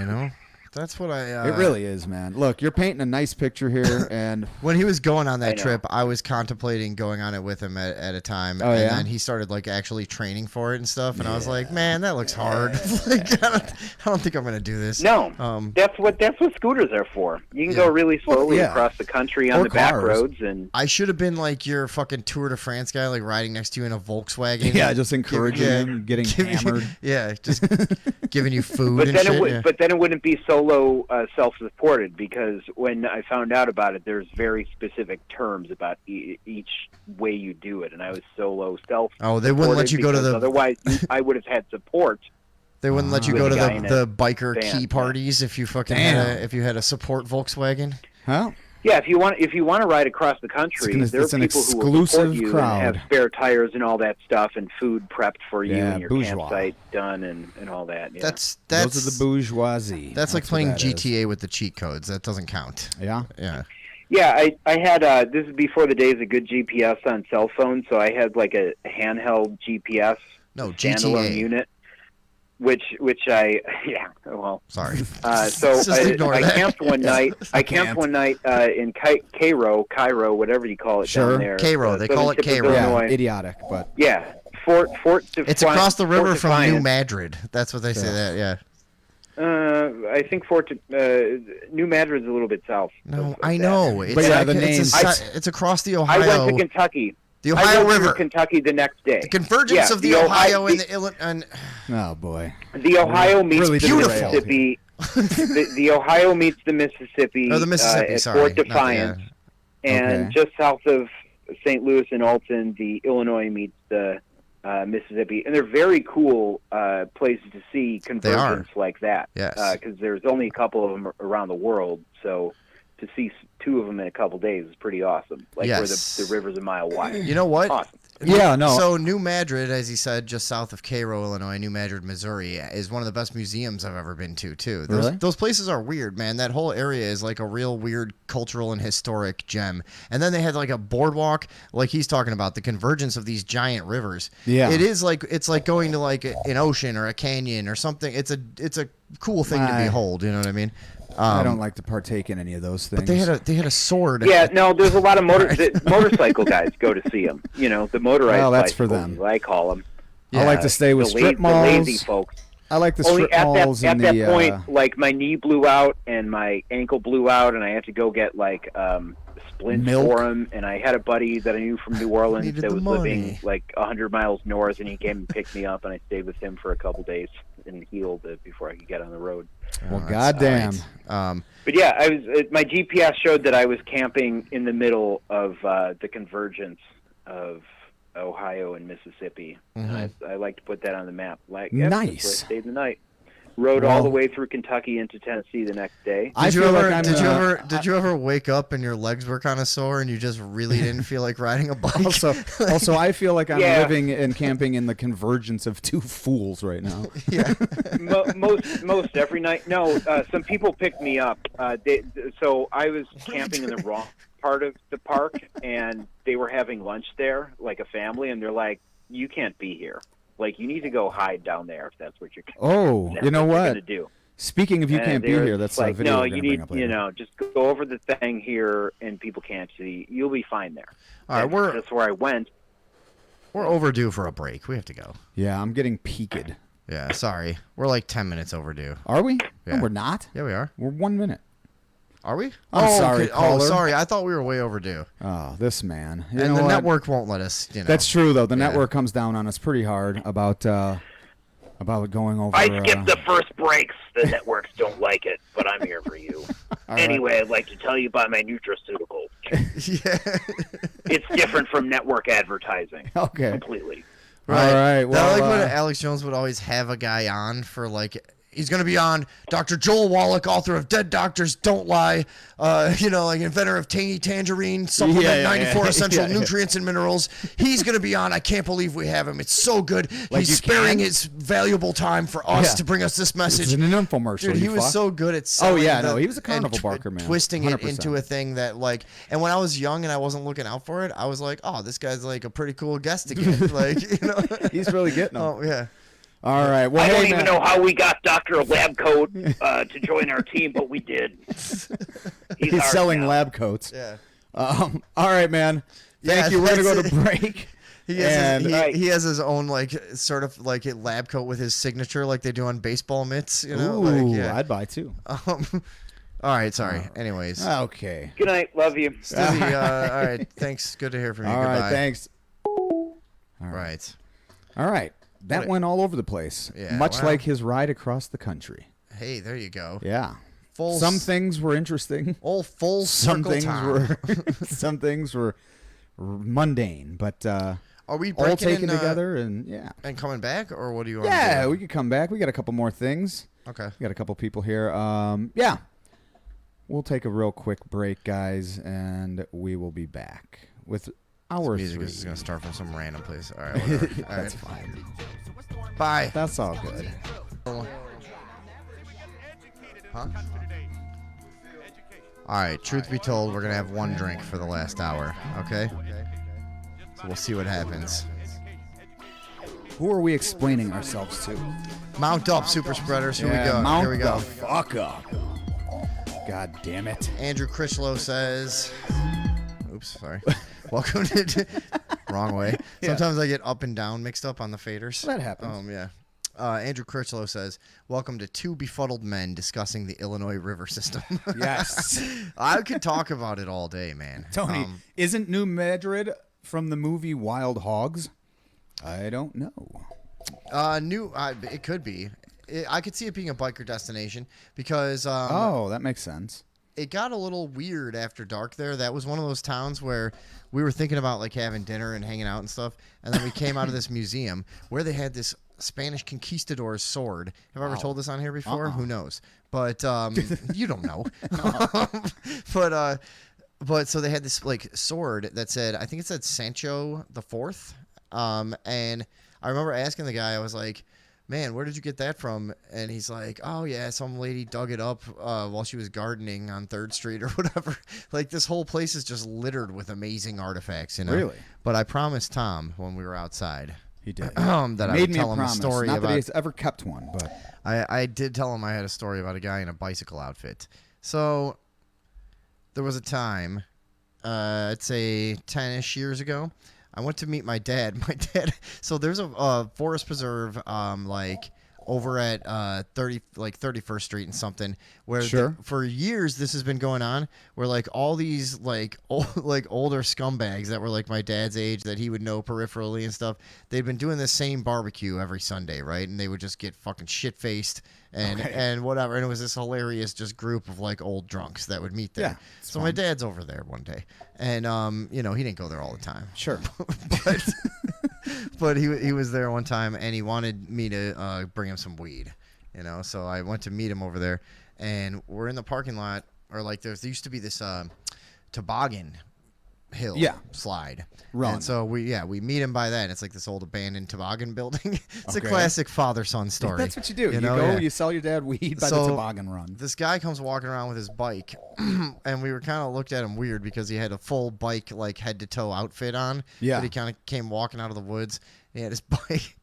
That's what I... It really is, man. Look, you're painting a nice picture here, and... When he was going on that trip, I was contemplating going on it with him at a time. Oh, and yeah? then he started, actually training for it and stuff, and I was like, man, that looks hard. I don't think I'm going to do this. No, that's what scooters are for. You can go really slowly across the country on the back roads. And I should have been like your fucking Tour de France guy, riding next to you in a Volkswagen. Yeah, just encouraging him, getting hammered. Yeah, just giving you food but and then shit. but then it wouldn't be solo self-supported, because when I found out about it, there's very specific terms about each way you do it, and I was solo self. Oh, they wouldn't let you go to the... Otherwise, I would have had support. They wouldn't let you go to the biker van. key parties if you fucking had a support Volkswagen. Huh? Yeah, if you want to ride across the country, there are people who will support you and have spare tires and all that stuff, and food prepped for you, and your campsite done, and all that. Yeah. Those are the bourgeoisie. That's like playing GTA with the cheat codes. That doesn't count. Yeah. Yeah. Yeah, I had this is before the days of good GPS on cell phones, so I had like a handheld GPS standalone GTA unit. Which I sorry. So I camped one night. I camped one night in Cairo, whatever you call it down there. Cairo, they call it Cairo. Yeah, idiotic, but Fort. It's across the river from New Madrid. That's what they say. That I think New Madrid's a little bit south. No, I know. It's it's across the Ohio. I went to Kentucky. The Ohio River. Kentucky the next day. The convergence of the Ohio and the Illinois. Oh boy. The Ohio meets really the Mississippi. the Ohio meets the Mississippi. Oh, the Mississippi. At Sorry. Fort Defiance, and just south of St. Louis and Alton, the Illinois meets the Mississippi, and they're very cool places to see convergence like that. Yes. Because there's only a couple of them around the world, so to see two of them in a couple days is pretty awesome. Where the river's a mile wide. You know what? Awesome. Yeah, no. So New Madrid, as he said, just south of Cairo, Illinois, New Madrid, Missouri, is one of the best museums I've ever been to, too. Those places are weird, man. That whole area is like a real weird cultural and historic gem. And then they had like a boardwalk, like he's talking about, the convergence of these giant rivers. Yeah. It's like going to like an ocean or a canyon or something. It's a cool thing to behold, you know what I mean? I don't like to partake in any of those things. But they had a sword. Yeah, no, there's a lot of motorcycle guys go to see them. The motorized. Well, that's for bicycles, them. I call them. I like to stay with strip malls. The lazy folks. I like the strip malls. At that point, like my knee blew out and my ankle blew out, and I had to go get like splints for them. And I had a buddy that I knew from New Orleans that was living like 100 miles north, and he came and picked me up, and I stayed with him for a couple days and healed it before I could get on the road. Well, goddamn. But yeah, my GPS showed that I was camping in the middle of the convergence of Ohio and Mississippi. And I like to put that on the map. Nice. That's where I stayed the night. Rode all the way through Kentucky into Tennessee the next day. Did you ever wake up and your legs were kind of sore and you just really didn't feel like riding a bike? Also, I feel like I'm living and camping in the convergence of two fools right now. Yeah. most every night. No, some people picked me up. So I was camping in the wrong part of the park, and they were having lunch there, like a family, and they're like, "You can't be here. Like, you need to go hide down there if that's what you're." You know what? Gonna do. Speaking of you can't be here, that's like, a video. no, we're you bring need, up later. just go over the thing here, and people can't see. You'll be fine there. All right, that's where I went. We're overdue for a break. We have to go. Yeah, I'm getting peaked. Yeah, sorry. We're like 10 minutes overdue. Are we? Yeah. No, we're not. Yeah, we are. We're 1 minute. Are we? I'm sorry, okay. caller. Sorry. I thought we were way overdue. Oh, this man. And the network won't let us, That's true, though. The network comes down on us pretty hard about going over... I skipped the first breaks. The networks don't like it, but I'm here for you. Anyway, I'd like to tell you about my nutraceutical. Yeah. It's different from network advertising. Okay. Completely. Right. All right. I Well, like when Alex Jones would always have a guy on for like he's gonna be on Dr. Joel Wallach, author of Dead Doctors Don't Lie, like inventor of Tangy Tangerine, supplement 94 essential nutrients and minerals. He's gonna be on. I can't believe we have him. It's so good. Like he's sparing his valuable time for us to bring us this message. It's an infomercial. Dude, he was so good at selling he was a carnival barker, man. Twisting 100%. it into a thing that and when I was young and I wasn't looking out for it, I was like, oh, this guy's like a pretty cool guest again. He's really getting them. Oh yeah. All right. Well, I don't even know how we got Dr. Lab Coat to join our team, but we did. He's selling lab coats. Yeah. All right, man. Thank you. We're gonna go to break. He has his own sort of like a lab coat with his signature, like they do on baseball mitts. Ooh, I'd buy two. All right. Sorry. Anyways. Okay. Good night. Love you. Stevie, all right. Thanks. Good to hear from you. All Goodbye. right. Thanks. All right. All right. That went all over the place. Yeah, much like his ride across the country. Hey, there you go. Yeah. Some things were interesting. Full circle time. Some things were mundane, but are we all taken together and coming back, or what do you want? Yeah, to do? we could come back. We got a couple more things. Okay. We got a couple people here. We'll take a real quick break, guys, and we will be back with our music 3. is going to start from some random place. All right, whatever. That's fine. Bye. That's all good. Huh? All right, truth be told, we're going to have one drink for the last hour, okay? So we'll see what happens. Who are we explaining ourselves to? Mount up, super spreaders. Here we go. Mount Here we go. the fuck up. God damn it. Andrew Critchlow says... Oops, sorry. Welcome to... Wrong way. Sometimes I get up and down mixed up on the faders. That happens. Yeah. Andrew Critchlow says, welcome to two befuddled men discussing the Illinois river system. Yes. I could talk about it all day, man. Tony, isn't New Madrid from the movie Wild Hogs? I don't know. It could be. I could see it being a biker destination because... that makes sense. It got a little weird after dark there. That was one of those towns where we were thinking about like having dinner and hanging out and stuff. And then we came out of this museum where they had this Spanish conquistador's sword. Have I ever told this on here before? Who knows? But you don't know. But so they had this like sword that said, I think it said Sancho the Fourth. And I remember asking the guy, I was like, man, where did you get that from? And he's like, oh, yeah, some lady dug it up while she was gardening on 3rd Street or whatever. Like, this whole place is just littered with amazing artifacts, you know? Really? But I promised Tom when we were outside. He did. That I would tell him a story Not about... that he's ever kept one, but... I did tell him I had a story about a guy in a bicycle outfit. So, there was a time, I'd say 10-ish years ago, I went to meet my dad. So there's a forest preserve, over at 31st Street and something, where for years this has been going on, where like all these older scumbags that were like my dad's age that he would know peripherally and stuff, they'd been doing the same barbecue every Sunday, right? And they would just get fucking shit faced and whatever. And it was this hilarious just group of like old drunks that would meet there. Yeah, so my dad's over there one day, and he didn't go there all the time. Sure. But he was there one time, and he wanted me to bring him some weed, So I went to meet him over there, and we're in the parking lot, or like there used to be this toboggan hill slide. Run. And so we meet him by that. And it's like this old abandoned toboggan building. It's a classic father-son story. That's what you do. You sell your dad weed by the toboggan run. This guy comes walking around with his bike, and we were kind of looked at him weird because he had a full bike, like head-to-toe outfit on. Yeah. But he kind of came walking out of the woods. He had his bike,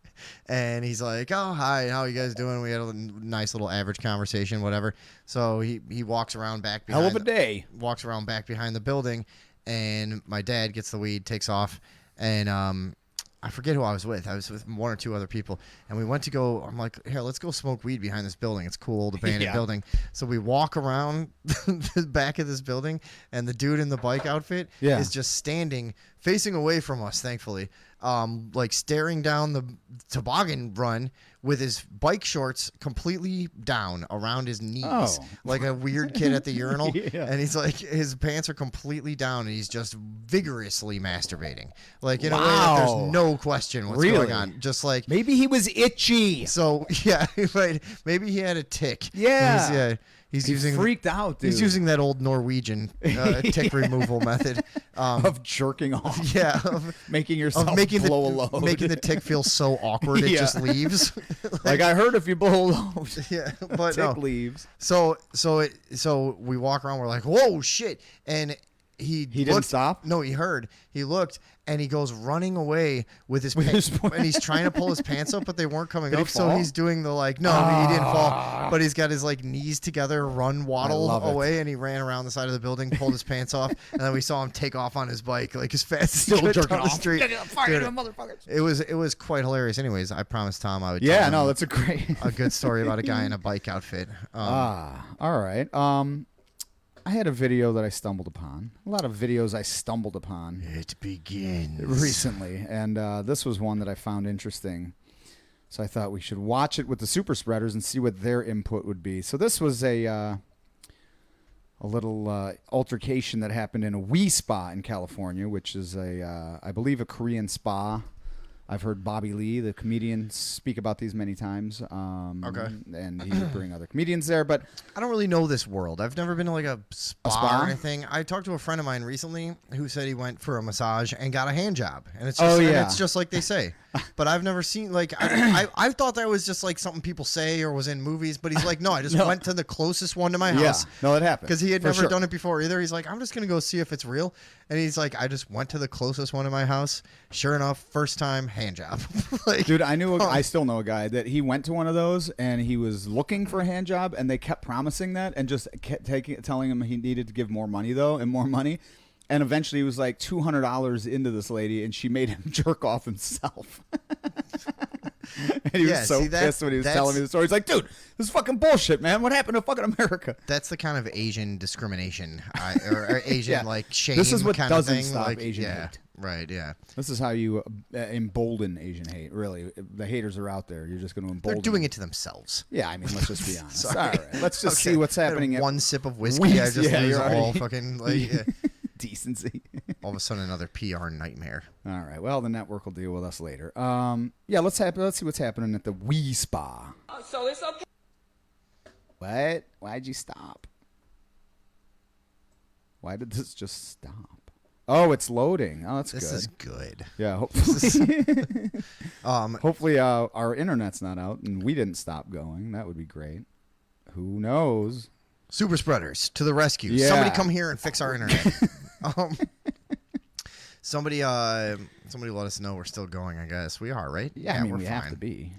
and he's like, oh, hi, how are you guys doing? We had a nice little average conversation, whatever. So he walks around back behind. Hell of a day. Walks around back behind the building, and my dad gets the weed, takes off, and I forget who I was with. I was with one or two other people, and we went to go. I'm like, here, let's go smoke weed behind this building. It's a cool old abandoned building. So we walk around the back of this building, and the dude in the bike outfit is just standing facing away from us, thankfully, like staring down the toboggan run with his bike shorts completely down around his knees, like a weird kid at the urinal. And he's like, his pants are completely down, and he's just vigorously masturbating, like in a way that there's no question what's going on. Just like maybe he was itchy. So yeah, right. Maybe he had a tick. Yeah. He's freaked out, dude. He's using that old Norwegian tick removal method of jerking off. Yeah, of making yourself blow a load, making the tick feel so awkward it just leaves. like I heard if you blow a load, but tick leaves. So we walk around. We're like, whoa, shit, and he didn't stop. No, he heard. He looked, and he goes running away with his pants, and he's trying to pull his pants up, but they weren't coming up. So he's doing the like, no, he didn't fall, but he's got his like knees together, waddle away, and he ran around the side of the building, pulled his pants off, and then we saw him take off on his bike like as fast as he could down the street. It was quite hilarious. Anyways, I promised Tom I would. Yeah, no, that's a good story about a guy in a bike outfit. All right. I had a video that I stumbled upon. A lot of videos I stumbled upon. It begins recently, and this was one that I found interesting. So I thought we should watch it with the super spreaders and see what their input would be. So this was a little altercation that happened in a Wee Spa in California, which is I believe a Korean spa. I've heard Bobby Lee, the comedian, speak about these many times. And he would bring other comedians there, but I don't really know this world. I've never been to like a spa or anything. I talked to a friend of mine recently who said he went for a massage and got a hand job, and it's just, and it's just like they say. But I've never seen like I thought that was just like something people say or was in movies. But he's like, no, I just went to the closest one to my house. No, it happened because he had never done it before either. He's like, I'm just gonna go see if it's real, and he's like, I just went to the closest one to my house. Sure enough, first time hand job. Like, dude, I still know a guy that he went to one of those and he was looking for a hand job, and they kept promising that and just kept telling him he needed to give more money though and more money. And eventually he was like $200 into this lady, and she made him jerk off himself. And he was so pissed when he was telling me the story. He's like, dude, this is fucking bullshit, man. What happened to fucking America? That's the kind of Asian discrimination or Asian like shame. This is what kind doesn't of thing. stop like, Asian hate. Right, yeah. This is how you embolden Asian hate, really. The haters are out there. You're just going to embolden They're doing it to themselves. Yeah, I mean, let's just be honest. All right, let's just see what's happening. One sip of whiskey, I just lose all fucking like decency. All of a sudden, another PR nightmare. All right. Well, the network will deal with us later. Let's see what's happening at the Wee Spa. So it's okay. What? Why'd you stop? Why did this just stop? Oh, it's loading. Oh, that's good. This is good. Yeah. Hopefully, hopefully our internet's not out and we didn't stop going. That would be great. Who knows? Super spreaders to the rescue. Yeah. Somebody come here and fix our internet. Somebody let us know we're still going, I guess. We are, right? Yeah, I mean, we're we fine. have to be.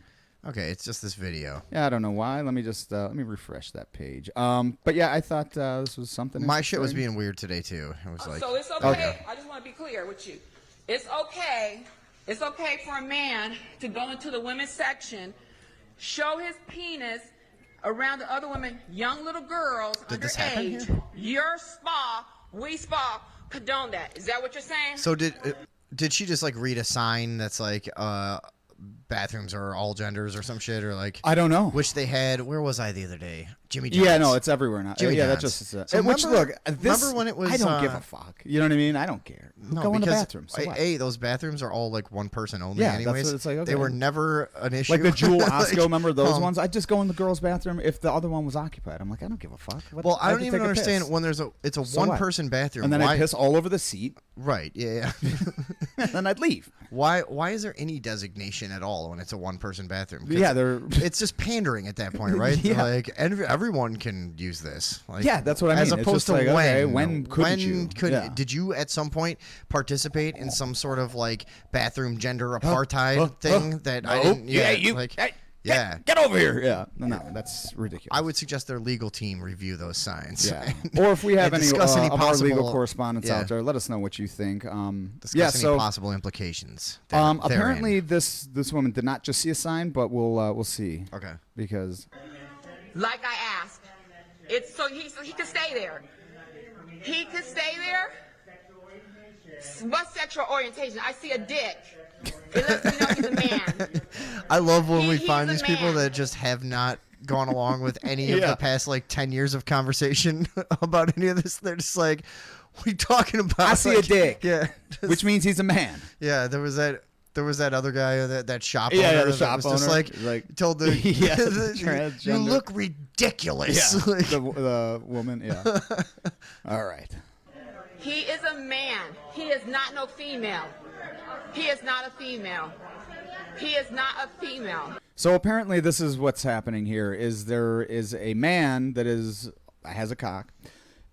Okay, it's just this video. Yeah, I don't know why. Let me just let me refresh that page. But yeah, I thought this was something. My shit was being weird today too. It was like, so it's okay. I just want to be clear with you. It's okay. It's okay for a man to go into the women's section, show his penis around the other women, young little girls underage. Your spa, Wee Spa, condone that. Is that what you're saying? So did she just like read a sign that's like bathrooms are all genders or some shit, or like I don't know, which they had. Where was I the other day? Jimmy John's. Yeah, no, it's everywhere now. Jimmy yeah, John's. That's just so which look. This, remember when it was? I don't give a fuck. You know what I mean? I don't care. No, go in the because bathroom. So what? Those bathrooms are all like one person only. Yeah, anyways. that's what it's like. Okay. They were never an issue. Like the Jewel Osco, remember those ones? I'd just go in the girls' bathroom if the other one was occupied. I'm like, I don't give a fuck. Well, I don't even understand when it's a one-person bathroom. And then I piss all over the seat. Right. Yeah. And then I'd leave. Why is there any designation at all when it's a one-person bathroom? Yeah, it's just pandering at that point, right? Yeah. Like everyone can use this. Like, yeah, that's what I mean. As opposed to like, when. Okay, when couldn't you? Did you at some point participate in some sort of like bathroom gender apartheid thing that I didn't? Yeah, you. Like, yeah, get over here. Yeah, no, that's ridiculous. I would suggest their legal team review those signs. Yeah. Or if we have any of our legal possible correspondents out there, let us know what you think. Discuss any possible implications. Apparently, this woman did not just see a sign, but we'll see. Okay. Because, like I asked, it's so he can stay there. He could stay there. What sexual orientation? I see a dick. It lets me know he's a man. I love when we He's find a these people man. that just have not gone along with any of Yeah. the past like 10 years of conversation about any of this. They're just like, what are you talking about? I see a Like, dick. Yeah. Which means he's a man. Yeah, there was that other guy, that shop Yeah, owner the that shop was just owner, like told the, Yeah, you transgender. look ridiculous. Yeah, Like, the woman. Yeah. All right. He is a man. He is not no female. He is not a female. He is not a female. So apparently, this is what's happening here: is there is a man that has a cock,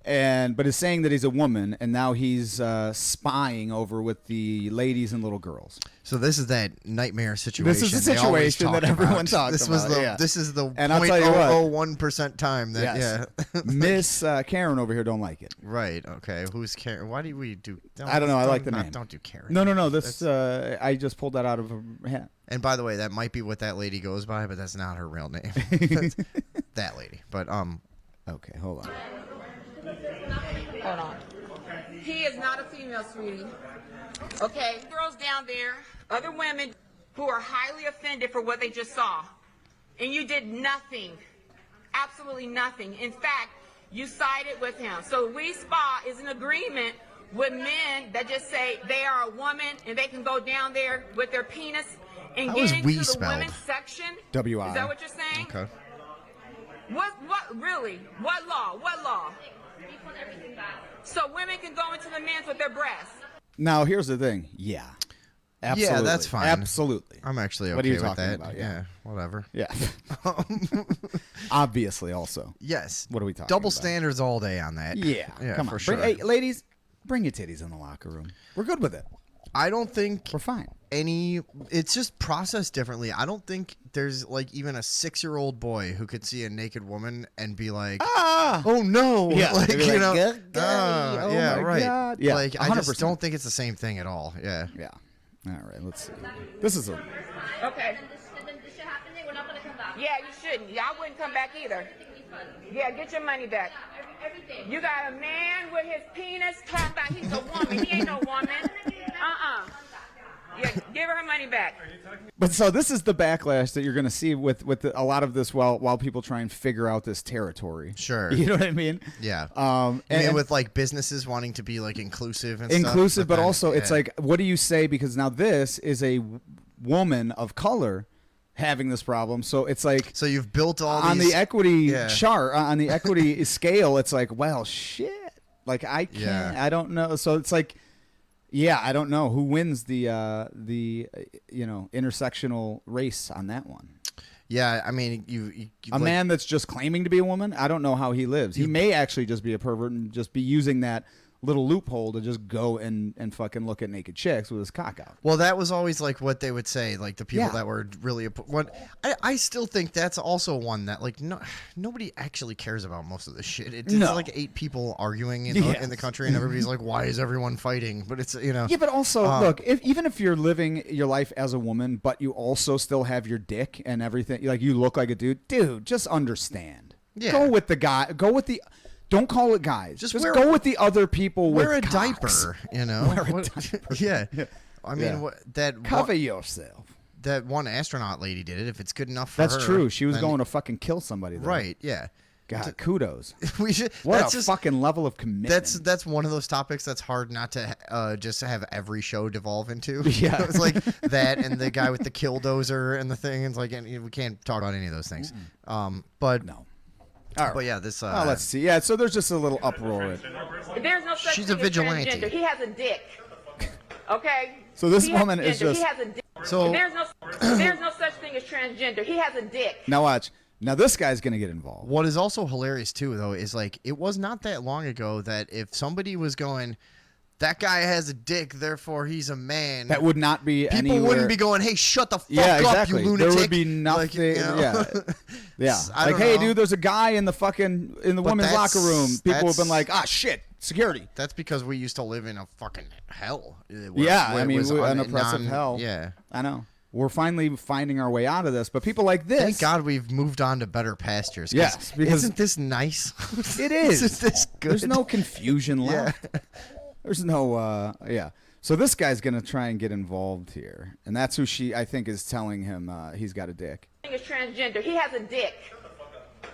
but is saying that he's a woman, and now he's spying over with the ladies and little girls. so this is that nightmare situation. This is the they always situation that talk everyone about. talks This was about, the yeah. this is the And I'll tell you what. 0.001% time that Yes. yeah. Miss Karen over here don't like it. Right. Okay. Who's Karen? Why do we do? I don't know. I like the not- name. Don't do Karen. No. This I just pulled that out of a hat. And by the way, that might be what that lady goes by, but that's not her real name. That's that lady. But Okay, hold on. Hold on. He is not a female, sweetie. Okay? Girls down there, other women who are highly offended for what they just saw. And you did nothing. Absolutely nothing. In fact, you sided with him. So We Spa is in agreement with men that just say they are a woman and they can go down there with their penis and How get is into we the spelled? women's section. W-I. Is that what you're saying? okay. What really? What law? What law? So women can go into the men's with their breasts. Now here's the thing. Yeah. Absolutely. Yeah, that's fine. Absolutely. I'm actually okay What are you with talking that. about? Yeah. Whatever. Yeah. Obviously, also. Yes. What are we talking Double about? standards all day on that. Yeah. Come for on. sure. Hey, ladies, bring your titties in the locker room. We're good with it. I don't think We're fine. it's just processed differently. I don't think there's like even a 6-year-old boy who could see a naked woman and be like, oh no, Yeah. like, They'd be you like, know, "Good golly, oh yeah, my right. God." Yeah, like I just 100%. don't think it's the same thing at all. Yeah. Yeah. All right. Let's see. This is a. Okay. Yeah, you shouldn't. Yeah, I wouldn't come back either. Yeah, get your money back. You got a man with his penis talking about he's a woman. He ain't no woman. Yeah, give her money back. But so this is the backlash that you're going to see with a lot of this while people try and figure out this territory. Sure. You know what I mean? Yeah. And with like businesses wanting to be like inclusive and inclusive, stuff, but then, also it's yeah. like, what do you say? Because now this is a woman of color having this problem. So it's like, so you've built all on these, the equity yeah. chart, on the equity scale, it's like, well, shit. Like I can't, Yeah. I don't know. So it's like, yeah, I don't know who wins the intersectional race on that one. Yeah, I mean, you A man that's just claiming to be a woman, I don't know how he lives. He may actually just be a pervert and just be using that little loophole to just go and fucking look at naked chicks with his cock out. Well, that was always like what they would say, like the people Yeah. that were really I still think that's also one that like nobody actually cares about most of this shit. It's No. like 8 people arguing in Yes. the country, and everybody's like, why is everyone fighting? But it's Yeah, but also look, even if you're living your life as a woman, but you also still have your dick and everything, like you look like a dude, just understand. Yeah. Go with the guy. Go with the. Don't call it guys. Just go with the other people. wear with a cocks. diaper, you know. Wear a diaper. Yeah. I mean, Yeah. that Cover yourself. That one astronaut lady did it. If it's good enough for her, That's true. She was then- going to fucking kill somebody. Though. Right. Yeah. God, kudos. We should. What that's a just, fucking level of commitment. That's one of those topics that's hard not to just have every show devolve into. Yeah. It's like that and the guy with the killdozer and the thing. It's like, and we can't talk about any of those things. But no. All right. But yeah, this. Oh, let's see. Yeah, so there's just a little uproar. There's no such She's thing a vigilante. as transgender. He has a dick. Okay? So this He has woman is gender. just. He has a dick. So- there's no such thing as transgender. He has a dick. Now watch. Now this guy's gonna get involved. What is also hilarious too, though, is like it was not that long ago that if somebody was going, that guy has a dick, therefore he's a man. That would not be People anywhere. wouldn't be going, hey, shut the fuck Yeah, up, exactly. you lunatic. There would be nothing. Like, you know? Yeah, yeah. I Like, don't hey, know. dude, there's a guy in the women's locker room. People have been like, ah, shit, security. That's because we used to live in a fucking hell. Yeah, I mean, an oppressive hell. Yeah. I know. We're finally finding our way out of this, but people like this. Thank God we've moved on to better pastures. Yes, because isn't this nice? It is. Isn't this good? There's no confusion left. There's no, yeah. So this guy's going to try and get involved here. And that's who I think, is telling him he's got a dick. Is transgender. He has a dick.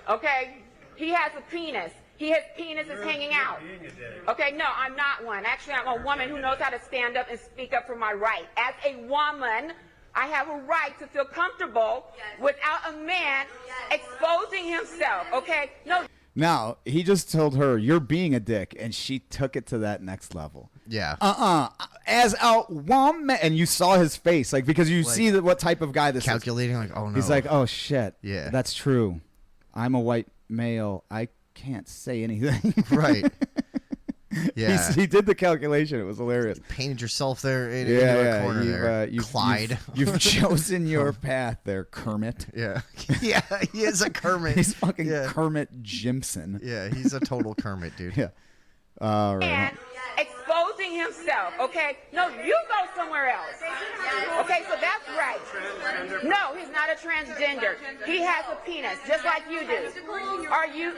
Okay? He has a penis. His penis is hanging out. Okay, no, I'm not one. Actually, I'm a woman who knows how to stand up and speak up for my right. As a woman, I have a right to feel comfortable without a man exposing himself. Okay? No. Now, he just told her, you're being a dick, and she took it to that next level. Yeah. As a woman, and you saw his face, like, because you see what type of guy this calculating, is. like, oh no. He's like, oh shit. Yeah. That's true. I'm a white male. I can't say anything. Right. Yeah. He did the calculation. It was hilarious. You painted yourself there into a corner there. Clyde. You've chosen your path there, Kermit. Yeah. Yeah, he is a Kermit. He's fucking Kermit Jimson. Yeah, he's a total Kermit, dude. Yeah. All right. And exposing himself, okay? No, you go somewhere else. Okay, so that's right. No, he's not a transgender. He has a penis, just like you do. Are you?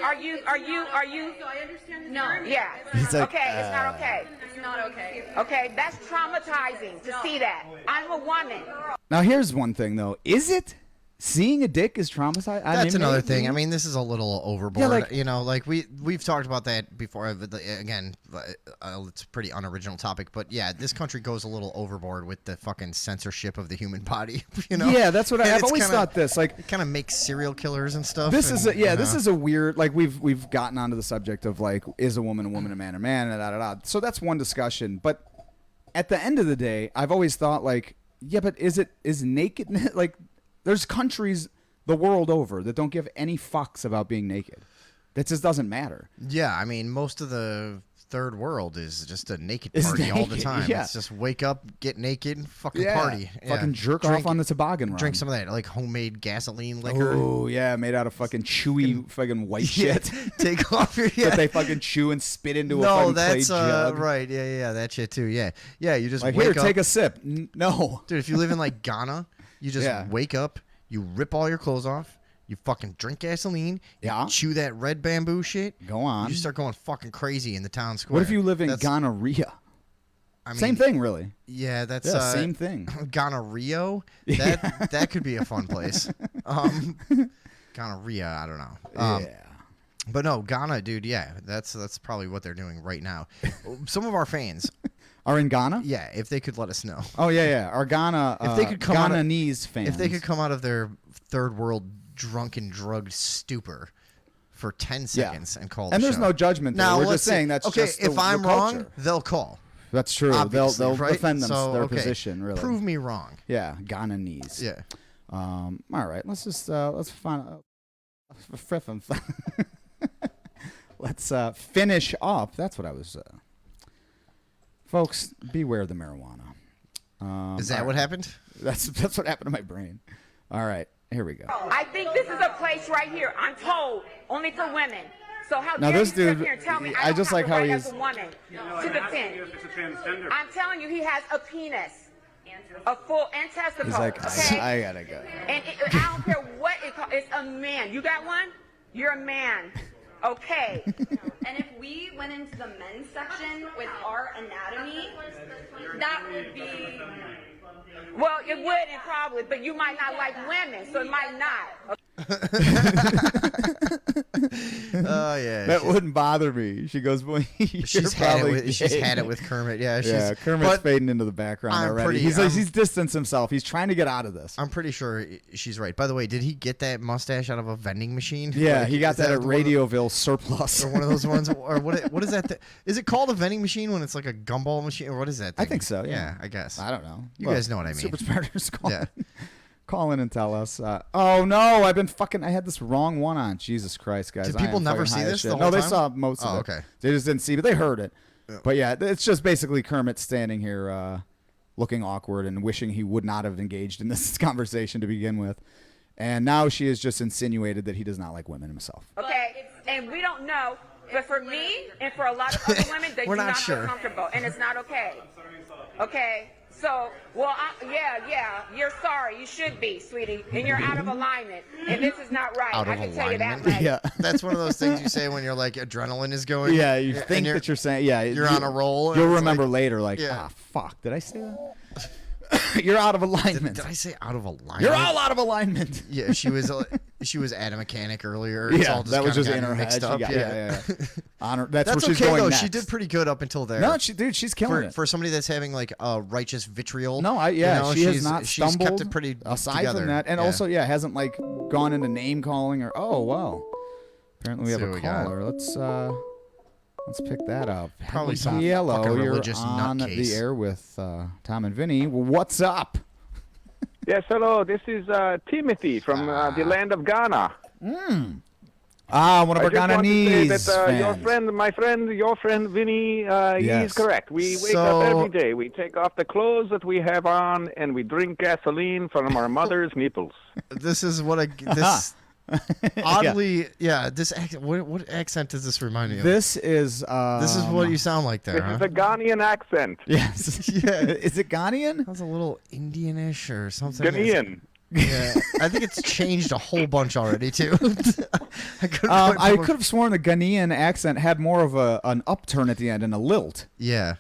No. Yeah. Like, okay, it's not okay. It's not okay. Okay, that's traumatizing to see that. I'm a woman. Now, here's one thing, though. Is it? Seeing a dick is traumatizing? That's another thing. I mean, this is a little overboard. Yeah, like, you know, like we've talked about that before. Again, it's a pretty unoriginal topic, but yeah, this country goes a little overboard with the fucking censorship of the human body. You know? Yeah, that's what I've always thought. This like it kind of makes serial killers and stuff. This is this is a weird. Like we've gotten onto the subject of like, is a woman, a man, and da da da. So that's one discussion. But at the end of the day, I've always thought like, yeah, but is nakedness like? There's countries the world over that don't give any fucks about being naked. That just doesn't matter. Yeah, I mean, most of the third world is just a naked party all the time. Yeah. It's just wake up, get naked, fucking party. Fucking jerk off on the toboggan run. Drink some of that, like homemade gasoline liquor. Oh, yeah, made out of fucking chewy fucking white shit. Take off your... that they fucking chew and spit into a fucking clay jug. Right, yeah, that shit too, yeah. Yeah, you just like, wake here, up. Take a sip. No. Dude, if you live in like Ghana... You just wake up, you rip all your clothes off, you fucking drink gasoline, you chew that red bamboo shit. Go on. You start going fucking crazy in the town square. What if you live in gonorrhea? I mean, same thing, really. Yeah, that's same thing. Gonorrhea? That could be a fun place. Gonorrhea, I don't know. Yeah. But no, Ghana, dude, yeah, that's probably what they're doing right now. Some of our fans are in Ghana. Yeah, if they could let us know. Oh yeah. Our Ghana, if they could come Ghananese fans, if they could come out of their third world drunken drugged stupor for 10 seconds and call. And the there's show. no judgment there. Now, we're just saying that's okay. just If I'm wrong, they'll call. That's true. Obviously, they'll defend their position. Really, prove me wrong. Yeah, Ghananese. Yeah. All right. Let's just let's find. Let's finish up. That's what I was. Folks, beware the marijuana. Is that what happened? That's what happened to my brain. All right, here we go. I think this is a place right here. I'm told only for women. So how now dare this you dude, sit here and tell me I just like how right he's. As a woman to defend. I'm telling you, he has a penis. A full and testicle. He's like, okay? I gotta go. And I don't care what it's a man. You got one? You're a man. Okay. And if we went into the men's section with our anatomy, that would be... Well, it wouldn't probably, but you might not like women, so it might not. Oh yeah, that wouldn't bother me. She goes, "Well, she's had it with Kermit." Yeah, Kermit's fading into the background already. He's distanced himself. He's trying to get out of this. I'm pretty sure she's right. By the way, did he get that mustache out of a vending machine? Yeah, he got that at Radioville surplus, or one of those ones. Or what is that? Is it called a vending machine when it's like a gumball machine, or what is that thing? I think so. Yeah, I guess. I don't know. You guys know what I mean. Super spreaders call. Yeah. Call in and tell us. Oh no, I had this wrong one on. Jesus Christ, guys! Did people never see this? No, they saw most of it. Okay. They just didn't see, but they heard it. Yeah. But yeah, it's just basically Kermit standing here, looking awkward and wishing he would not have engaged in this conversation to begin with. And now she has just insinuated that he does not like women himself. Okay, and we don't know, but for me and for a lot of other women, they do not feel comfortable, and it's not okay. Okay. So, yeah, you're sorry. You should be, sweetie. And you're out of alignment. And this is not right. Out of I can tell you that alignment. much. Yeah. That's one of those things you say when you're like adrenaline is going. Yeah, you think that you're saying, yeah, you're on a roll. You'll and it's remember like, later, like, yeah. fuck, did I say that? You're out of alignment. Did I say out of alignment? You're all out of alignment. Yeah, she was at a mechanic earlier. It's Yeah, all just that was kinda just in her mixed head. up. Yeah. Honor. That's where That's she's okay going though. next. She did pretty good up until there. No, she's killing it. For somebody that's having like a righteous vitriol. No, she has not She's stumbled. kept it pretty aside together. from that, and Yeah. also, hasn't like gone into name calling or apparently we have see a what we got. caller. Let's pick that up. Probably some Yellow. fucking You're religious on nutcase. the air with Tom and Vinny. What's up? Yes, hello. This is Timothy from the land of Ghana. One of our I just want to Ghananese say that fans. your friend Vinny, Yes. he's correct. We wake up every day. We take off the clothes that we have on, and we drink gasoline from our mother's nipples. This is what this oddly, This accent, what accent does this remind me of? This is This is what you sound like there. This huh? is a Ghanaian accent. Yes. Yeah. Is it Ghanaian? Sounds a little Indianish or something. Ghanaian. Yeah, I think it's changed a whole bunch already too. I could have sworn the Ghanaian accent had more of an upturn at the end and a lilt. Yeah.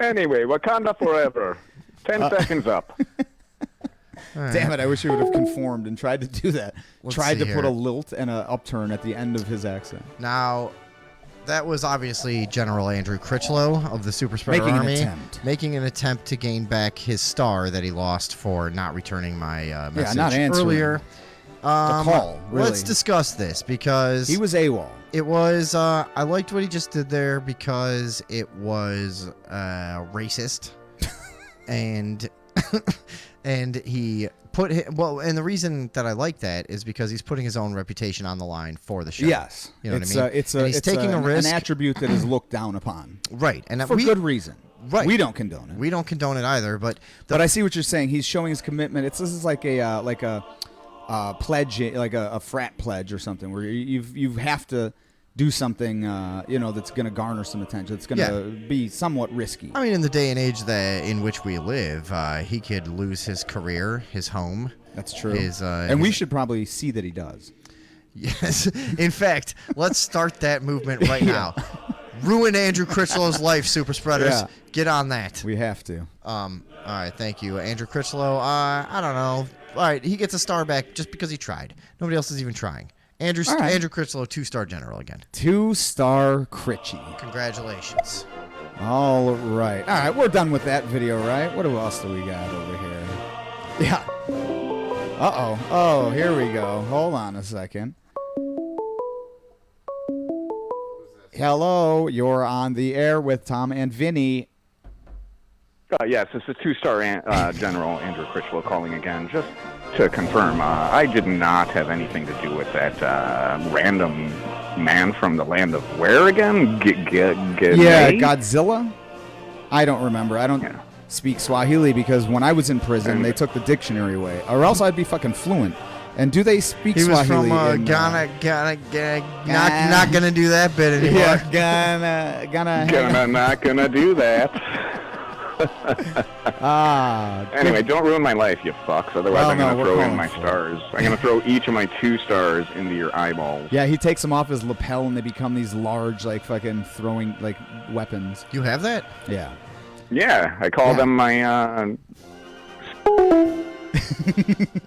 Anyway, Wakanda forever. 10 seconds up. Right. Damn it! I wish he would have conformed and tried to do that. Let's tried see to put here. a lilt and an upturn at the end of his accent. Now, that was obviously General Andrew Critchlow of the Super Spreader Making an Army attempt. making an attempt to gain back his star that he lost for not returning my message not answering. earlier. call, really. Let's discuss this because He was AWOL. It was. I liked what he just did there because it was racist, and and he put and the reason that I like that is because he's putting his own reputation on the line for the show. Yes, you know it's what I mean. And he's taking a risk, an attribute that is looked down upon, right? And for good reason. Right, we don't condone it. We don't condone it either. But I see what you're saying. He's showing his commitment. This is like a pledge, like a frat pledge or something, where you have to do something, that's going to garner some attention. It's going to be somewhat risky. I mean, in the day and age in which we live, he could lose his career, his home. That's true. And we should probably see that he does. Yes. In fact, let's start that movement right now. Ruin Andrew Critchlow's life, super spreaders. Yeah. Get on that. We have to. All right, thank you, Andrew Critchlow. I don't know. All right, he gets a star back just because he tried. Nobody else is even trying. Andrew Critchlow, 2-star general again. 2-star Critchy. Congratulations. All right. All right, we're done with that video, right? What else do we got over here? Yeah. Uh-oh. Oh, here we go. Hold on a second. Hello, you're on the air with Tom and Vinny. Yes, this is 2-star General Andrew Critchlow calling again. Just to confirm, I did not have anything to do with that random man from the land of where again? Yeah, Godzilla? I don't remember. I don't speak Swahili because when I was in prison, they took the dictionary away. Or else I'd be fucking fluent. And do they speak Swahili? He was from Ghana. Not gonna do that bit anymore. Yeah, not gonna do that. Anyway, don't ruin my life, you fucks. Otherwise, I'm going to throw in my stars. I'm going to throw each of my 2 stars into your eyeballs. Yeah, he takes them off his lapel, and they become these large, like, fucking throwing, like, weapons. You have that? Yeah. Yeah, I call them my...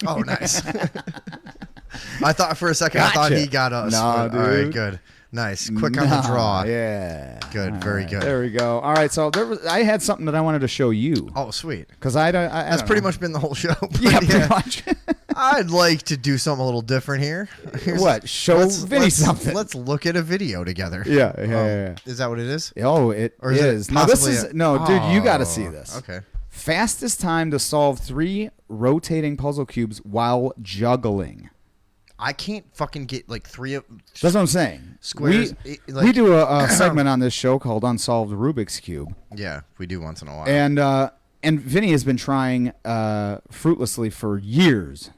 Oh, nice. I thought for a second, I thought he got us. No, dude. All right, good. Nice. Quick on the draw. Yeah. Good. Very good. There we go. All right, so I had something that I wanted to show you. Oh, sweet. Because That's pretty much been the whole show. Yeah, pretty much. I'd like to do something a little different here. What? Show Vinny something. Let's look at a video together. Yeah. Is that what it is? Oh, it or is. Now, this is... dude, you got to see this. Okay. Fastest time to solve 3 rotating puzzle cubes while juggling. I can't fucking get like 3 of... That's what I'm saying. Squares. We do a segment on this show called Unsolved Rubik's Cube. Yeah, we do once in a while. And Vinny has been trying fruitlessly for years,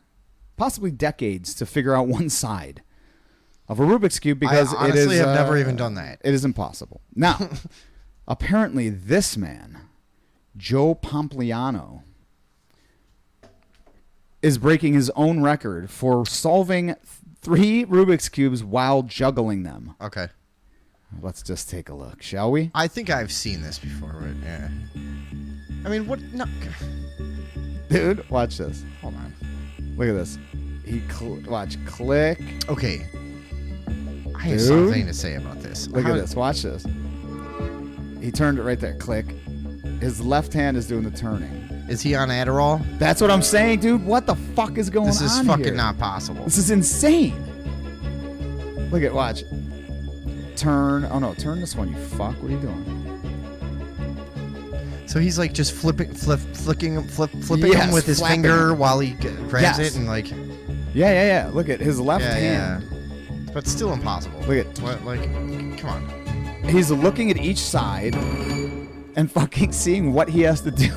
possibly decades, to figure out one side of a Rubik's Cube because I honestly have never even done that. It is impossible. Now, apparently this man Joe Pompliano is breaking his own record for solving 3 Rubik's Cubes while juggling them. Okay. Let's just take a look, shall we? I think I've seen this before, but yeah. I mean, what? No. Dude, watch this. Hold on. Look at this. Watch, click. Okay. I have something to say about this. Look at this. Watch this. He turned it right there. Click. His left hand is doing the turning. Is he on Adderall? That's what I'm saying, dude. What the fuck is going on here? This is fucking not possible. This is insane. Look at, watch. Turn. Oh, no. Turn this one, you fuck. What are you doing? So he's like just flipping Yes, him with his flapping finger him. while he grabs it and like. Yeah. Look at his left hand. Yeah. But still impossible. Look at. What, like, come on. He's looking at each side and fucking seeing what he has to do.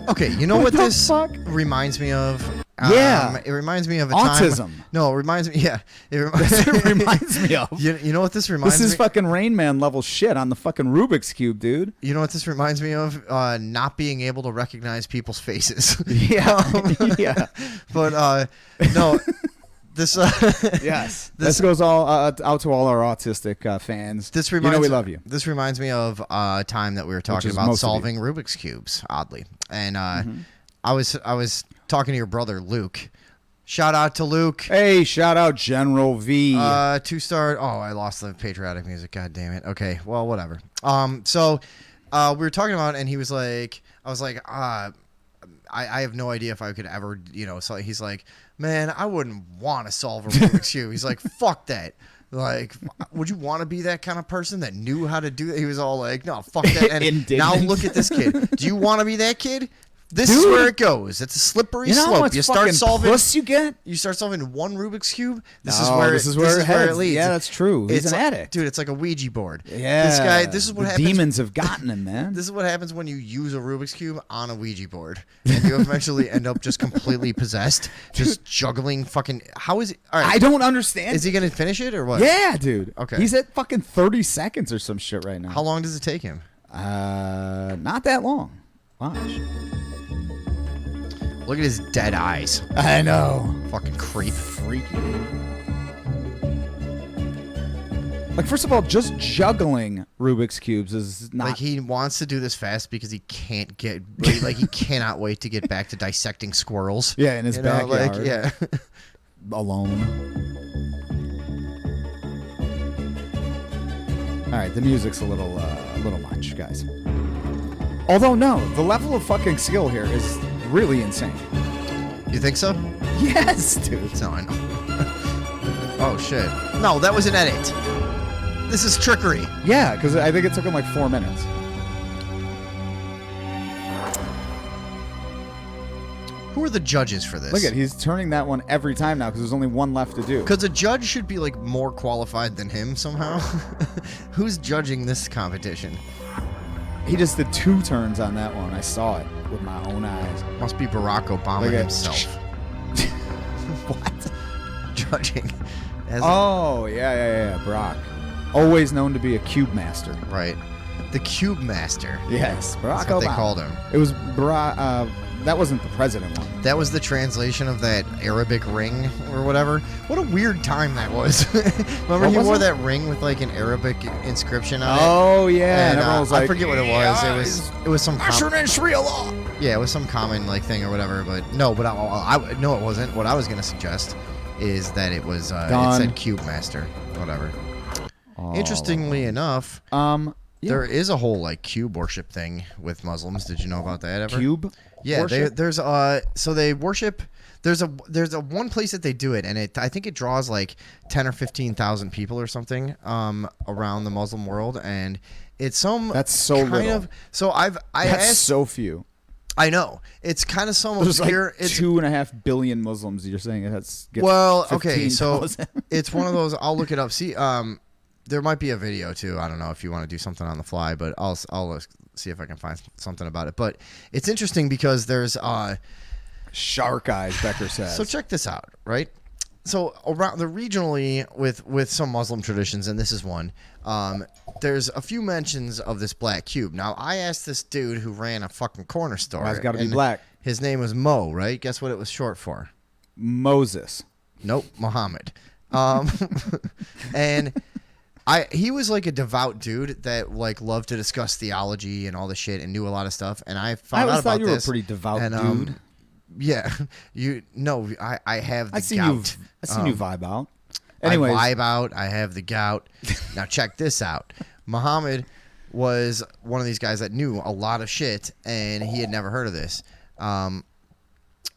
Okay, you know what this reminds me of? Yeah. It reminds me of a Autism. time. No, it reminds me. Yeah. That's what it reminds me of. You know what this reminds me? This is fucking Rain Man level shit on the fucking Rubik's Cube, dude. You know what this reminds me of? Not being able to recognize people's faces. Yeah. Yeah. But no. This yes. This goes all out to all our autistic fans. This reminds we love you. This reminds me of a time that we were talking about solving Rubik's cubes, oddly. And I was talking to your brother Luke. Shout out to Luke. Hey, shout out General V. 2-star. Oh, I lost the patriotic music. God damn it. Okay, well, whatever. So we were talking about, and he was like, I was like, I have no idea if I could ever, So he's like, man, I wouldn't want to solve a Rubik's Cube. He's like, fuck that. Like, would you want to be that kind of person that knew how to do that? He was all like, no, fuck that. And now look at this kid. Do you want to be that kid? This is where it goes. It's a slippery slope. You start solving. You get. You start solving one Rubik's Cube. This is where it leads. Yeah, that's true. He's an addict, dude. It's like a Ouija board. Yeah. This guy. This is what happens. Demons have gotten him, man. This is what happens when you use a Rubik's Cube on a Ouija board, and you eventually end up just completely possessed, just juggling fucking. How is it? All right. I don't understand. Is he gonna finish it or what? Yeah, dude. Okay. He's at fucking 30 seconds or some shit right now. How long does it take him? Not that long. Watch. Look at his dead eyes. I know. Fucking creep. Freaky. Like, first of all, just juggling Rubik's Cubes is not... Like, he wants to do this fast because he can't get... Like, he cannot wait to get back to dissecting squirrels. Yeah, in his backyard. Like, yeah. Alone. All right, the music's a little much, guys. Although, no, the level of fucking skill here is really insane. You think so? Yes, dude. No, I know. Oh, shit. No, that was an edit. This is trickery. Yeah, because I think it took him like 4 minutes. Who are the judges for this? Look at, he's turning that one every time now because there's only one left to do. Because a judge should be like more qualified than him somehow. Who's judging this competition? He just did 2 turns on that one. I saw it with my own eyes. Must be Barack Obama himself. What? Judging. Oh, yeah. Barack. Always known to be a cube master. Right. The Cube Master. Yes, Barack That's what Obama. they called him. It was Barack. That wasn't the president one. That was the translation of that Arabic ring or whatever. What a weird time that was. Remember he wore that ring with like an Arabic inscription on it? Oh yeah, and everyone was like, I forget what it was. It was some Sharia law. Yeah, it was some common like thing or whatever. But no, no, it wasn't. What I was gonna suggest is that it was it said Cube Master, whatever. Oh. Interestingly enough, there is a whole like cube worship thing with Muslims. Did you know about that ever? Cube? Yeah, there's so they worship. There's a one place that they do it, and I think it draws like 10 or 15,000 people or something around the Muslim world, and it's that's so kind little. of so that's asked, so few. I know it's kind of some There's obscure. Like 2.5 billion Muslims. You're saying it's well, okay, so 15,000. it's one of those. I'll look it up. See, there might be a video too. I don't know if you want to do something on the fly, but I'll see if I can find something about it. But it's interesting because there's shark eyes, Becker says. So check this out, right? So around regionally with some Muslim traditions, and this is one. There's a few mentions of this black cube. Now I asked this dude who ran a fucking corner store. Well, it's got to be and black. His name was Mo, right? Guess what it was short for? Moses. Nope, Muhammad. And he was like a devout dude that like loved to discuss theology and all this shit and knew a lot of stuff. And I found out about this. I always thought you were a pretty devout dude. Yeah, I have the gout. I seen you vibe out. Anyways. I vibe out. I have the gout. Now check this out. Muhammad was one of these guys that knew a lot of shit, and he had never heard of this.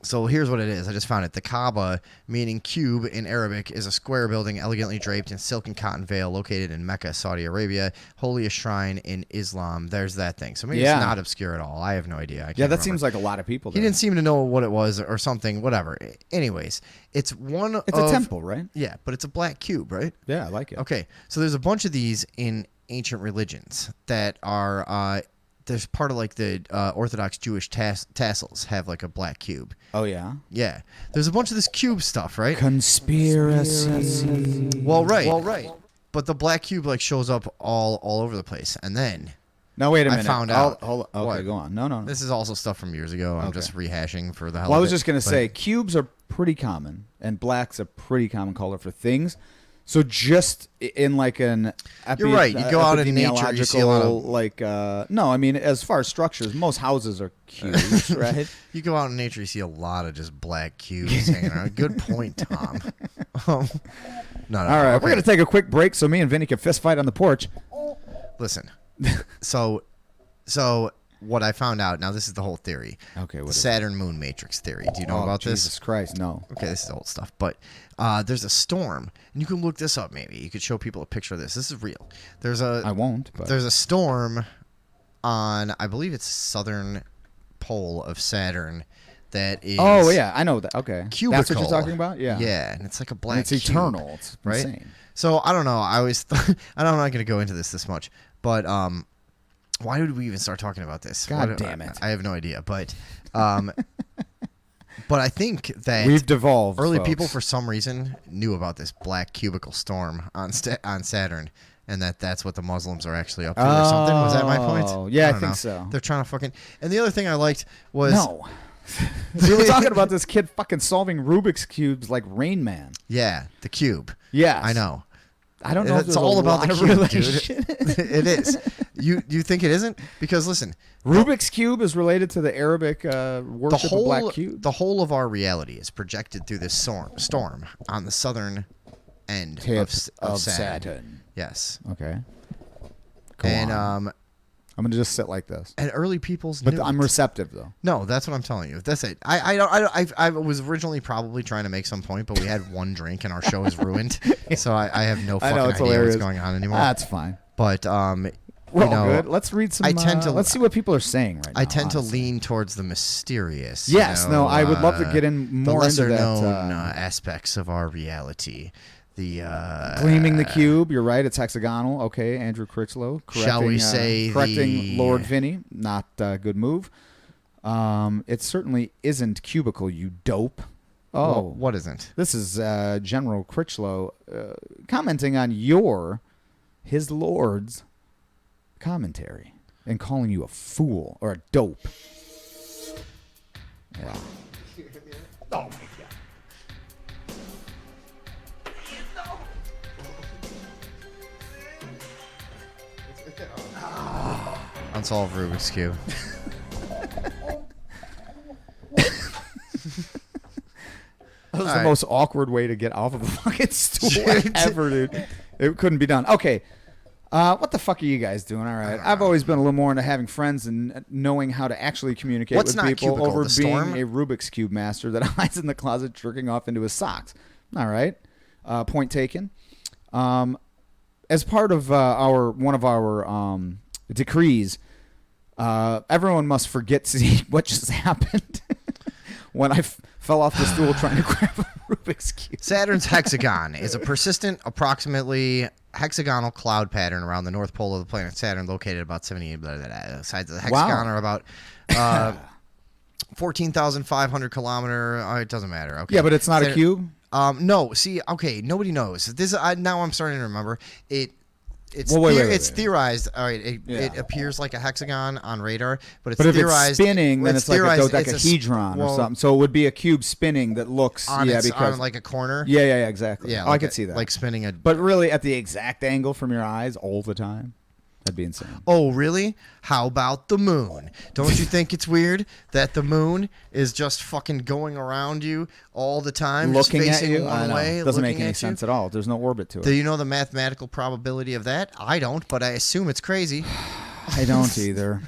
So here's what it is. I just found it. The Kaaba, meaning cube in Arabic, is a square building elegantly draped in silk and cotton veil located in Mecca, Saudi Arabia, holiest shrine in Islam. There's that thing. So maybe it's not obscure at all. I have no idea. I can't remember. Seems like a lot of people. He didn't seem to know what it was or something, whatever. Anyways, it's a temple, right? Yeah, but it's a black cube, right? Yeah, I like it. Okay, so there's a bunch of these in ancient religions that are... there's part of like the Orthodox Jewish tassels have like a black cube. Oh, yeah? Yeah. There's a bunch of this cube stuff, right? Conspiracy. Well, right. But the black cube like shows up all over the place. And then... No, wait a minute. I found out... Hold on. Okay, go on. No. This is also stuff from years ago. I'm just rehashing for the hell of it. Well, I was just going to say, cubes are pretty common, and black's a pretty common color for things. So just in like an you're right. You go out in nature, you see a lot of no, I mean as far as structures, most houses are cubes, right? You go out in nature, you see a lot of just black cubes hanging around. Good point, Tom. No. All right, we're gonna take a quick break so me and Vinny can fist fight on the porch. Listen, so what I found out, now this is the whole theory. Okay, what is Saturn Moon Matrix theory. Do you know about this? Jesus Christ, no. Okay, this is old stuff. But there's a storm, and you can look this up maybe. You could show people a picture of this. This is real. I won't. But. There's a storm on, I believe it's southern pole of Saturn that is... Oh, yeah, I know that. Okay. Cubical. That's what you're talking about? Yeah. Yeah, and it's like a black It's eternal. It's right? insane. So, I don't know. I always I'm not going to go into this much, but... why did we even start talking about this? God damn it. I have no idea. But but I think that we've devolved. Early folks. people, for some reason, knew about this black cubical storm on Saturn, and that's what the Muslims are actually up to or something. Was that my point? Yeah, I think know. so. They're trying to fucking... And the other thing I liked was... No. We were talking about this kid fucking solving Rubik's Cubes like Rain Man. Yeah, the cube. Yes. I know. I don't know if it's all about the cube, dude. It is. You think it isn't? Because listen, Rubik's Cube is related to the Arabic worship of black cube. The whole of our reality is projected through this storm on the southern end of Saturn. Yes. Okay. And I'm gonna just sit like this. And early people's, but I'm receptive though. No, that's what I'm telling you. That's it. I was originally probably trying to make some point, but we had one drink and our show is ruined. So I have no fucking idea hilarious. what's going on anymore. That's fine. But we're all good. Let's read some. Let's see what people are saying right now. I tend to lean towards the mysterious. Yes. I would love to get in more into that. Known aspects of our reality. Gleaming the cube. You're right. It's hexagonal. Okay, Andrew Critchlow. Shall we say correcting Lord Vinny? Not a good move. It certainly isn't cubical. You dope. Oh, well, what isn't? This is General Critchlow commenting on his Lord's commentary and calling you a fool or a dope. Yeah. Oh my God. Unsolved Rubik's Cube. That was the most awkward way to get off of a fucking stool ever, dude. It couldn't be done. Okay. What the fuck are you guys doing? All right. I've always been a little more into having friends and knowing how to actually communicate with people cubical, over being storm? a Rubik's Cube master that hides in the closet jerking off into his socks. All right. Point taken. As part of one of our decrees, everyone must forget to see what just happened when I fell off the stool trying to grab a Rubik's Cube. Saturn's hexagon is a persistent, approximately hexagonal cloud pattern around the north pole of the planet Saturn, located about 78 sides of the hexagon are about 14,500 kilometer. It doesn't matter. Okay. Yeah, but it's not a cube. No, see, okay, nobody knows. This now I'm starting to remember it. It's wait. theorized. All right, it appears like a hexagon on radar, but it's if theorized. it's spinning, then it's like a theorized dodecahedron or something. So it would be a cube spinning that looks on because like a corner. Yeah, exactly. Yeah, I like could see that. like spinning a. But really, at the exact angle from your eyes all the time, that'd be insane. Oh, really? How about the moon? Don't you think it's weird that the moon is just fucking going around you all the time, Looking just facing at you, one way? Doesn't make looking any at sense you? at all. There's no orbit to it. Do you know the mathematical probability of that? I don't, but I assume it's crazy. I don't either.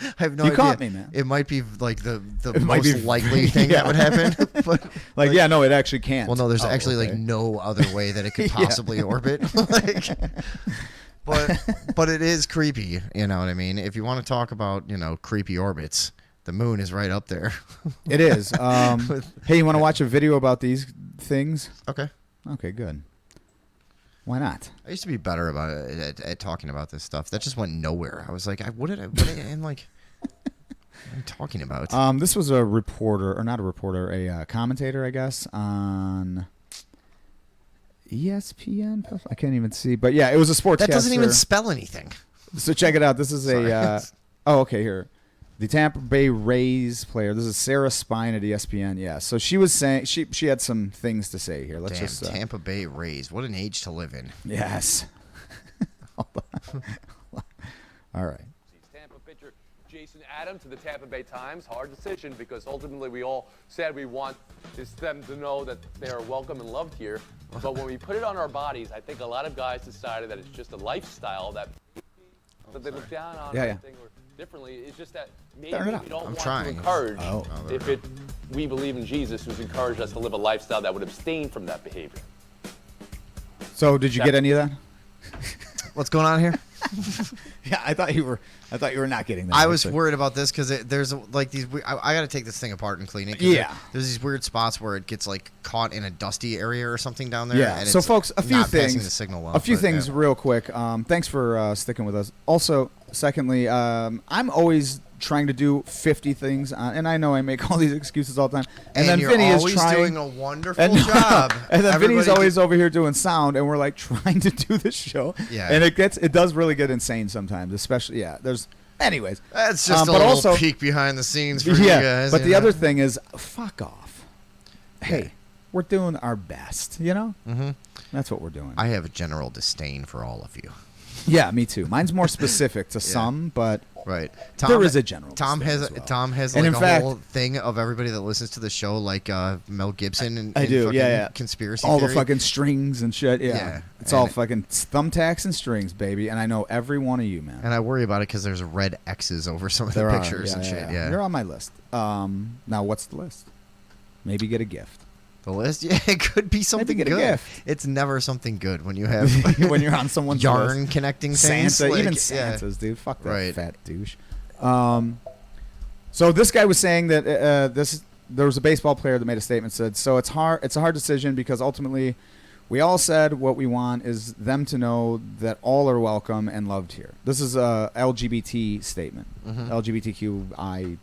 I have no you idea. caught me, man. It might be like the might be most likely thing that would happen. But like, yeah, no, it actually can't. Well, no, there's actually like no other way that it could possibly orbit. But it is creepy. You know what I mean? If you want to talk about creepy orbits, the moon is right up there. It is. Hey, you want to watch a video about these things? Okay. Okay, good. Why not? I used to be better about it at talking about this stuff. That just went nowhere. I was like, what am I talking about? This was a reporter, or not a reporter, a commentator, I guess, on ESPN. I can't even see, but yeah, it was a sportscaster. That doesn't even spell anything. So check it out. This is okay, here. The Tampa Bay Rays player. This is Sarah Spine at ESPN. Yeah. So she was saying she had some things to say here. Let's just Tampa Bay Rays. What an age to live in. Yes. Hold on. All right. Tampa pitcher Jason Adams to the Tampa Bay Times. Hard decision because ultimately we all said we want them to know that they are welcome and loved here. But when we put it on our bodies, I think a lot of guys decided that it's just a lifestyle that they look down on differently. It's just that maybe we don't want to encourage we believe in Jesus, who's encouraged us to live a lifestyle that would abstain from that behavior. So did you get any of that? What's going on here? Yeah, I thought you were not getting that. I was worried about this because there's like these. I got to take this thing apart and clean it. Yeah. There's these weird spots where it gets like caught in a dusty area or something down there. Yeah. And So it's folks, a few not things. passing the signal well, a few but, things yeah. real quick. Thanks for sticking with us. Also, secondly, I'm always trying to do 50 things, and I know I make all these excuses all the time. And then you're Vinny always is trying, doing a wonderful job. And then Everybody Vinny's always over here doing sound, and we're like trying to do this show. Yeah. And it does really get insane sometimes, especially anyways. That's just a but little also, peek behind the scenes for you guys. But the other thing is, fuck off. Hey, we're doing our best, Mm-hmm. That's what we're doing. I have a general disdain for all of you. Yeah, me too. Mine's more specific to some, but right. There is a general. Tom has And like in a fact, whole thing of everybody that listens to the show, like Mel Gibson and I do, fucking conspiracy all theory. the fucking strings and shit. Yeah, it's all fucking thumbtacks and strings, baby. And I know every one of you, man. And I worry about it because there's red X's over some of the pictures and shit. Yeah, you're on my list. Now, what's the list? Maybe get a gift. The list? Yeah, it could be something Maybe get good. a gift. It's never something good when you have when you're on someone's yarn list. connecting things. Santa, like, even Santa's, dude. Fuck that Right. fat douche. So this guy was saying that there was a baseball player that made a statement, said, so it's a hard decision because ultimately we all said what we want is them to know that all are welcome and loved here. This is a LGBT statement, LGBTQI+.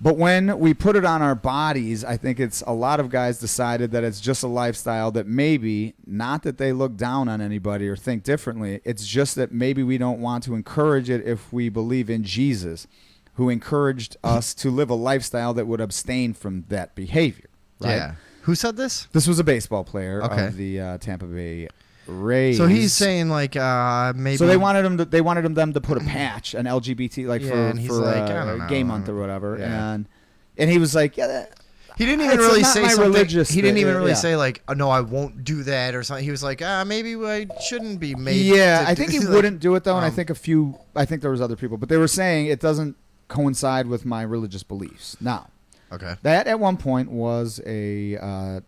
But when we put it on our bodies, I think it's a lot of guys decided that it's just a lifestyle that maybe, not that they look down on anybody or think differently, it's just that maybe we don't want to encourage it if we believe in Jesus, who encouraged us to live a lifestyle that would abstain from that behavior. Right? Yeah. Who said this? This was a baseball player Okay. of the Tampa Bay Rays. So he's saying like maybe. So they wanted them to put a patch, an LGBT, like and he's for like, I don't know. gay month or whatever, Yeah. and he was like, yeah. He didn't even It's really not say my something. religious He didn't thing, even really yeah. say like, oh, no, I won't do that or something. He was like, maybe I shouldn't be made. Yeah, to I think do he like- wouldn't do it though, and I think there was other people, but they were saying it doesn't coincide with my religious beliefs. Now, okay, that at one point was a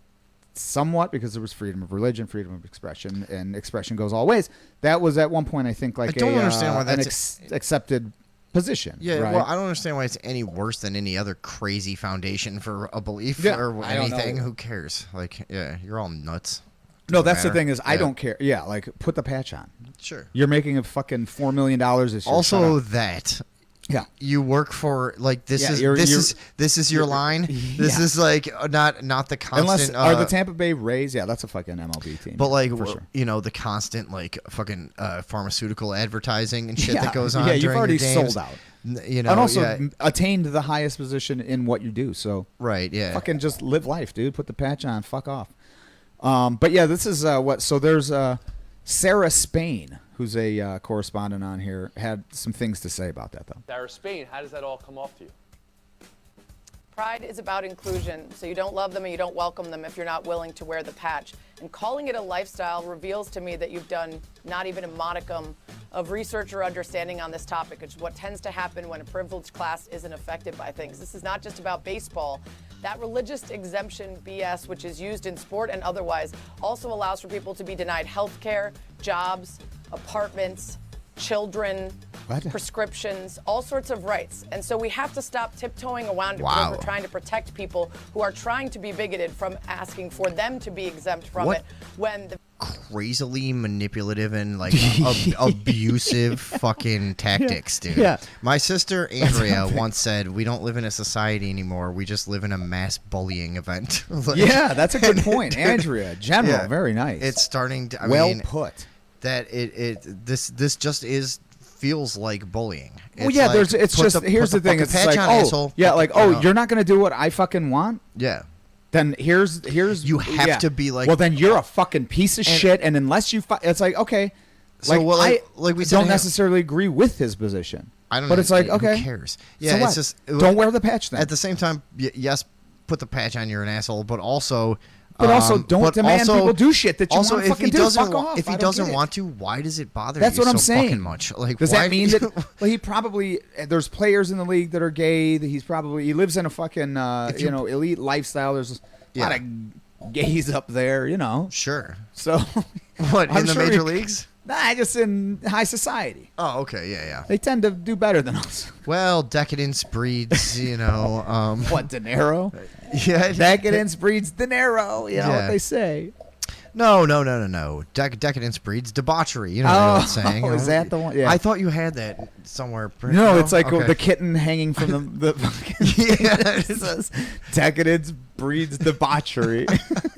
somewhat, because there was freedom of religion, freedom of expression, and expression goes all ways. That was at one point, I think, like I don't understand why an that's accepted position. Yeah, right? well, I don't understand why it's any worse than any other crazy foundation for a belief Yeah, or I don't anything. know. Who cares? Like, yeah, you're all nuts. No, Doesn't that's the matter. thing is I Yeah. don't care. Yeah, like put the patch on. Sure. You're making a fucking $4 million this year. Also, Shut up. that Yeah. You work for like this Yeah, is this is your line. This is like not the constant. Unless are the Tampa Bay Rays? Yeah, that's a fucking MLB team. But like for sure. the constant like fucking pharmaceutical advertising and shit that goes on. Yeah, you've during already your games. sold out. And also attained the highest position in what you do. So right, yeah. Fucking just live life, dude. Put the patch on. Fuck off. But yeah, this is what. So there's Sarah Spain, who's a correspondent on here, had some things to say about that, though. Sarah Spain, how does that all come off to you? Pride is about inclusion, so you don't love them and you don't welcome them if you're not willing to wear the patch. And calling it a lifestyle reveals to me that you've done not even a modicum of research or understanding on this topic, which is what tends to happen when a privileged class isn't affected by things. This is not just about baseball. That religious exemption BS, which is used in sport and otherwise, also allows for people to be denied health care, jobs, apartments, children, prescriptions, all sorts of rights. And so we have to stop tiptoeing around it because we're trying to protect people who are trying to be bigoted from asking for them to be exempt from it when the crazily manipulative and like abusive fucking tactics, dude. Yeah. My sister Andrea once said, "We don't live in a society anymore. We just live in a mass bullying event." Like, yeah, that's a good point, Andrea. General, very nice. It's starting to. I well mean, put. That this just feels like bullying. Well, yeah, like, here's the thing. It's like, asshole, you're not gonna do what I fucking want. Yeah. Then here's you have to be like, well, then you're a fucking piece of shit, and unless you it's like, okay, so like we said, don't necessarily agree with his position. I don't but know, it's like, who okay, cares? Yeah, so it's just don't wear the patch then. At the same time, yes, put the patch on, you're an asshole, but also don't demand people do shit that you want to fucking do. Fuck off. If he doesn't want to, why does it bother That's you what I'm so saying. fucking much? Like, does that mean that? Well, he probably there's players in the league that are gay. That he lives in a fucking elite lifestyle. There's a lot of gays up there, Sure. So what I'm in the sure major leagues? Nah, just in high society. Oh, okay, yeah. They tend to do better than us. Well, decadence breeds, what, dinero? Yeah, decadence breeds dinero. You know what they say. No. Decadence breeds debauchery. You know what I'm saying? Oh, is that the one? Yeah. I thought you had that somewhere. No, it's like the kitten hanging from the yeah. It says, decadence breeds debauchery.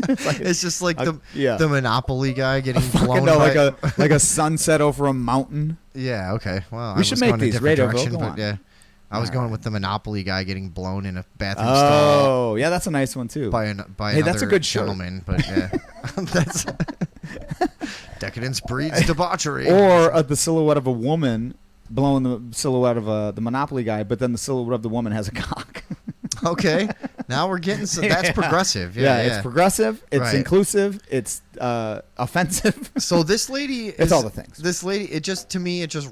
It's just like the Monopoly guy getting blown like a sunset over a mountain. Yeah. Okay. Well, we should make these Radioville. But yeah. I was going with the Monopoly guy getting blown in a bathroom stall. Oh, yeah, that's a nice one too. By that's a good gentleman, but yeah, that's decadence breeds debauchery. Or the silhouette of a woman blowing the silhouette of the Monopoly guy, but then the silhouette of the woman has a cock. Okay, now we're getting that's progressive. Yeah, it's progressive. It's inclusive. It's offensive. So this lady, it's all the things. This lady, it just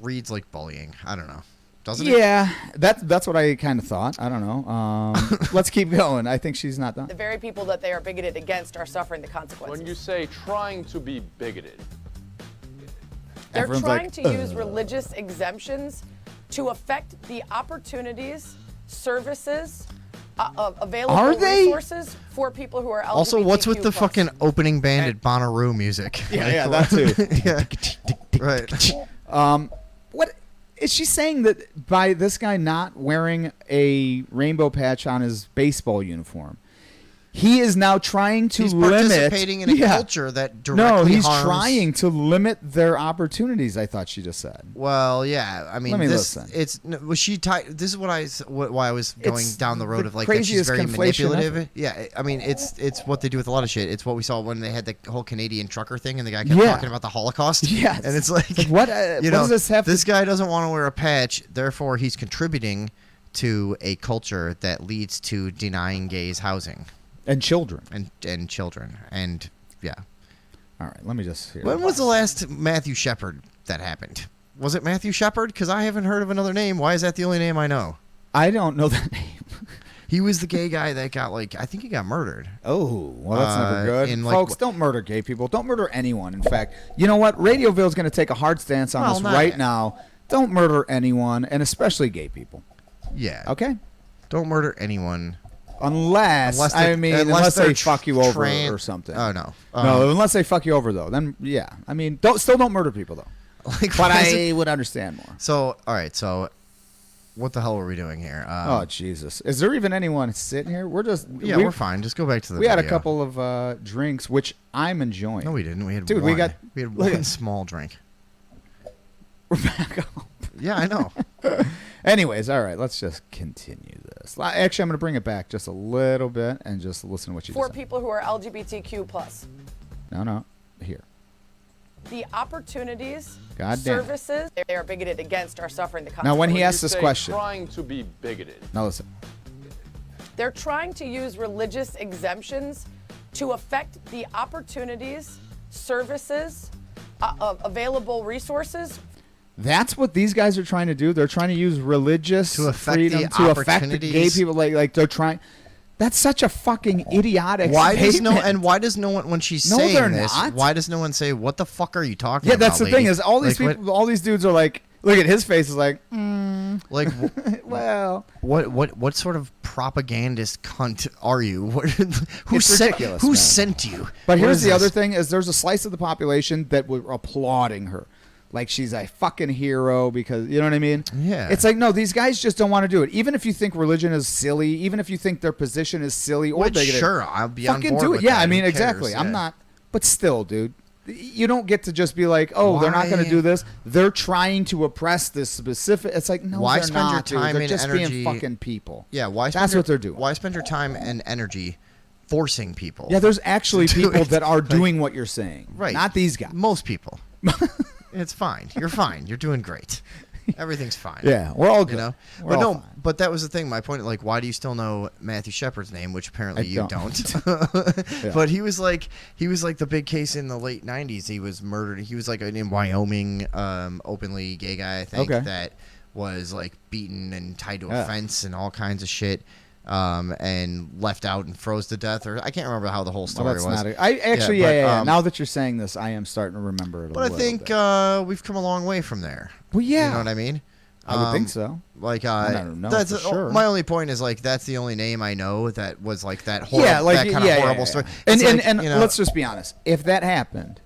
reads like bullying. I don't know. Doesn't it? That's what I kind of thought. I don't know. Let's keep going. I think she's not done. The very people that they are bigoted against are suffering the consequences. When you say trying to be bigoted, they're trying to use religious exemptions to affect the opportunities, services, available resources for people who are LGBTQ+. Also, what's with the fucking opening band at Bonnaroo music? Yeah, that too. Right. What? Is she saying that by this guy not wearing a rainbow patch on his baseball uniform, he is now trying to limit participating in a culture that directly he's harms... trying to limit their opportunities. I thought she just said. Well, yeah, I mean, let me listen. Was she? This is why I was going down the road of like that she's very manipulative. Ever. Yeah, I mean, it's what they do with a lot of shit. It's what we saw when they had the whole Canadian trucker thing, and the guy kept talking about the Holocaust. Yes, and it's like what? What does this have? This guy doesn't want to wear a patch, therefore he's contributing to a culture that leads to denying gays housing. And children. And children. And, yeah. All right, let me just hear. When was the last Matthew Shepard that happened? Was it Matthew Shepard? Because I haven't heard of another name. Why is that the only name I know? I don't know that name. He was the gay guy that got, I think he got murdered. Oh, well, that's never good. Folks, don't murder gay people. Don't murder anyone. In fact, you know what? Radioville is going to take a hard stance on this right now. Don't murder anyone, and especially gay people. Yeah. Okay? Don't murder anyone. Unless they fuck you over or something. Oh, no. No, unless they fuck you over, though. Then, yeah. I mean, still don't murder people, though. But I would understand more. So, all right. So, What the hell were we doing here? Oh Jesus! Is there even anyone sitting here? We're just we're fine. Just go back to the. We had a video. couple of drinks, which I'm enjoying. No, we didn't. We had Dude, one. we had one small drink. We're back up. Yeah, I know. Anyways, all right, let's just continue this. Actually, I'm going to bring it back just a little bit and just listen to what you For said. people who are LGBTQ+. No, here. The opportunities, God damn. services they are bigoted against are suffering the consequences. Now, when he asks this question. Trying to be bigoted. Now, listen. They're trying to use religious exemptions to affect the opportunities, services, available resources. That's what these guys are trying to do. They're trying to use religious to affect freedom the to affect the gay opportunities. people. Like they're trying. That's such a fucking idiotic Why statement. does no one when she's No, saying they're this? not. Why does no one say what the fuck are you talking Yeah, about? that's the lady? thing is all these Like, people, all these dudes are like, look at his face is like, Like, well, what sort of propagandist cunt are you? Who It's sent ridiculous, Who man. sent you? But What here's is the other this? thing: is there's a slice of the population that were applauding her, like she's a fucking hero because you know what I mean. Yeah. It's like no, these guys just don't want to do it. Even if you think religion is silly, even if you think their position is silly or Which, bigoted, sure, I'll be on fucking board do it. with Yeah, that. I mean Who exactly. cares? I'm Yeah. not, but still, dude. You don't get to just be like, oh, they're not going to Why- do this. They're trying to oppress this specific. It's like, no, Why they're spend your not, dude. time They're and just energy? being fucking people. Yeah, why? That's what they're doing. Why spend your time and energy forcing people? Yeah, there's actually to do people it? that are Like, doing what you're saying. Right. Not these guys. Most people. It's fine. You're fine. You're doing great. Everything's fine. Yeah, we're all good. You know, We're but all no, fine. but that was the thing. My point, like, why do you still know Matthew Shepard's name, which apparently I you don't. Yeah. But he was like the big case in the late '90s. He was murdered. He was like in Wyoming, openly gay guy, I think, Okay. that was like beaten and tied to a Yeah. fence and all kinds of shit. And left out and froze to death, or I can't remember how the whole story Well, that's was. not I actually, yeah. but, Now that you're saying this, I am starting to remember it a But I little think bit. we've come a long way from there. Well, yeah. You know what I mean? I would think so. Like, I don't know that's for sure. my only point is like that's the only name I know that was like that horrible, Yeah, like that kind of horrible story. And It's like, and you know, let's just be honest. If that happened,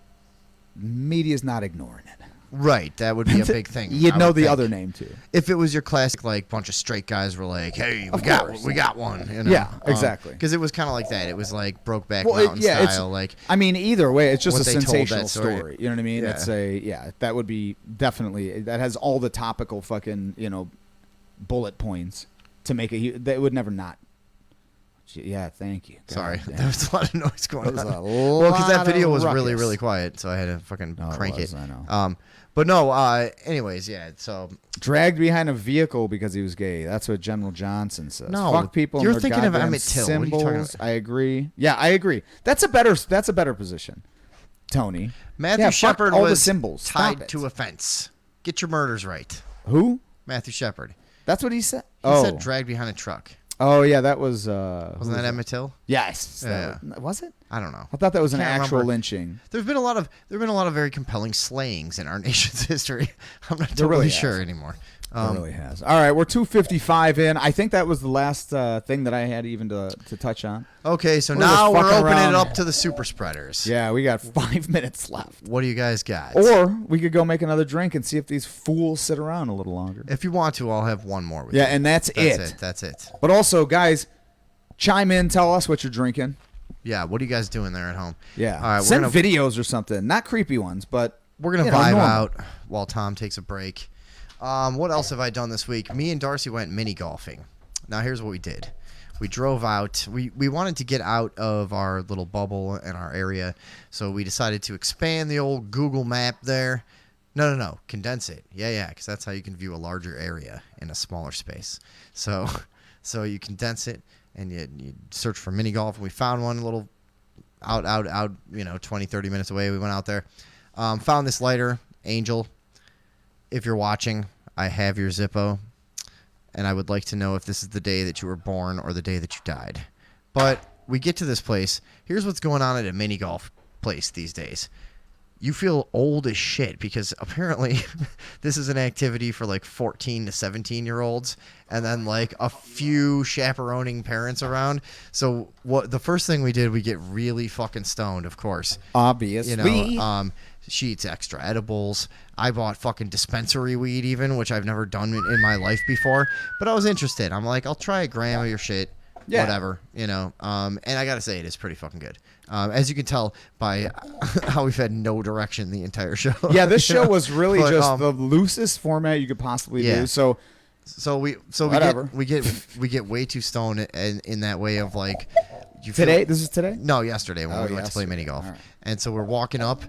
media's not ignoring it. right, that would be a big thing. You'd I know would the think. other name too. If it was your classic like bunch of straight guys were like, "Hey, Of course. we got one," you know? Yeah, exactly. Because it was kind of like that. It was like Brokeback Well, Mountain it's style. Like, I mean, either way, it's just what a they told that sensational story. story. You know what I mean? Yeah. It's that would be definitely that has all the topical fucking bullet points to make it. That would never not. Yeah, thank you. God sorry, damn. there was a lot of noise going That was on. a Well, because that lot video of was really, ruckus. really quiet, so I had to fucking No, it crank was, it. I know. But no. Anyways, yeah. So Dragged behind a vehicle because he was gay. That's what General Johnson says. No, Fuck people. and you're their thinking of goddamn Emmett Till. What are you talking symbols. about? I agree. Yeah, I agree. That's a better position, Tony. Matthew Yeah, fuck Shepard all was the symbols. Stop tied it. to a fence. Get your murders right. Who? Matthew Shepard. That's what he said. He said dragged behind a truck. Oh yeah, that was. Wasn't that Emmett Till? Yes. Yeah. Was it? I don't know. I thought that was an Can't actual remember. lynching. There've been a lot of very compelling slayings in our nation's history. I'm not There really totally sure has. anymore. It really has. All right, we're 2:55 in. I think that was the last thing that I had even to touch on. Okay, so We're just now we're fucking opening around. it up to the super spreaders. Yeah, we got 5 minutes left. What do you guys got? Or we could go make another drink and see if these fools sit around a little longer. If you want to, I'll have one more with Yeah, you. and that's it. That's it. But also, guys, chime in, tell us what you're drinking. Yeah, what are you guys doing there at home? Yeah, All right, send we're gonna, videos or something. Not creepy ones, but we're gonna you know, vibe normal. out while Tom takes a break. What else have I done this week? Me and Darcy went mini golfing. Now here's what we did. We drove out. We wanted to get out of our little bubble in our area, so we decided to expand the old Google map there. No. Condense it. Yeah, because that's how you can view a larger area in a smaller space. So you condense it and you search for mini golf. And we found one a little out, 20, 30 minutes away. We went out there. Found this lighter, Angel. If you're watching, I have your Zippo, and I would like to know if this is the day that you were born or the day that you died. But we get to this place. Here's what's going on at a mini golf place these days. you feel old as shit because apparently this is an activity for like 14 to 17-year-olds and then like a few chaperoning parents around. So what the first thing we did, we get really fucking stoned, of course. Obviously. You know, she eats extra edibles. I bought fucking dispensary weed even, which I've never done in my life before. But I was interested. I'm like, I'll try a gram of your shit. Yeah. Whatever, you know. And I gotta say, it is pretty fucking good. As you can tell by how we've had no direction the entire show. Yeah, this show was really just the loosest format you could possibly do. So we get way too stoned in that way of like. This is today? No, yesterday when we went to play mini golf. Right. And so we're walking up.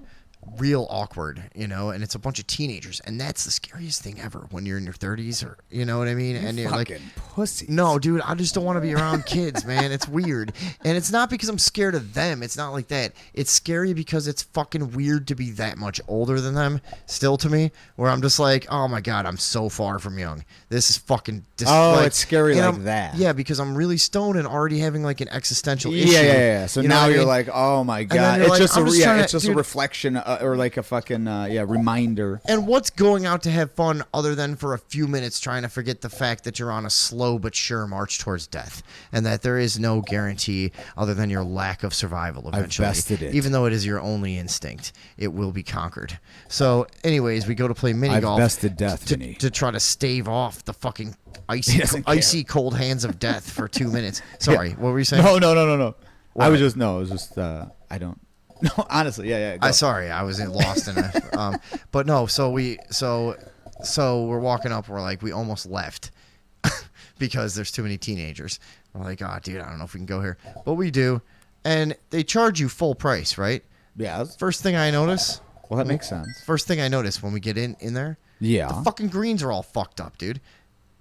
Real awkward, you know, and it's a bunch of teenagers, and that's the scariest thing ever when you're in your 30s, or you know what I mean, and you're like, pussy. No, dude, I just don't want to be around kids, man. It's weird, and it's not because I'm scared of them. It's not like that. It's scary because it's fucking weird to be that much older than them. Still, to me, where I'm just like, oh my god, I'm so far from young. This is fucking. It's scary like that. Yeah, because I'm really stoned and already having like an existential issue. Yeah. So now you're like, oh my god, it's just a reflection. Or like a fucking reminder. And what's going out to have fun other than for a few minutes trying to forget the fact that you're on a slow but sure march towards death, and that there is no guarantee other than your lack of survival eventually. I've bested it. Even though it is your only instinct, it will be conquered. So anyways, we go to play mini golf. I've bested death to try to stave off the fucking icy cold hands of death for 2 minutes. Sorry, what were you saying? No. What? It was just I don't. No, honestly, yeah. Sorry, I was lost in it. But no, so we're walking up. We're like, we almost left because there's too many teenagers. We're like, oh, dude, I don't know if we can go here, but we do, and they charge you full price, right? Yeah. First thing I notice. Well, that makes sense. First thing I notice when we get in there. Yeah. The fucking greens are all fucked up, dude.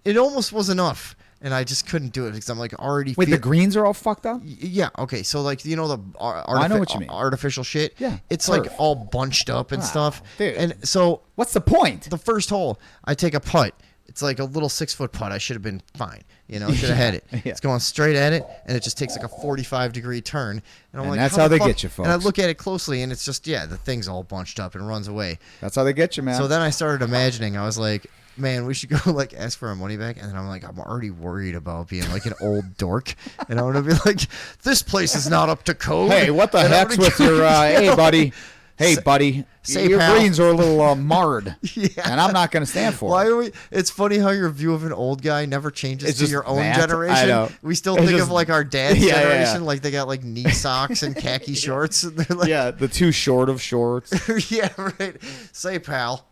It almost was enough. And I just couldn't do it because I'm like already. Wait, the greens are all fucked up? Yeah. Okay. So like the I know what you mean. Artificial shit. Yeah. It's like all bunched up and stuff. Dude. And so what's the point? The first hole, I take a putt. It's like a little 6-foot putt. I should have been fine. You know, I should have had it. Yeah. It's going straight at it, and it just takes like a 45-degree turn. And I'm like, that's how they get you, folks. And I look at it closely, and it's just the thing's all bunched up and runs away. That's how they get you, man. So then I started imagining. I was like, man, we should go like ask for our money back. And then I'm like, I'm already worried about being like an old dork. And I'm going to be like, this place is not up to code. Hey, what the heck's with your, hey, buddy. Hey, buddy. Your greens are a little marred. Yeah. And I'm not going to stand for it. Why are we? It's funny how your view of an old guy never changes to your own generation. I know. We still think of like our dad's generation, like they got like knee socks and khaki shorts. And they're like, the too short of shorts. Yeah, right. Say, pal.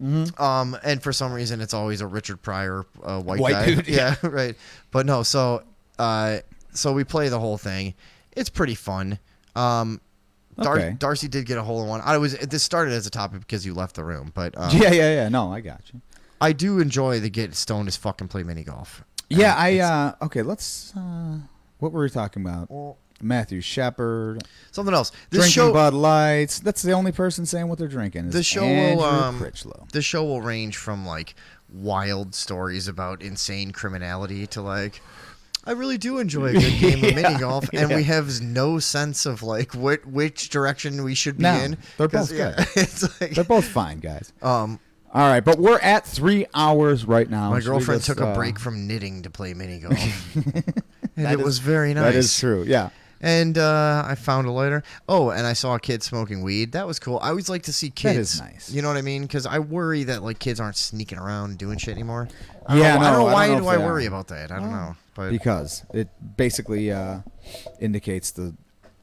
Mm-hmm. And for some reason, it's always a Richard Pryor white guy. Dude, yeah, right. But no, so we play the whole thing. It's pretty fun. Okay. Darcy did get a hole in one. This started as a topic because you left the room, but yeah. No, I got you. I do enjoy the get stoned as fucking play mini golf. Yeah, okay. Let's. What were we talking about? Matthew Shepard. Something else. Drinking Bud Lights. That's the only person saying what they're drinking. The show will range from like wild stories about insane criminality to like, I really do enjoy a good game of mini golf, and we have no sense of like which direction we should be in. They're both good. It's like, they're both fine, guys. All right, but we're at 3 hours right now. My girlfriend took a break from knitting to play mini golf, and it was very nice. That is true. Yeah. And I found a lighter. Oh, and I saw a kid smoking weed. That was cool. I always like to see kids. That is nice. You know what I mean? Because I worry that like kids aren't sneaking around doing shit anymore. I don't know. Why do I worry about that? I don't know. But because it basically indicates the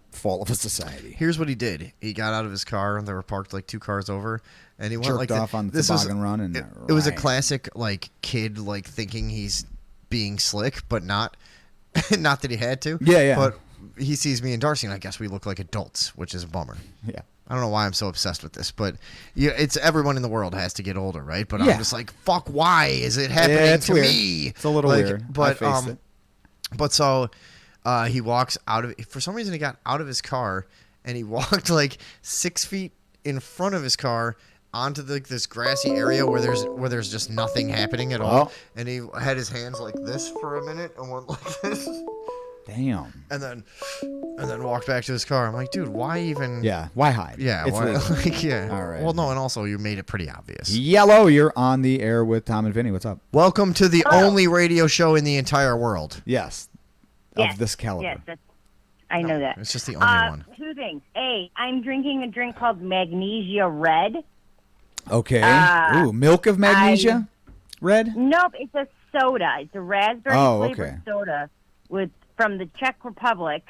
fall of a society. Here's what he did. He got out of his car, and there were parked like 2 cars over, and he went jerked like off on the toboggan run. And it was a classic like kid like thinking he's being slick, but not that he had to. Yeah. But he sees me and Darcy, and I guess we look like adults, which is a bummer. Yeah. I don't know why I'm so obsessed with this, but it's everyone in the world has to get older, right? But I'm just like, fuck, why is it happening to me? It's a little weird. But so he walks out of, for some reason he got out of his car and he walked like 6 feet in front of his car onto this grassy area where there's just nothing happening at all. And he had his hands like this for a minute and went like this. Damn. And then walked back to his car. I'm like, dude, why even? Yeah, why hide? Yeah, It's why? legal. Like, yeah. All right. Well, no, and also you made it pretty obvious. Yellow, you're on the air with Tom and Vinny. What's up? Welcome to the only radio show in the entire world. Yes. Yes, Of this caliber. Yes, I know that. It's just the only one. Two things. A, I'm drinking a drink called Magnesia Red. Okay. Ooh, milk of magnesia? Red? Nope, it's a soda. It's a raspberry flavored soda from the Czech Republic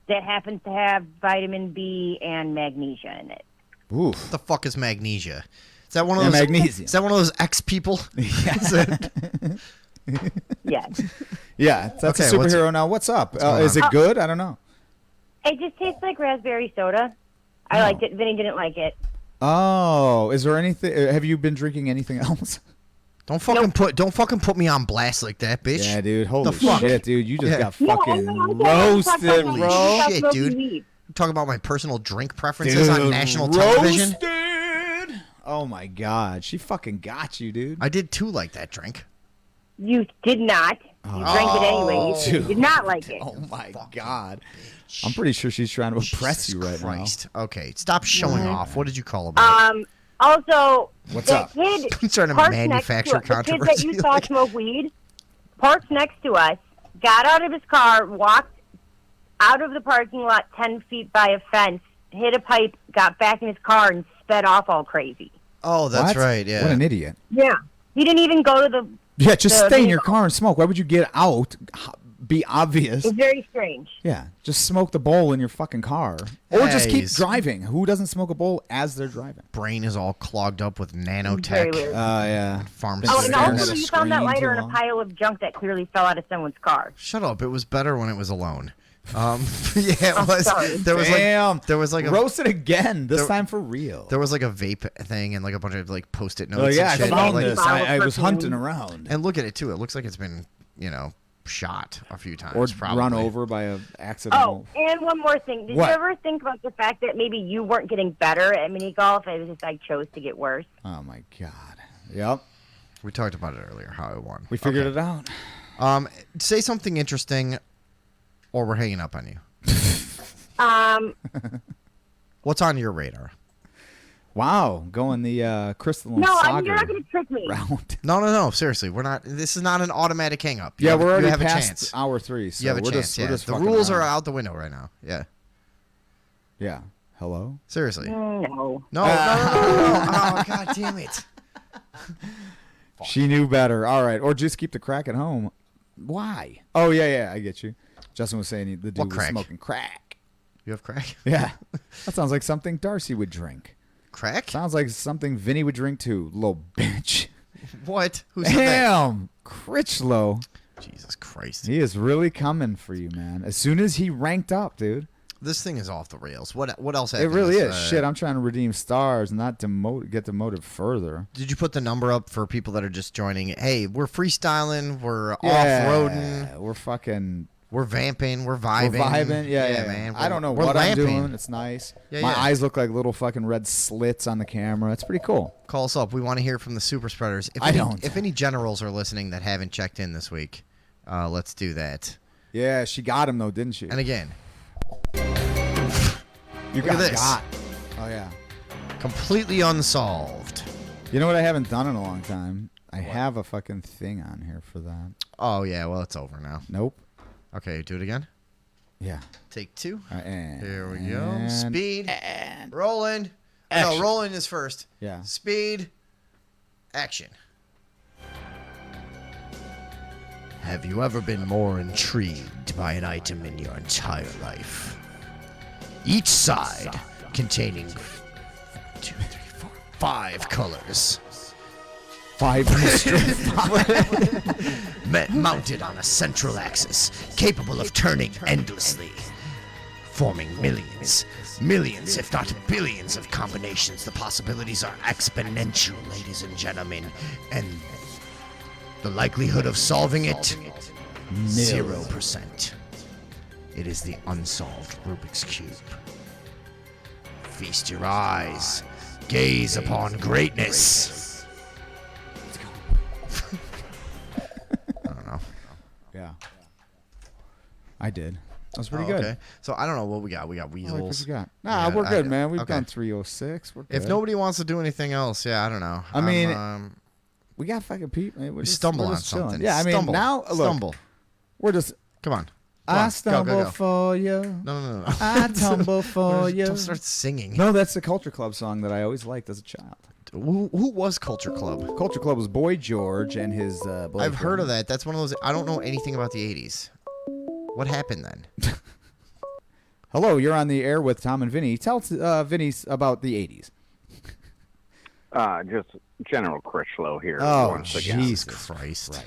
that happens to have vitamin B and magnesia in it. Oof. What the fuck is magnesia? Is that one of those magnesium. Is that one of those X people? Yes. Yes. Yeah, that's a superhero now. What's up? Is it good? I don't know. It just tastes like raspberry soda. I liked it. Vinny didn't like it. Oh, is there anything? Have you been drinking anything else? Don't fucking put me on blast like that, bitch. Yeah, dude. Holy The fuck? shit, dude. You just got No, fucking I'm roasted, talking bro. about Shit, smoking dude. weed. Talk about my personal drink preferences on national television. Roasted. Oh my god, she fucking got you, dude. I did too like that drink. You did not. You drank it anyway. You did not like it. Oh my god. I'm pretty sure she's trying to oppress you right Christ. Okay, stop showing off. What did you call him? Also, What's the up? kid I'm trying to parked manufacture next to us, the kid that controversy. you saw smoke weed parked next to us, got out of his car, walked out of the parking lot 10 feet by a fence, hit a pipe, got back in his car, and sped off all crazy. Oh, that's What? right. Yeah. What an idiot. Yeah. He didn't even go to the... Yeah, just the stay in vehicle. your car and smoke. Why would you get out? Be obvious. It's very strange. Yeah, just smoke the bowl in your fucking car. Or just keep Hey, driving. Who doesn't smoke a bowl as they're driving? Brain is all clogged up with Very nanotech. weird. Yeah. Farm Oh, and staring at also a you found that screen lighter too in a long. pile of junk that clearly fell out of someone's car. Shut up! It was better when it was alone. Yeah, it was. sorry. There was Damn. like there was like a Roasted again. This there- time for real. there was like a vape thing and like a bunch of like post-it notes. Oh yeah, I and shit. found Like, this. I was hunting around. And look at it too. It looks like it's been shot a few times. Or probably. run over by a accidental. Oh, and one more thing. Did What? you ever think about the fact that maybe you weren't getting better at mini golf? It was just I chose to get worse. Oh my god. Yep. We talked about it earlier. How I won. We figured it out. Say something interesting, or we're hanging up on you. What's on your radar? Wow, going the crystalline No, saga you're not going to trick me. round. No. Seriously, we're not. This is not an automatic hang up. Yeah, we're already you have past a chance. hour 3. So You have a we're chance. Just, Yeah. we're just The fucking rules are around. out the window right now. Yeah. Yeah. Hello? Seriously. No. No. Oh, god damn it. She knew better. All right. Or just keep the crack at home. Why? Oh, yeah, I get you. Justin was saying the dude What was crack? smoking crack. You have crack? Yeah. That sounds like something Darcy would drink. Crack? Sounds like something Vinny would drink too, little bitch. What? Who said that? Damn. Critchlow. Jesus Christ. He is really coming for you, man. As soon as he ranked up, dude. This thing is off the rails. What else It happened? really This, is. Shit, I'm trying to redeem stars, not get demoted further. Did you put the number up for people that are just joining? Hey, we're freestyling. We're off-roading. We're fucking... We're vamping. We're vibing. We're vibing. Yeah. man. I don't know We're what lamping. I'm doing. It's nice. Yeah, My yeah. eyes look like little fucking red slits on the camera. It's pretty cool. Call us up. We want to hear from the super spreaders. If any generals are listening that haven't checked in this week, let's do that. Yeah, she got him though, didn't she? And again, you look at this. got. Oh yeah. Completely unsolved. You know what I haven't done in a long time? I have a fucking thing on here for that. Oh yeah, well it's over now. Nope. Okay, do it again. Yeah. Take 2. And, Here we go. and- Speed. and- Rolling. Action. No, rolling is first. Yeah. Speed. Action. Have you ever been more intrigued by an item in your entire life? Each side containing 1, 2, 3, 4, 5 colors. 5 Mounted on a central axis, capable of turning endlessly, forming millions, if not billions of combinations. The possibilities are exponential, ladies and gentlemen, and the likelihood of solving it, 0%. It is the unsolved Rubik's Cube. Feast your eyes, gaze upon greatness. Yeah. I did. That was pretty Oh, good. okay. So I don't know what we got. We got Oh, I weasels. forgot. Nah, we're good, man. We've okay. done 306. We're good. If nobody wants to do anything else, I don't know. I mean, we got fucking people. We stumble on something. Yeah, I mean, Stumble. now look, Stumble. we're just. Come on. I stumble go. for you. No. I tumble for you. Don't start singing. No, that's the Culture Club song that I always liked as a child. Who was Culture Club? Culture Club was Boy George and his boyfriend. I've heard of that. That's one of those. I don't know anything about the 80s. What happened then? Hello, you're on the air with Tom and Vinny. Tell Vinny about the 80s. Just General Critchlow here. Oh, once again. Jesus Christ.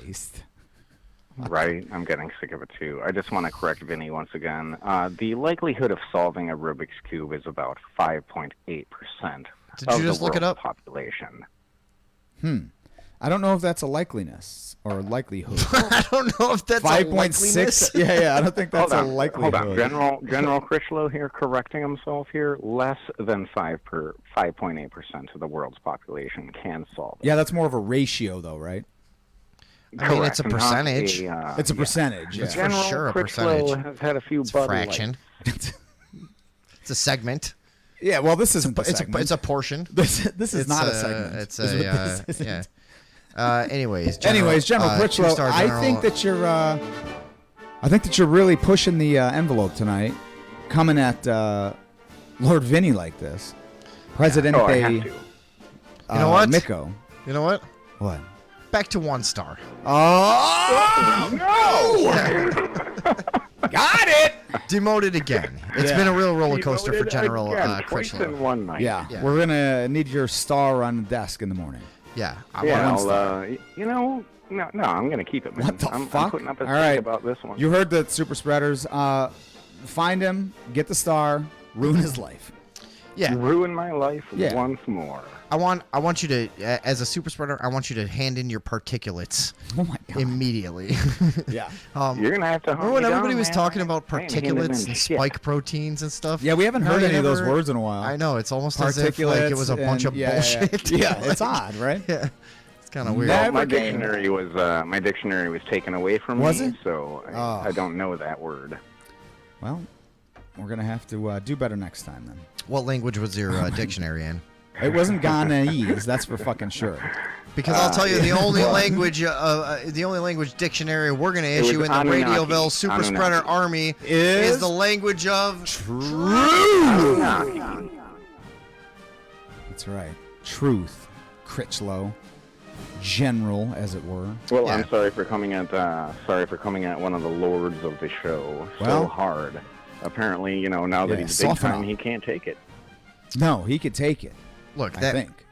Right? I'm getting sick of it too. I just want to correct Vinny once again. The likelihood of solving a Rubik's Cube is about 5.8% Did of you just the look it world's up? population. I don't know if that's a likeliness or likelihood. I don't know if that's 5.6. Yeah, I don't think that's a likelihood. Hold on. General Critchlow here correcting himself here. Less than 5.8% of the world's population can solve it. Yeah, that's more of a ratio, though, right? I mean, it's a Correct, percentage. It's a percentage. It's Yeah. for sure a Critchlow percentage. has had a few It's a Bud fraction. Lights. It's a segment. Yeah, well, this isn't It's a portion. This is not a segment. It's Is what a this isn't. yeah. Anyways, General Critchlow, two-star I think that you're really pushing the envelope tonight, coming at Lord Vinny like this. Presidente. Oh, I have to. You know what? Miko. You know what? What? Back to 1 star. Oh no! Got it. Demoted again. It's been a real roller coaster for General twice Critchlow. in one night. Yeah, we're gonna need your star on the desk in the morning. Yeah. No, I'm going to keep it, man. What the I'm fuck? putting up a All thing right. about this one. You heard the super spreaders. Find him, get the star, ruin his life. Yeah. Ruin my life Yeah. once more. I want you to, as a super spreader, I want you to hand in your particulates Oh my god. immediately. Yeah. You're going to have to hunt Remember when me everybody down, was man? talking about I ain't handing particulates in and shit. spike proteins and stuff? Yeah, we haven't heard Nobody any of those ever- words in a while. I know. It's almost as if like, it was a bunch of bullshit. Yeah, it's odd, right? Yeah. It's kind of weird. Well, my Never gained. dictionary was taken away from Was me, it? so Oh. I don't know that word. Well, we're gonna have to do better next time then. What language was your dictionary in? It wasn't Ghanese, that's for fucking sure. Because I'll tell you, the only language dictionary we're going to It was issue in the Anunnaki. Radioville Super Anunnaki. Spreader Army is the language of Truth. That's right. Truth. Critchlow. General, as it were. Well, Yeah. I'm sorry for coming at one of the lords of the show Well- so hard. Apparently, now that Yeah, he's big soften time, up. he can't take it. No, he could take it. Look. I That think.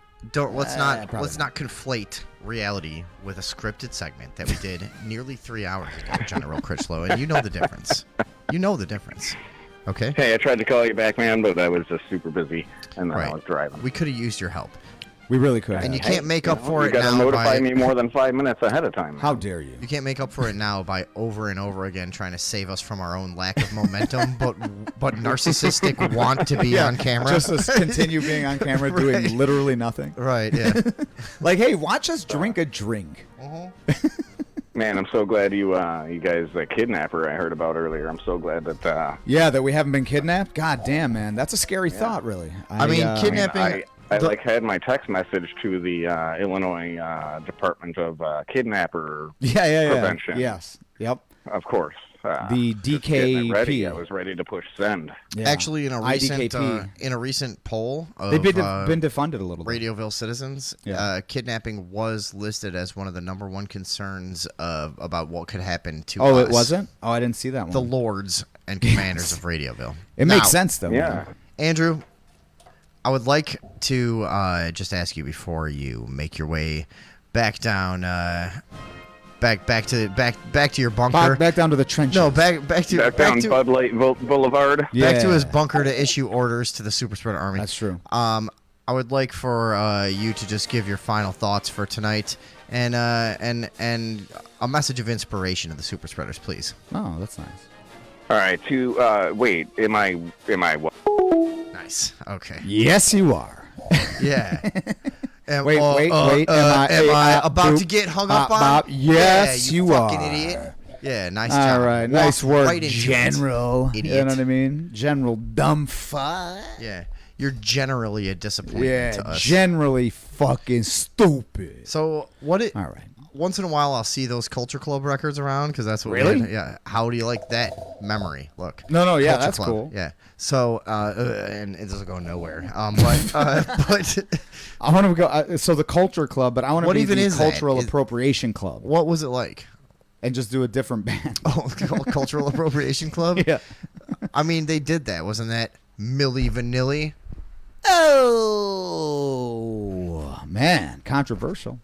let's probably not conflate reality with a scripted segment that we did nearly 3 hours ago, General Critchlow, and you know the difference. You know the difference. Okay. Hey, I tried to call you back, man, but I was just super busy, and then I Right. was driving. We could have used your help, We really could. and you have. can't make up for You it got to now notify by me more than 5 minutes ahead of time. How dare you? You can't make up for it now by over and over again trying to save us from our own lack of momentum, but narcissistic want to be on camera. Just to continue being on camera doing Right. literally nothing. Right, yeah. Like, hey, watch us drink a drink. Man, I'm so glad you guys, the kidnapper I heard about earlier, I'm so glad that... Yeah, that we haven't been kidnapped? God damn, man. That's a scary thought, really. I mean, kidnapping... I had my text message to the Illinois Department of Kidnapper Prevention. Yes. Yep. Of course. The just getting it ready. DKP. I was ready to push send. Yeah. Actually, in a IDKP. recent poll of They've been defunded a little bit. Radioville citizens, Yeah. kidnapping was listed as one of the number one concerns about what could happen to Oh, us. it wasn't? Oh, I didn't see that one. The lords and commanders of Radioville. It Now, makes sense, though. Yeah. man. Andrew, I would like to just ask you before you make your way back down, back to your bunker. Back down to the trenches. No, back down to Bud Light Boulevard. back to Yeah. his bunker to issue orders to the Super Spreader Army. That's true. I would like for you to just give your final thoughts for tonight and a message of inspiration to the Super Spreaders, please. Oh, that's nice. All right. Wait. Am I what? Nice. Okay. Yes, you are. Yeah. Wait. Am I about boop, to get hung up on? Yes, yeah, you you fucking are. idiot. Yeah, nice All job. right, Walked nice work, right into it, General. idiot. You know what I mean? General dumb fuck. Yeah, you're generally a disappointment to us. Generally fucking stupid. So what? All right. Once in a while, I'll see those Culture Club records around because that's what. Really? Yeah. How do you like that memory? Look. No, yeah, Culture that's Club. cool. Yeah. So, and it doesn't go nowhere. But I want to go. So the Culture Club, but I want to What be even the is that? Cultural Appropriation Club. What was it like? And just do a different band. Oh, Cultural Appropriation Club. Yeah. I mean, they did that. Wasn't that Milli Vanilli? Oh man, controversial.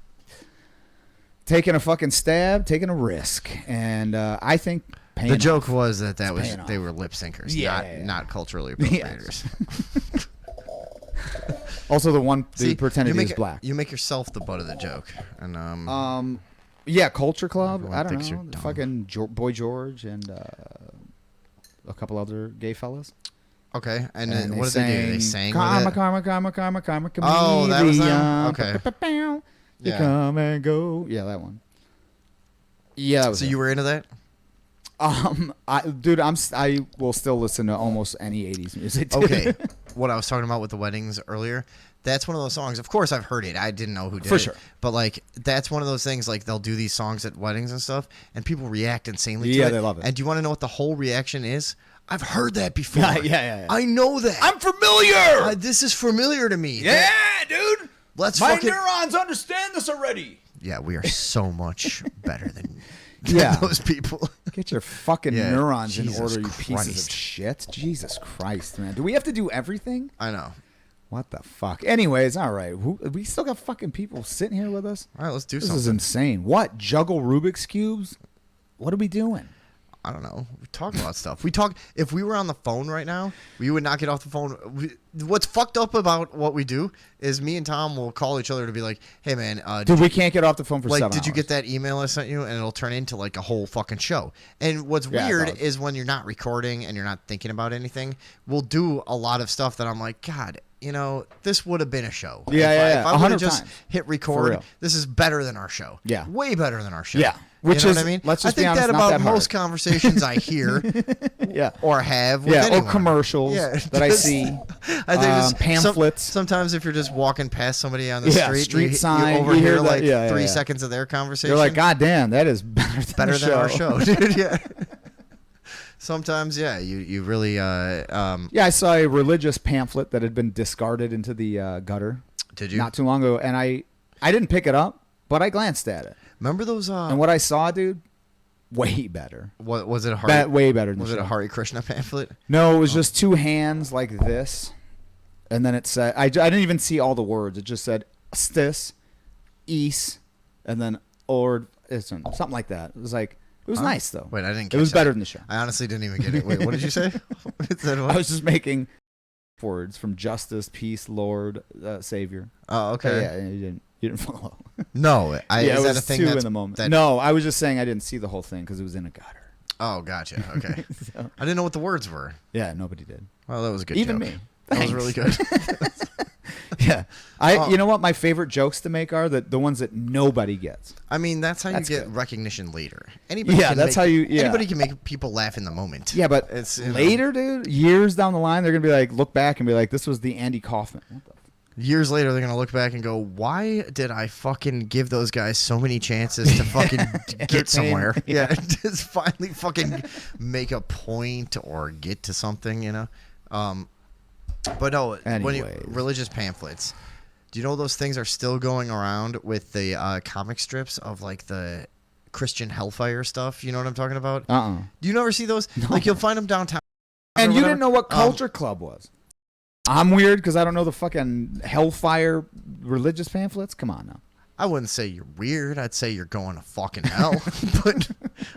Taking a fucking stab, taking a risk, and I think The joke was that paying they off. were lip syncers, Yeah. not culturally appropriators. Also, the one See, they pretended you he make was black. You make yourself the butt of the joke, and Yeah, Culture Club. Everyone I don't thinks know. you're dumb. Fucking Boy George and a couple other gay fellas. Okay, and then what did they do? They sang Karma, with it? karma, karma, karma, karma, Oh, that was them? chameleon. Okay. You Yeah. come and go. Yeah, that one. Yeah, that was So it. you were into that? Dude, I will still listen to almost any '80s music. Dude. Okay, what I was talking about with the weddings earlier, that's one of those songs. Of course, I've heard it. I didn't know who did For it. sure. But, like, that's one of those things, like, they'll do these songs at weddings and stuff, and people react insanely to it. Yeah, they love it. And do you want to know what the whole reaction is? I've heard that before. Yeah. I know that. I'm familiar. This is familiar to me. Yeah, dude. Let's My fucking... neurons understand this already. Yeah, we are so much better than Yeah. those people. Get your fucking Yeah, neurons in Jesus order, you pieces of Christ. shit. Jesus Christ, man. Do we have to do everything? I know. What the fuck? Anyways, all right. We still got fucking people sitting here with us? All right, let's do This something. is insane. What? Juggle Rubik's Cubes? What are we doing? I don't know. We talk about stuff. If we were on the phone right now, we would not get off the phone. What's fucked up about what we do is me and Tom will call each other to be like, "Hey man, Dude, we can't get off the phone for 7 did you hours. get that email I sent you?" And it'll turn into like a whole fucking show. And what's Yeah, it weird does. is when you're not recording and you're not thinking about anything, we'll do a lot of stuff that I'm like, God, you know, this would have been a show. Yeah, If I would 100 have just times. hit For record, real. this is better than our show. Yeah. Way better than our show. Yeah. Which you know is, what I mean? let's just I think be honest, that not about that hard. most conversations I hear Yeah. or have with Yeah, anyone. or commercials that I just- see. I think just pamphlets. sometimes if you're just walking past somebody on the Yeah, street, street you sign, you overhear hear that- like yeah, 3 yeah. seconds of their conversation. You're like, God damn, that is better than, better than our show, dude. Yeah. Sometimes, yeah, you really. Yeah, I saw a religious pamphlet that had been discarded into the gutter. Did you? Not too long ago, and I didn't pick it up, but I glanced at it. Remember those? And what I saw, dude, way better. What was it? A Way better than was the it a show. Hare Krishna pamphlet? No, it was just two hands like this, and then it said I didn't even see all the words. It just said stis, east, and then or something like that. It was like it was nice though. Wait, I didn't. It was catch that. better than the show. I honestly didn't even get it. Wait, what did you say? It said what? I was just making words from justice, peace, Lord, Savior. Oh, okay. Yeah, you didn't follow. No, Yeah, is it that was a thing two that's in the moment. that- No, I was just saying I didn't see the whole thing because it was in a gutter. Oh, gotcha. Okay. So- I didn't know what the words were. Yeah, nobody did. Well, that was a good Even joke. me. That was Thanks. really good. Yeah, you know what my favorite jokes to make are the ones that nobody gets. I mean, that's how That's you get good. recognition later. Anybody Yeah, can that's make- how you- yeah. Anybody can make people laugh in the moment. Yeah, but It's, you know, later, dude, years down the line, they're gonna be like, look back and be like, this was the Andy Kaufman. What the years later, they're gonna look back and go, "Why did I fucking give those guys so many chances to fucking get somewhere? Yeah, just finally fucking make a point or get to something, you know." But no, when Anyways. religious pamphlets. Do you know those things are still going around with the comic strips of like the Christian Hellfire stuff? You know what I'm talking about? Do you never see those? Like you'll find them downtown. And or you whatever. didn't know what Culture Club was. I'm weird because I don't know the fucking Hellfire religious pamphlets. Come on now. I wouldn't say you're weird. I'd say you're going to fucking hell. But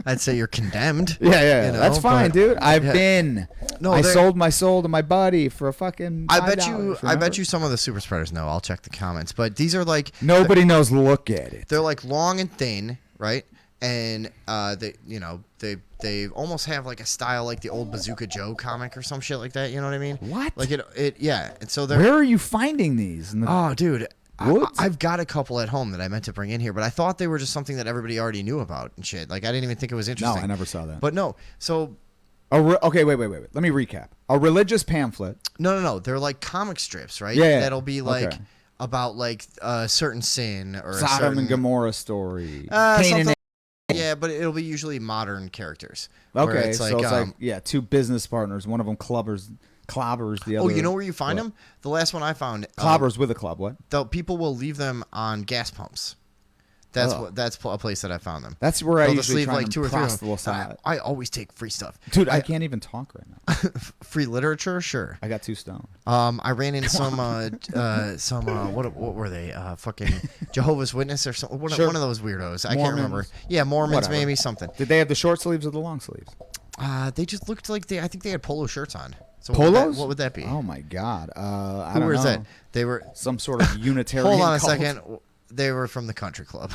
I'd say you're condemned. Yeah, you know, that's fine, but- dude. I've yeah. been. No, I they're- sold my soul to my buddy for a fucking. I bet you. $5, I remember? bet you some of the super spreaders know. I'll check the comments. But these are like Nobody knows. Look at it. They're like long and thin, right? And they almost have like a style like the old Bazooka Joe comic or some shit like that. You know what I mean? What? Like it yeah. And so they're. Where are you finding these? Oh, dude. I've got a couple at home that I meant to bring in here, but I thought they were just something that everybody already knew about and shit. Like I didn't even think it was interesting. No, I never saw that. But no, so okay, wait. Let me recap. A religious pamphlet. No. They're like comic strips, right? Yeah. That'll be like Okay. about like a certain sin or Sodom a certain, and Gomorrah story. something- yeah, but it'll be usually modern characters. where Okay, it's so it's like two business partners. One of them clobbers the other. Oh, you know where you find what? them? The last one I found. Clobbers with a club. What? The people will leave them on gas pumps. That's Oh. that's a place that I found them. That's where I They'll just usually leave try like and 2 or 3 of them. proselytize. I always take free stuff, Dude, I can't even talk right now. free literature, sure. I got 2 stone. I ran into some what were they? Fucking Jehovah's Witness or something. One of those weirdos. I can't remember. Yeah, Mormons, Whatever. maybe something. Did they have the short sleeves or the long sleeves? They just looked like I think they had polo shirts on. So Polos? What would that be? Oh my God! I Who don't was know. that? They were some sort of Unitarian. Hold on a cult. second. They were from the country club.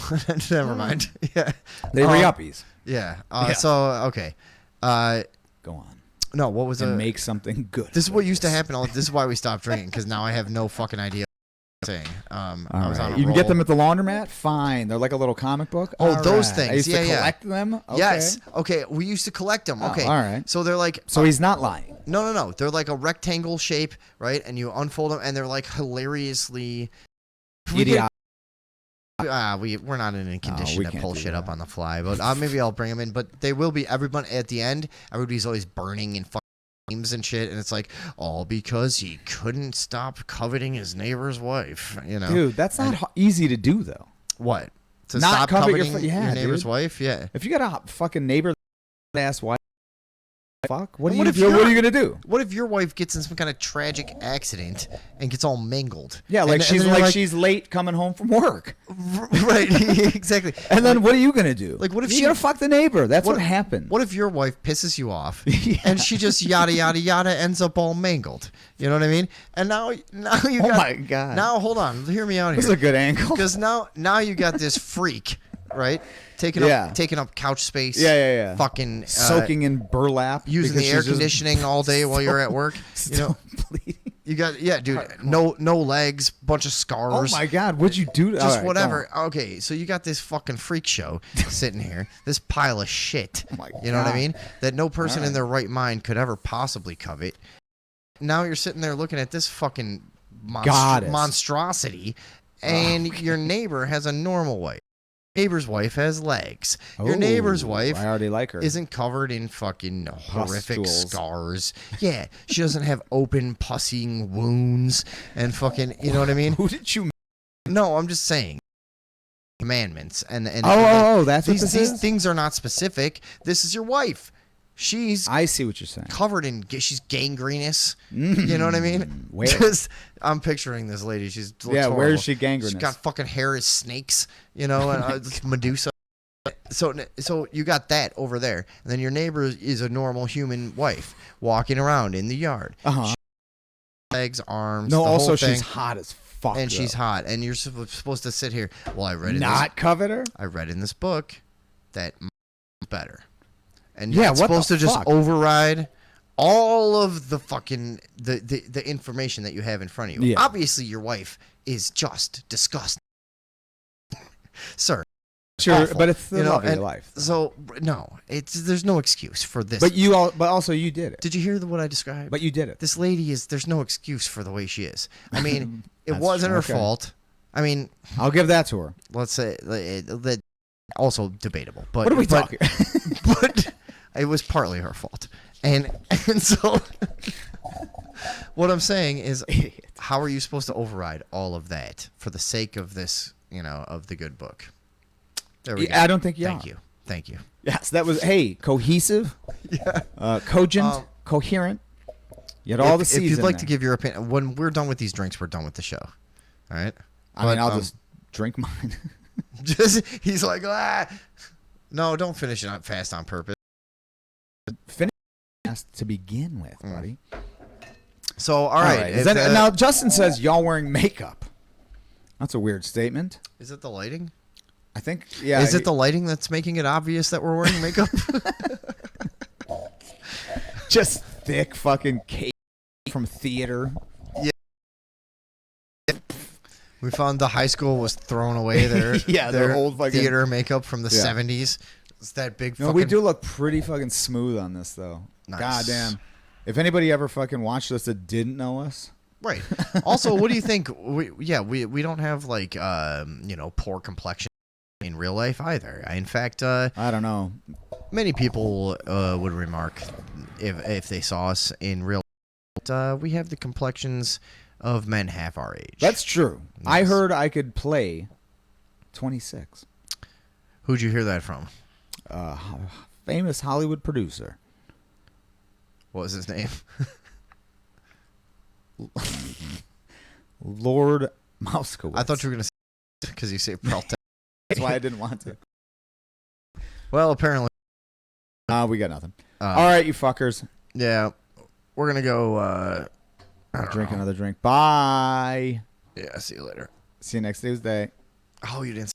Never mind. Yeah, They re-uppies. Yeah. Yeah. So okay. Go on. No, what was And the make something good. This is what used to happen. This is why we stopped drinking because now I have no fucking idea what I'm saying. I was on a You can get roll. them at the laundromat. Fine, they're like a little comic book. Oh, All those right. things. I used yeah, to yeah. collect them. Okay. Yes. Okay. We used to collect them. Oh, Okay. all right. So they're like. So he's not lying. No. They're like a rectangle shape, right? And you unfold them, and they're like hilariously. Idiot. We're not in a condition we to can't pull do shit that. up on the fly, but maybe I'll bring them in. But they will be everyone at the end. Everybody's always burning and fucking names and shit, and it's like all because he couldn't stop coveting his neighbor's wife. You know, Dude, that's not easy to do though. what to Not stop covet coveting your neighbor's dude. wife. Yeah. If you got a fucking neighbor ass wife, fuck. What And are you gonna do? What if your wife gets in some kind of tragic accident and gets all mangled? Yeah, like And then you're she's late coming home from work. right, exactly. And then what are you gonna do? Like, what if you're she- gonna fuck the neighbor? That's what happened. What if your wife pisses you off and she just yada yada yada ends up all mangled? You know what I mean? And now you Oh got, my God. Now hold on, hear me out here. This is a good angle. Because now you got this freak, right? Taking up couch space. Yeah. Fucking soaking in burlap, using because the air she's just conditioning all day while you're at work. You know, bleeding. you got dude. No legs, bunch of scars. Oh my God, what'd you do? Just All right, go whatever. Okay, so you got this fucking freak show sitting here, this pile of shit. Oh my You know what I God. mean? That no person All right. in their right mind could ever possibly covet. Now you're sitting there looking at this fucking Goddess. monstrosity, and your neighbor has a normal wife. Neighbor's wife has legs. Your neighbor's Ooh, wife I already like her. isn't covered in fucking horrific Pustules. scars. Yeah, she doesn't have open pussying wounds and fucking, you know what I mean? Who did you? No, I'm just saying commandments and Oh, that's what these this is? things are not specific. This is your wife. She's I see what you're saying. covered in she's gangrenous. You know what I mean? Where? Just I'm picturing this lady. She's looks Yeah, where is horrible. she gangrenous? She's got fucking hair as snakes. You know, and Medusa. So you got that over there, and then your neighbor is a normal human wife walking around in the yard. Uh-huh. Legs, arms. No, the also whole she's thing. hot as fuck. And she's though. hot, and you're supposed to sit here. Well, I read in Not covet her. I read in this book that better, and Yeah, it's what the supposed to just fuck? override all of the fucking the information that you have in front of you. Yeah. Obviously, your wife is just disgusting, sir. Sure, Awful. but it's the You know, love of your and life. So no, there's no excuse for this. But also you did it. Did you hear what I described? But you did it. This lady there's no excuse for the way she is. I mean, it That's wasn't her okay. fault. I mean, I'll give that to her. let's say that also debatable. But What are we talking? But it was partly her fault, and so what I'm saying is, how are you supposed to override all of that for the sake of this, of the good book? There we go. I don't think you Thank are. you. Thank you. Yes, that was cohesive, cogent, coherent. You had all the C's If you'd in like there. to give your opinion, when we're done with these drinks, we're done with the show. All right. I mean, I'll just drink mine. He's like, no, don't finish it fast on purpose. Finish fast to begin with, buddy. So, all right. Is that, now, Justin says y'all wearing makeup. That's a weird statement. Is it the lighting? I think, yeah. Is it the lighting that's making it obvious that we're wearing makeup? Just thick fucking cake from theater. Yeah. We found the high school was throwing away their their old fucking theater makeup from the 70s. It's that big. No, we do look pretty fucking smooth on this though. Nice. God damn. If anybody ever fucking watched us that didn't know us. Right. Also, what do you think? We don't have like poor complexion in real life either. In fact, I don't know. Many people would remark if they saw us in real life, we have the complexions of men half our age. That's true. Nice. I heard I could play 26. Who'd you hear that from? Famous Hollywood producer. What was his name? Lord Moskowitz. I thought you were going to say because you say Peralta. That's why I didn't want to. Well, apparently. We got nothing. All right, you fuckers. Yeah. We're going to go drink another drink. Bye. Yeah, see you later. See you next Tuesday. Oh, you didn't